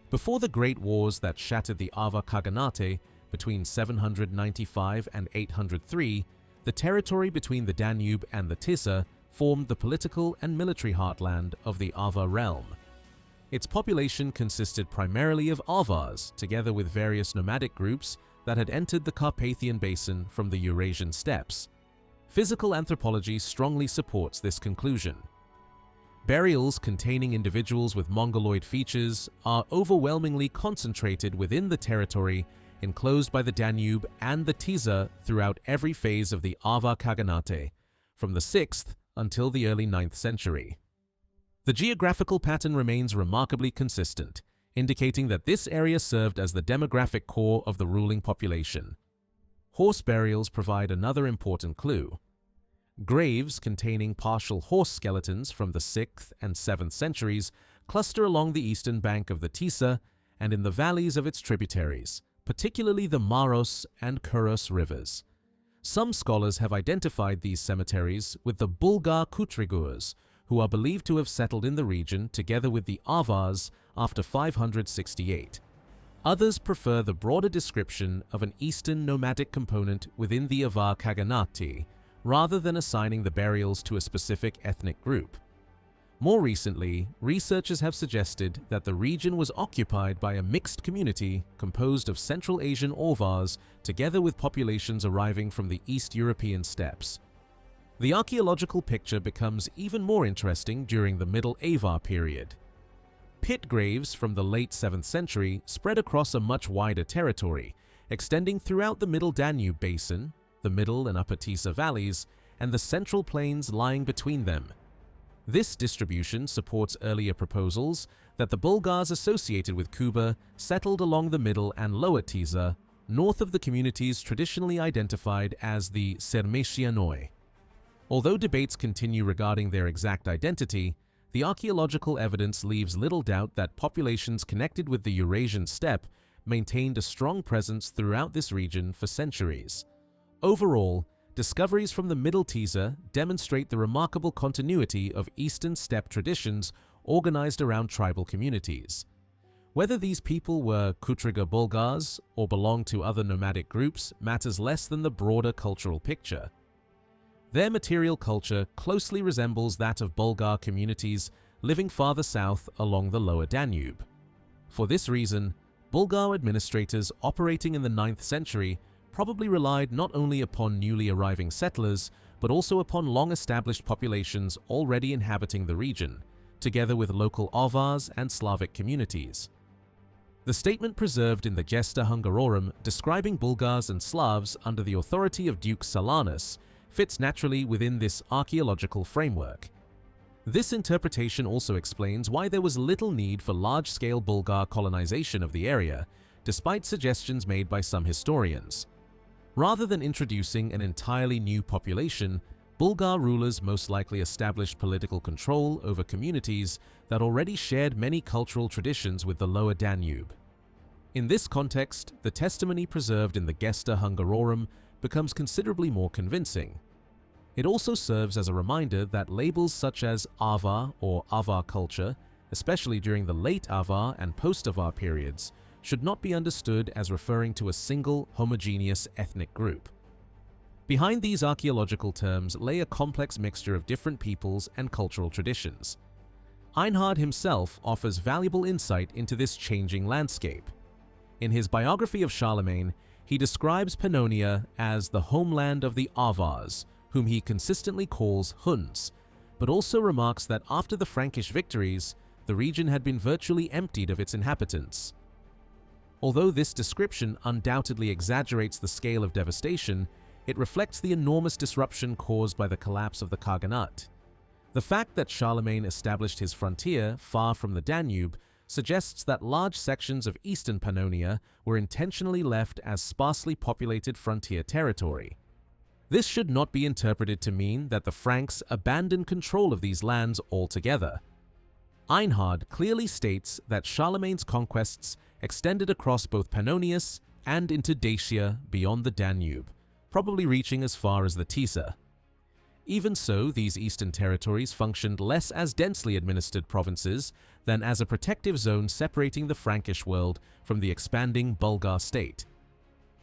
Before the Great Wars that shattered the Avar Khaganate between 795 and 803, the territory between the Danube and the Tisa formed the political and military heartland of the Avar realm. Its population consisted primarily of Avars, together with various nomadic groups that had entered the Carpathian Basin from the Eurasian steppes. Physical anthropology strongly supports this conclusion. Burials containing individuals with Mongoloid features are overwhelmingly concentrated within the territory enclosed by the Danube and the Tisza throughout every phase of the Avar Khaganate, from the 6th until the early 9th century. The geographical pattern remains remarkably consistent, indicating that this area served as the demographic core of the ruling population. Horse burials provide another important clue. Graves containing partial horse skeletons from the 6th and 7th centuries cluster along the eastern bank of the Tisza and in the valleys of its tributaries, particularly the Maros and Kuros rivers. Some scholars have identified these cemeteries with the Bulgar Kutrigurs, who are believed to have settled in the region together with the Avars after 568. Others prefer the broader description of an eastern nomadic component within the Avar Khaganate, rather than assigning the burials to a specific ethnic group. More recently, researchers have suggested that the region was occupied by a mixed community composed of Central Asian Avars together with populations arriving from the East European steppes. The archaeological picture becomes even more interesting during the Middle Avar period. Pit graves from the late 7th century spread across a much wider territory, extending throughout the Middle Danube Basin, the Middle and Upper Tisza valleys, and the central plains lying between them. This distribution supports earlier proposals that the Bulgars associated with Kuba settled along the Middle and Lower Tisza, north of the communities traditionally identified as the Sermeshianoi. Although debates continue regarding their exact identity, the archaeological evidence leaves little doubt that populations connected with the Eurasian steppe maintained a strong presence throughout this region for centuries. Overall, discoveries from the Middle Tisza demonstrate the remarkable continuity of Eastern steppe traditions organized around tribal communities. Whether these people were Kutriga Bulgars or belonged to other nomadic groups matters less than the broader cultural picture. Their material culture closely resembles that of Bulgar communities living farther south along the lower Danube. For this reason, Bulgar administrators operating in the 9th century probably relied not only upon newly arriving settlers, but also upon long-established populations already inhabiting the region, together with local Avars and Slavic communities. The statement preserved in the Gesta Hungarorum describing Bulgars and Slavs under the authority of Duke Silanus fits naturally within this archaeological framework. This interpretation also explains why there was little need for large-scale Bulgar colonization of the area, despite suggestions made by some historians. Rather than introducing an entirely new population, Bulgar rulers most likely established political control over communities that already shared many cultural traditions with the lower Danube. In this context, the testimony preserved in the Gesta Hungarorum becomes considerably more convincing. It also serves as a reminder that labels such as Avar or Avar culture, especially during the late Avar and post-Avar periods, should not be understood as referring to a single homogeneous ethnic group. Behind these archaeological terms lay a complex mixture of different peoples and cultural traditions. Einhard himself offers valuable insight into this changing landscape. In his biography of Charlemagne, he describes Pannonia as the homeland of the Avars, whom he consistently calls Huns, but also remarks that after the Frankish victories, the region had been virtually emptied of its inhabitants. Although this description undoubtedly exaggerates the scale of devastation, it reflects the enormous disruption caused by the collapse of the Khaganate. The fact that Charlemagne established his frontier far from the Danube suggests that large sections of eastern Pannonia were intentionally left as sparsely populated frontier territory. This should not be interpreted to mean that the Franks abandoned control of these lands altogether. Einhard clearly states that Charlemagne's conquests extended across both Pannonius and into Dacia beyond the Danube, probably reaching as far as the Tisza. Even so, these eastern territories functioned less as densely administered provinces than as a protective zone separating the Frankish world from the expanding Bulgar state.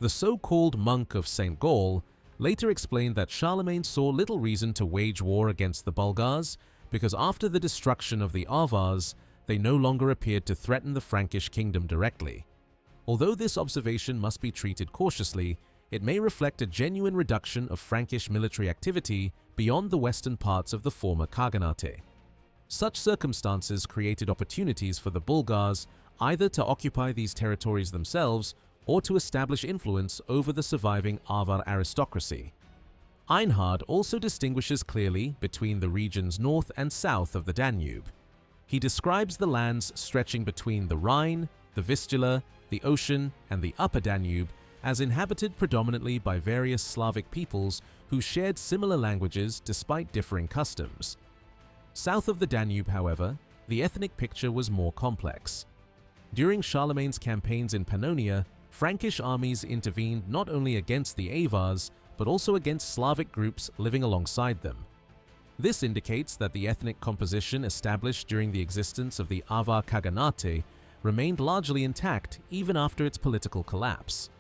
The so-called monk of St. Gall later explained that Charlemagne saw little reason to wage war against the Bulgars because after the destruction of the Avars, they no longer appeared to threaten the Frankish kingdom directly. Although this observation must be treated cautiously, it may reflect a genuine reduction of Frankish military activity beyond the western parts of the former Khaganate. Such circumstances created opportunities for the Bulgars either to occupy these territories themselves or to establish influence over the surviving Avar aristocracy. Einhard also distinguishes clearly between the regions north and south of the Danube. He describes the lands stretching between the Rhine, the Vistula, the ocean, and the upper Danube as inhabited predominantly by various Slavic peoples who shared similar languages despite differing customs. South of the Danube, however, the ethnic picture was more complex. During Charlemagne's campaigns in Pannonia, Frankish armies intervened not only against the Avars, but also against Slavic groups living alongside them. This indicates that the ethnic composition established during the existence of the Avar Khaganate remained largely intact even after its political collapse.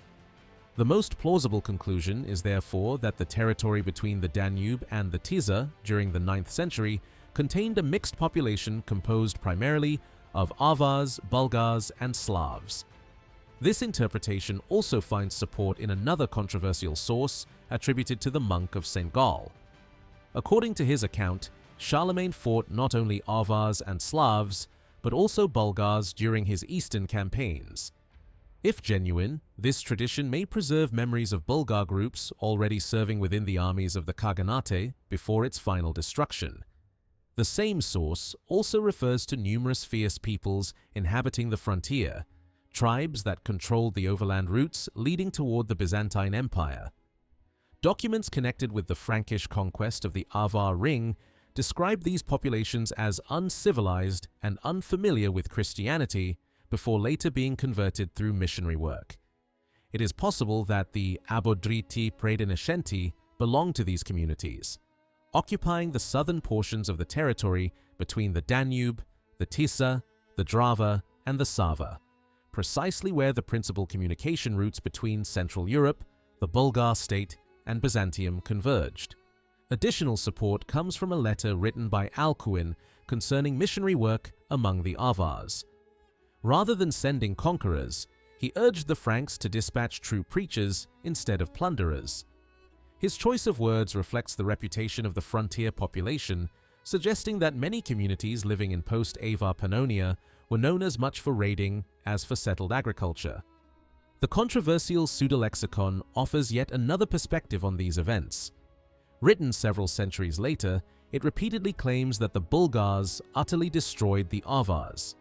The most plausible conclusion is therefore that the territory between the Danube and the Tisza during the 9th century contained a mixed population composed primarily of Avars, Bulgars, and Slavs. This interpretation also finds support in another controversial source attributed to the monk of St. Gall. According to his account, Charlemagne fought not only Avars and Slavs, but also Bulgars during his eastern campaigns. If genuine, this tradition may preserve memories of Bulgar groups already serving within the armies of the Khaganate before its final destruction. The same source also refers to numerous fierce peoples inhabiting the frontier, tribes that controlled the overland routes leading toward the Byzantine Empire. Documents connected with the Frankish conquest of the Avar Ring describe these populations as uncivilized and unfamiliar with Christianity before later being converted through missionary work. It is possible that the Abodriti Praedenescenti belonged to these communities, occupying the southern portions of the territory between the Danube, the Tisza, the Drava, and the Sava, precisely where the principal communication routes between Central Europe, the Bulgar state, and Byzantium converged. Additional support comes from a letter written by Alcuin concerning missionary work among the Avars. Rather than sending conquerors, he urged the Franks to dispatch true preachers instead of plunderers. His choice of words reflects the reputation of the frontier population, suggesting that many communities living in post-Avar Pannonia were known as much for raiding as for settled agriculture. The controversial pseudolexicon offers yet another perspective on these events. Written several centuries later, it repeatedly claims that the Bulgars utterly destroyed the Avars.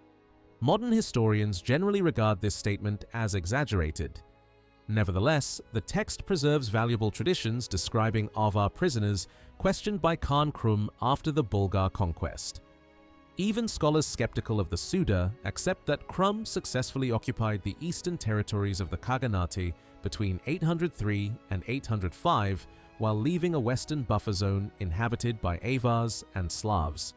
Modern historians generally regard this statement as exaggerated. Nevertheless, the text preserves valuable traditions describing Avar prisoners questioned by Khan Krum after the Bulgar conquest. Even scholars skeptical of the Suda accept that Krum successfully occupied the eastern territories of the Khaganate between 803 and 805 while leaving a western buffer zone inhabited by Avars and Slavs.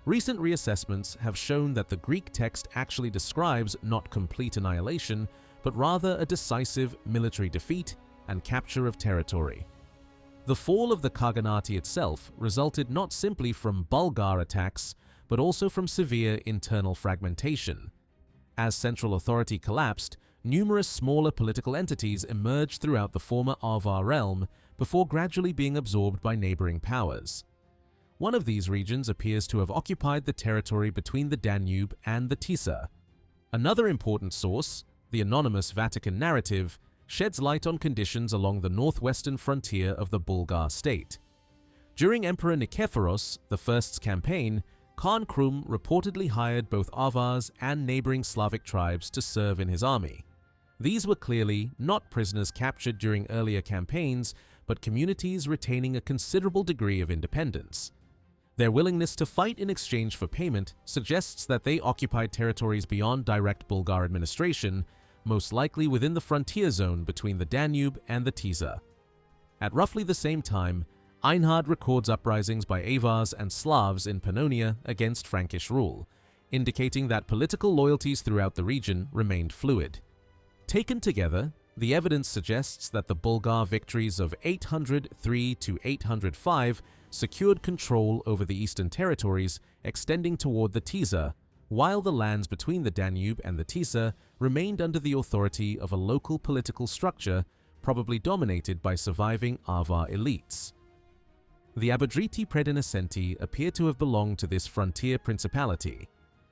Recent reassessments have shown that the Greek text actually describes not complete annihilation, but rather a decisive military defeat and capture of territory. The fall of the Khaganate itself resulted not simply from Bulgar attacks, but also from severe internal fragmentation. As central authority collapsed, numerous smaller political entities emerged throughout the former Avar realm before gradually being absorbed by neighboring powers. One of these regions appears to have occupied the territory between the Danube and the Tisza. Another important source, the anonymous Vatican narrative, sheds light on conditions along the northwestern frontier of the Bulgar state. During Emperor Nikephoros I's campaign, Khan Krum reportedly hired both Avars and neighboring Slavic tribes to serve in his army. These were clearly not prisoners captured during earlier campaigns, but communities retaining a considerable degree of independence. Their willingness to fight in exchange for payment suggests that they occupied territories beyond direct Bulgar administration, most likely within the frontier zone between the Danube and the Tisza. At roughly the same time, Einhard records uprisings by Avars and Slavs in Pannonia against Frankish rule, indicating that political loyalties throughout the region remained fluid. Taken together, the evidence suggests that the Bulgar victories of 803 to 805 secured control over the eastern territories extending toward the Tisza, while the lands between the Danube and the Tisa remained under the authority of a local political structure probably dominated by surviving Avar elites. The Abodriti Predinascenti appear to have belonged to this frontier principality.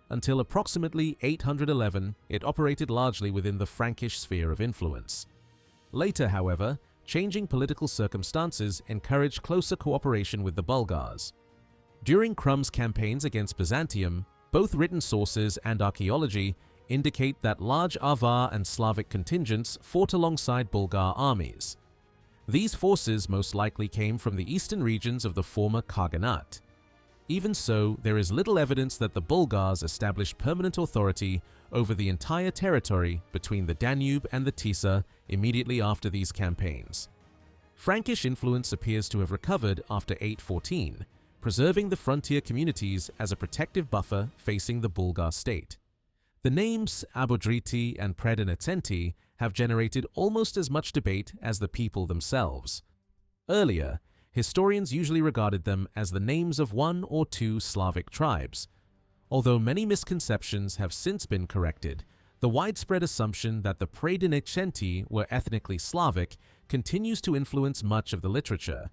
Until approximately 811, it operated largely within the Frankish sphere of influence. Later, however, changing political circumstances encouraged closer cooperation with the Bulgars. During Crum's campaigns against Byzantium, both written sources and archaeology indicate that large Avar and Slavic contingents fought alongside Bulgar armies. These forces most likely came from the eastern regions of the former Khaganate. Even so, there is little evidence that the Bulgars established permanent authority over the entire territory between the Danube and the Tisa immediately after these campaigns. Frankish influence appears to have recovered after 814, preserving the frontier communities as a protective buffer facing the Bulgar state. The names Abodriti and Predinascenti have generated almost as much debate as the people themselves. Earlier, historians usually regarded them as the names of one or two Slavic tribes. Although many misconceptions have since been corrected, the widespread assumption that the Predinascenti were ethnically Slavic continues to influence much of the literature.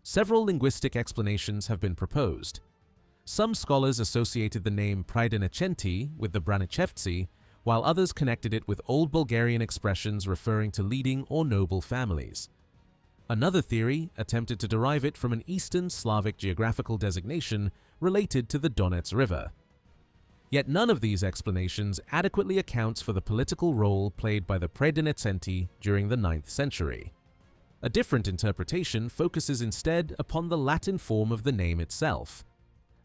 Several linguistic explanations have been proposed. Some scholars associated the name Predinascenti with the Branichevtsi, while others connected it with Old Bulgarian expressions referring to leading or noble families. Another theory attempted to derive it from an Eastern Slavic geographical designation related to the Donets River. Yet none of these explanations adequately accounts for the political role played by the Predinascenti during the 9th century. A different interpretation focuses instead upon the Latin form of the name itself.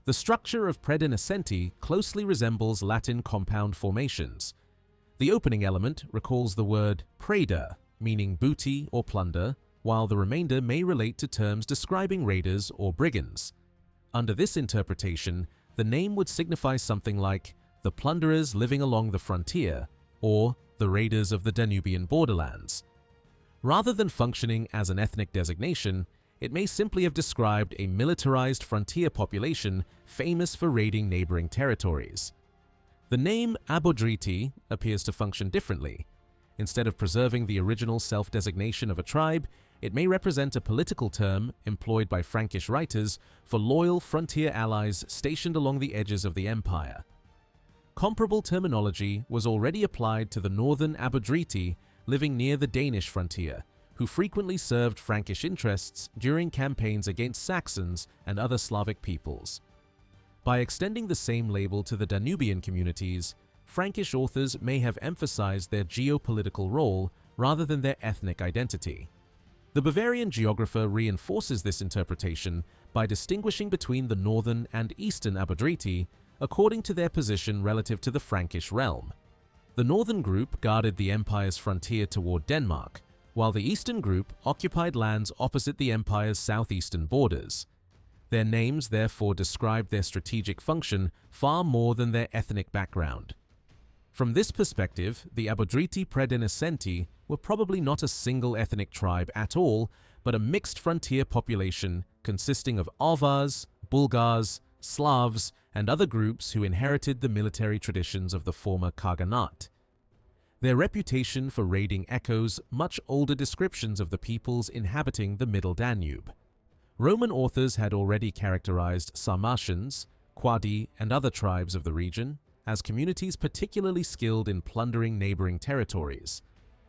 The structure of Predinascenti closely resembles Latin compound formations. The opening element recalls the word preda, meaning booty or plunder, while the remainder may relate to terms describing raiders or brigands. Under this interpretation, the name would signify something like the plunderers living along the frontier or the raiders of the Danubian borderlands. Rather than functioning as an ethnic designation, it may simply have described a militarized frontier population famous for raiding neighboring territories. The name Abodriti appears to function differently. Instead of preserving the original self-designation of a tribe, it may represent a political term employed by Frankish writers for loyal frontier allies stationed along the edges of the empire. Comparable terminology was already applied to the northern Abodriti living near the Danish frontier, who frequently served Frankish interests during campaigns against Saxons and other Slavic peoples. By extending the same label to the Danubian communities, Frankish authors may have emphasized their geopolitical role rather than their ethnic identity. The Bavarian geographer reinforces this interpretation by distinguishing between the northern and eastern Abodriti according to their position relative to the Frankish realm. The northern group guarded the empire's frontier toward Denmark, while the eastern group occupied lands opposite the empire's southeastern borders. Their names therefore described their strategic function far more than their ethnic background. From this perspective, the Abodriti Predinascenti were probably not a single ethnic tribe at all, but a mixed frontier population consisting of Avars, Bulgars, Slavs, and other groups who inherited the military traditions of the former Khaganate. Their reputation for raiding echoes much older descriptions of the peoples inhabiting the Middle Danube. Roman authors had already characterized Sarmatians, Quadi, and other tribes of the region as communities particularly skilled in plundering neighboring territories.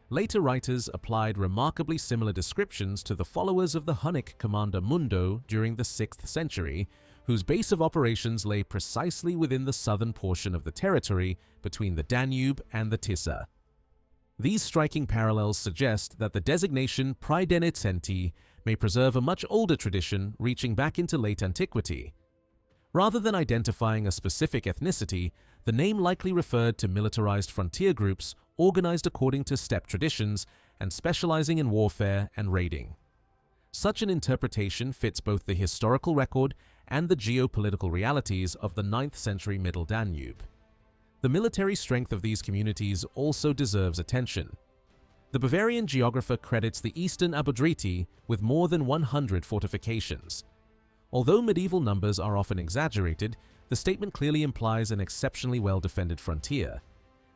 Later writers applied remarkably similar descriptions to the followers of the Hunnic commander Mundo during the 6th century, whose base of operations lay precisely within the southern portion of the territory between the Danube and the Tisa. These striking parallels suggest that the designation Predinascenti may preserve a much older tradition reaching back into late antiquity. Rather than identifying a specific ethnicity, the name likely referred to militarized frontier groups organized according to steppe traditions and specializing in warfare and raiding. Such an interpretation fits both the historical record and the geopolitical realities of the 9th century Middle Danube. The military strength of these communities also deserves attention. The Bavarian geographer credits the eastern Abodriti with more than 100 fortifications. Although medieval numbers are often exaggerated, the statement clearly implies an exceptionally well-defended frontier.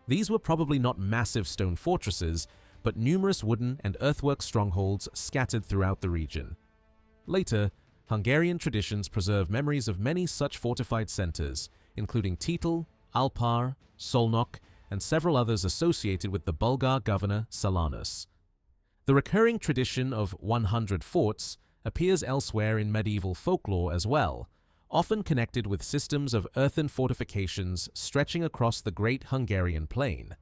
These were probably not massive stone fortresses, but numerous wooden and earthwork strongholds scattered throughout the region. Later, Hungarian traditions preserve memories of many such fortified centers, including Titel, Alpar, Szolnok, and several others associated with the Bulgar governor Silanus. The recurring tradition of 100 forts appears elsewhere in medieval folklore as well, often connected with systems of earthen fortifications stretching across the Great Hungarian Plain.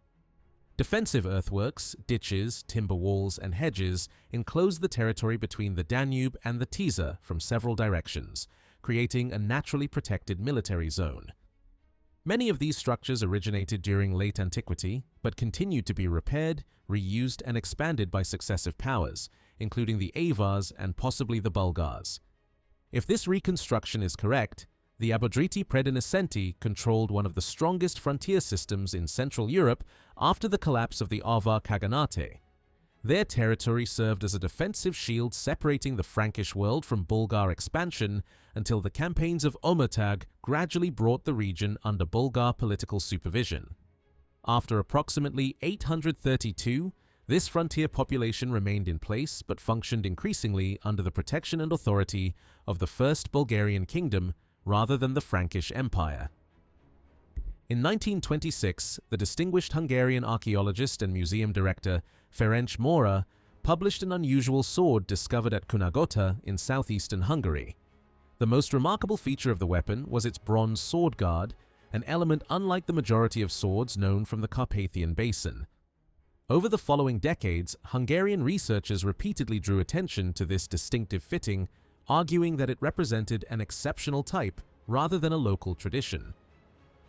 Defensive earthworks, ditches, timber walls, and hedges enclose the territory between the Danube and the Tisza from several directions, creating a naturally protected military zone. Many of these structures originated during late antiquity, but continued to be repaired, reused, and expanded by successive powers, including the Avars and possibly the Bulgars. If this reconstruction is correct, the Abodriti Predinascenti controlled one of the strongest frontier systems in Central Europe after the collapse of the Avar Khaganate. Their territory served as a defensive shield separating the Frankish world from Bulgar expansion until the campaigns of Omertag gradually brought the region under Bulgar political supervision. After approximately 832, this frontier population remained in place but functioned increasingly under the protection and authority of the First Bulgarian Kingdom rather than the Frankish Empire. In 1926, the distinguished Hungarian archaeologist and museum director Ferenc Mora published an unusual sword discovered at Kunagota in southeastern Hungary. The most remarkable feature of the weapon was its bronze sword guard, an element unlike the majority of swords known from the Carpathian Basin. Over the following decades, Hungarian researchers repeatedly drew attention to this distinctive fitting, arguing that it represented an exceptional type rather than a local tradition.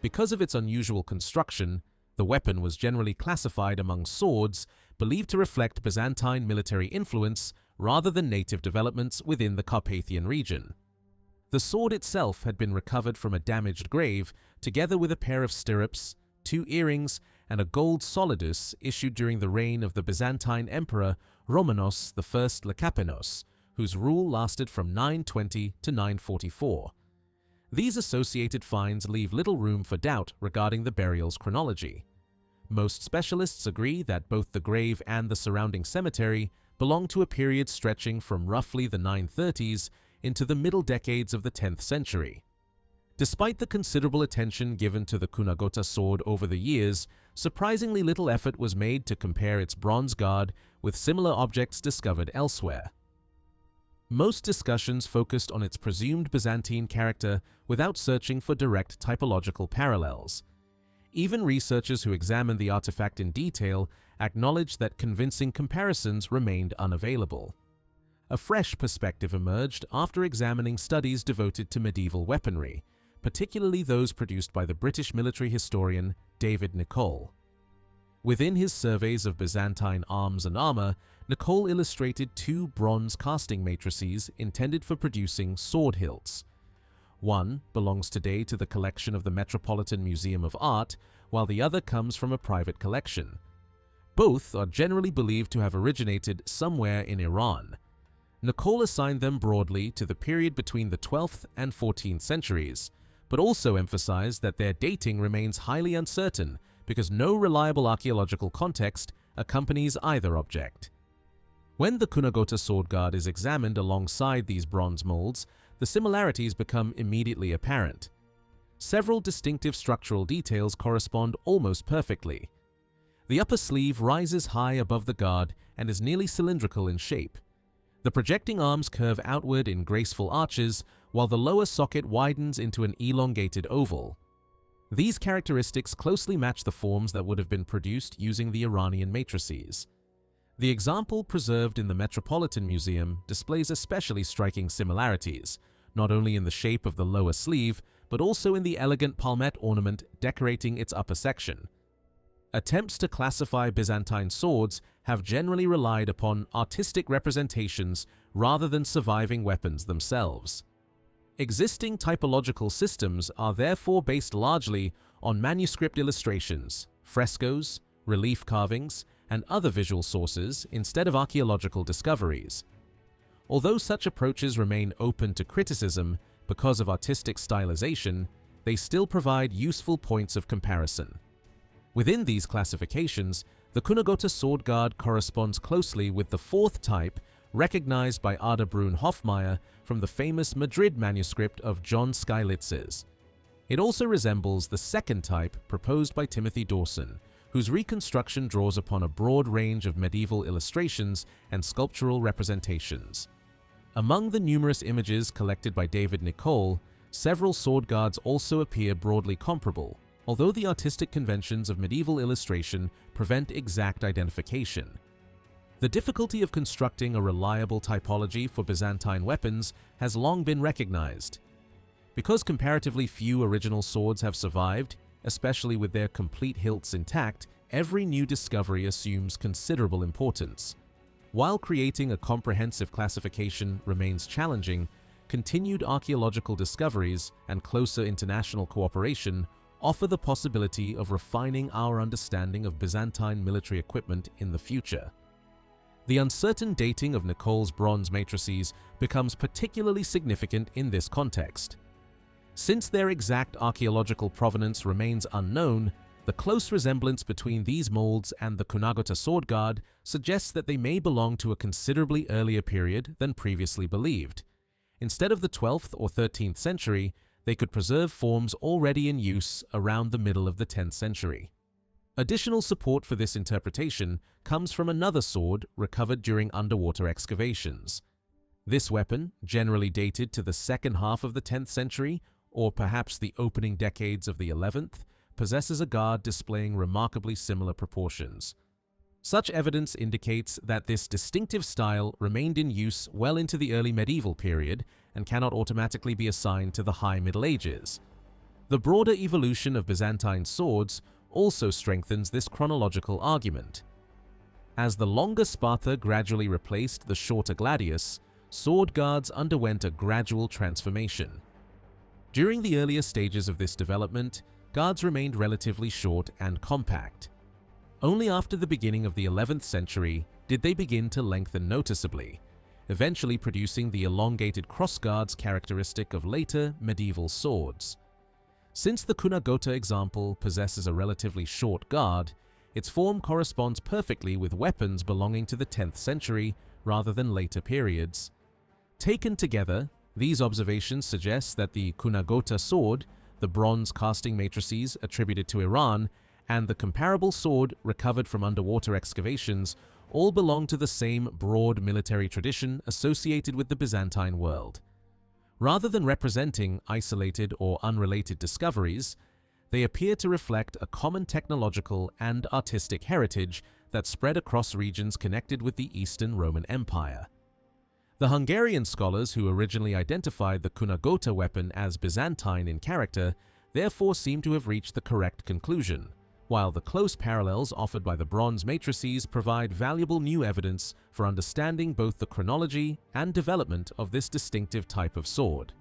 Because of its unusual construction, the weapon was generally classified among swords believed to reflect Byzantine military influence rather than native developments within the Carpathian region. The sword itself had been recovered from a damaged grave, together with a pair of stirrups, 2 earrings, and a gold solidus issued during the reign of the Byzantine Emperor Romanos I Lekapenos, whose rule lasted from 920 to 944. These associated finds leave little room for doubt regarding the burial's chronology. Most specialists agree that both the grave and the surrounding cemetery belong to a period stretching from roughly the 930s into the middle decades of the 10th century. Despite the considerable attention given to the Kunagota sword over the years, surprisingly little effort was made to compare its bronze guard with similar objects discovered elsewhere. Most discussions focused on its presumed Byzantine character without searching for direct typological parallels. Even researchers who examined the artifact in detail acknowledged that convincing comparisons remained unavailable. A fresh perspective emerged after examining studies devoted to medieval weaponry, particularly those produced by the British military historian David Nicol. Within his surveys of Byzantine arms and armor, Nicol illustrated 2 bronze casting matrices intended for producing sword hilts. One belongs today to the collection of the Metropolitan Museum of Art, while the other comes from a private collection. Both are generally believed to have originated somewhere in Iran. Nicol assigned them broadly to the period between the 12th and 14th centuries, but also emphasized that their dating remains highly uncertain because no reliable archaeological context accompanies either object. When the Kunagota sword guard is examined alongside these bronze molds, the similarities become immediately apparent. Several distinctive structural details correspond almost perfectly. The upper sleeve rises high above the guard and is nearly cylindrical in shape. The projecting arms curve outward in graceful arches, while the lower socket widens into an elongated oval. These characteristics closely match the forms that would have been produced using the Iranian matrices. The example preserved in the Metropolitan Museum displays especially striking similarities, not only in the shape of the lower sleeve, but also in the elegant palmette ornament decorating its upper section. Attempts to classify Byzantine swords have generally relied upon artistic representations rather than surviving weapons themselves. Existing typological systems are therefore based largely on manuscript illustrations, frescoes, relief carvings, and other visual sources instead of archaeological discoveries. Although such approaches remain open to criticism because of artistic stylization, they still provide useful points of comparison. Within these classifications, the Kunagota sword guard corresponds closely with the fourth type recognized by Ada Brun Hofmeier from the famous Madrid manuscript of John Skylitz's. It also resembles the second type proposed by Timothy Dawson, whose reconstruction draws upon a broad range of medieval illustrations and sculptural representations. Among the numerous images collected by David Nicole, several sword guards also appear broadly comparable, although the artistic conventions of medieval illustration prevent exact identification. The difficulty of constructing a reliable typology for Byzantine weapons has long been recognized. Because comparatively few original swords have survived, especially with their complete hilts intact, every new discovery assumes considerable importance. While creating a comprehensive classification remains challenging, continued archaeological discoveries and closer international cooperation offer the possibility of refining our understanding of Byzantine military equipment in the future. The uncertain dating of Nicole's bronze matrices becomes particularly significant in this context. Since their exact archaeological provenance remains unknown, the close resemblance between these molds and the Kunagota sword guard suggests that they may belong to a considerably earlier period than previously believed. Instead of the 12th or 13th century, they could preserve forms already in use around the middle of the 10th century. Additional support for this interpretation comes from another sword recovered during underwater excavations. This weapon, generally dated to the second half of the 10th century, or perhaps the opening decades of the 11th, possesses a guard displaying remarkably similar proportions. Such evidence indicates that this distinctive style remained in use well into the early medieval period and cannot automatically be assigned to the High Middle Ages. The broader evolution of Byzantine swords also strengthens this chronological argument. As the longer Sparta gradually replaced the shorter gladius, sword guards underwent a gradual transformation. During the earlier stages of this development, guards remained relatively short and compact. Only after the beginning of the 11th century did they begin to lengthen noticeably, eventually producing the elongated crossguards characteristic of later medieval swords. Since the Kunagota example possesses a relatively short guard, its form corresponds perfectly with weapons belonging to the 10th century rather than later periods. Taken together, these observations suggest that the Kunagota sword, the bronze casting matrices attributed to Iran, and the comparable sword recovered from underwater excavations all belong to the same broad military tradition associated with the Byzantine world. Rather than representing isolated or unrelated discoveries, they appear to reflect a common technological and artistic heritage that spread across regions connected with the Eastern Roman Empire. The Hungarian scholars who originally identified the Kunagota weapon as Byzantine in character therefore seem to have reached the correct conclusion, while the close parallels offered by the bronze matrices provide valuable new evidence for understanding both the chronology and development of this distinctive type of sword.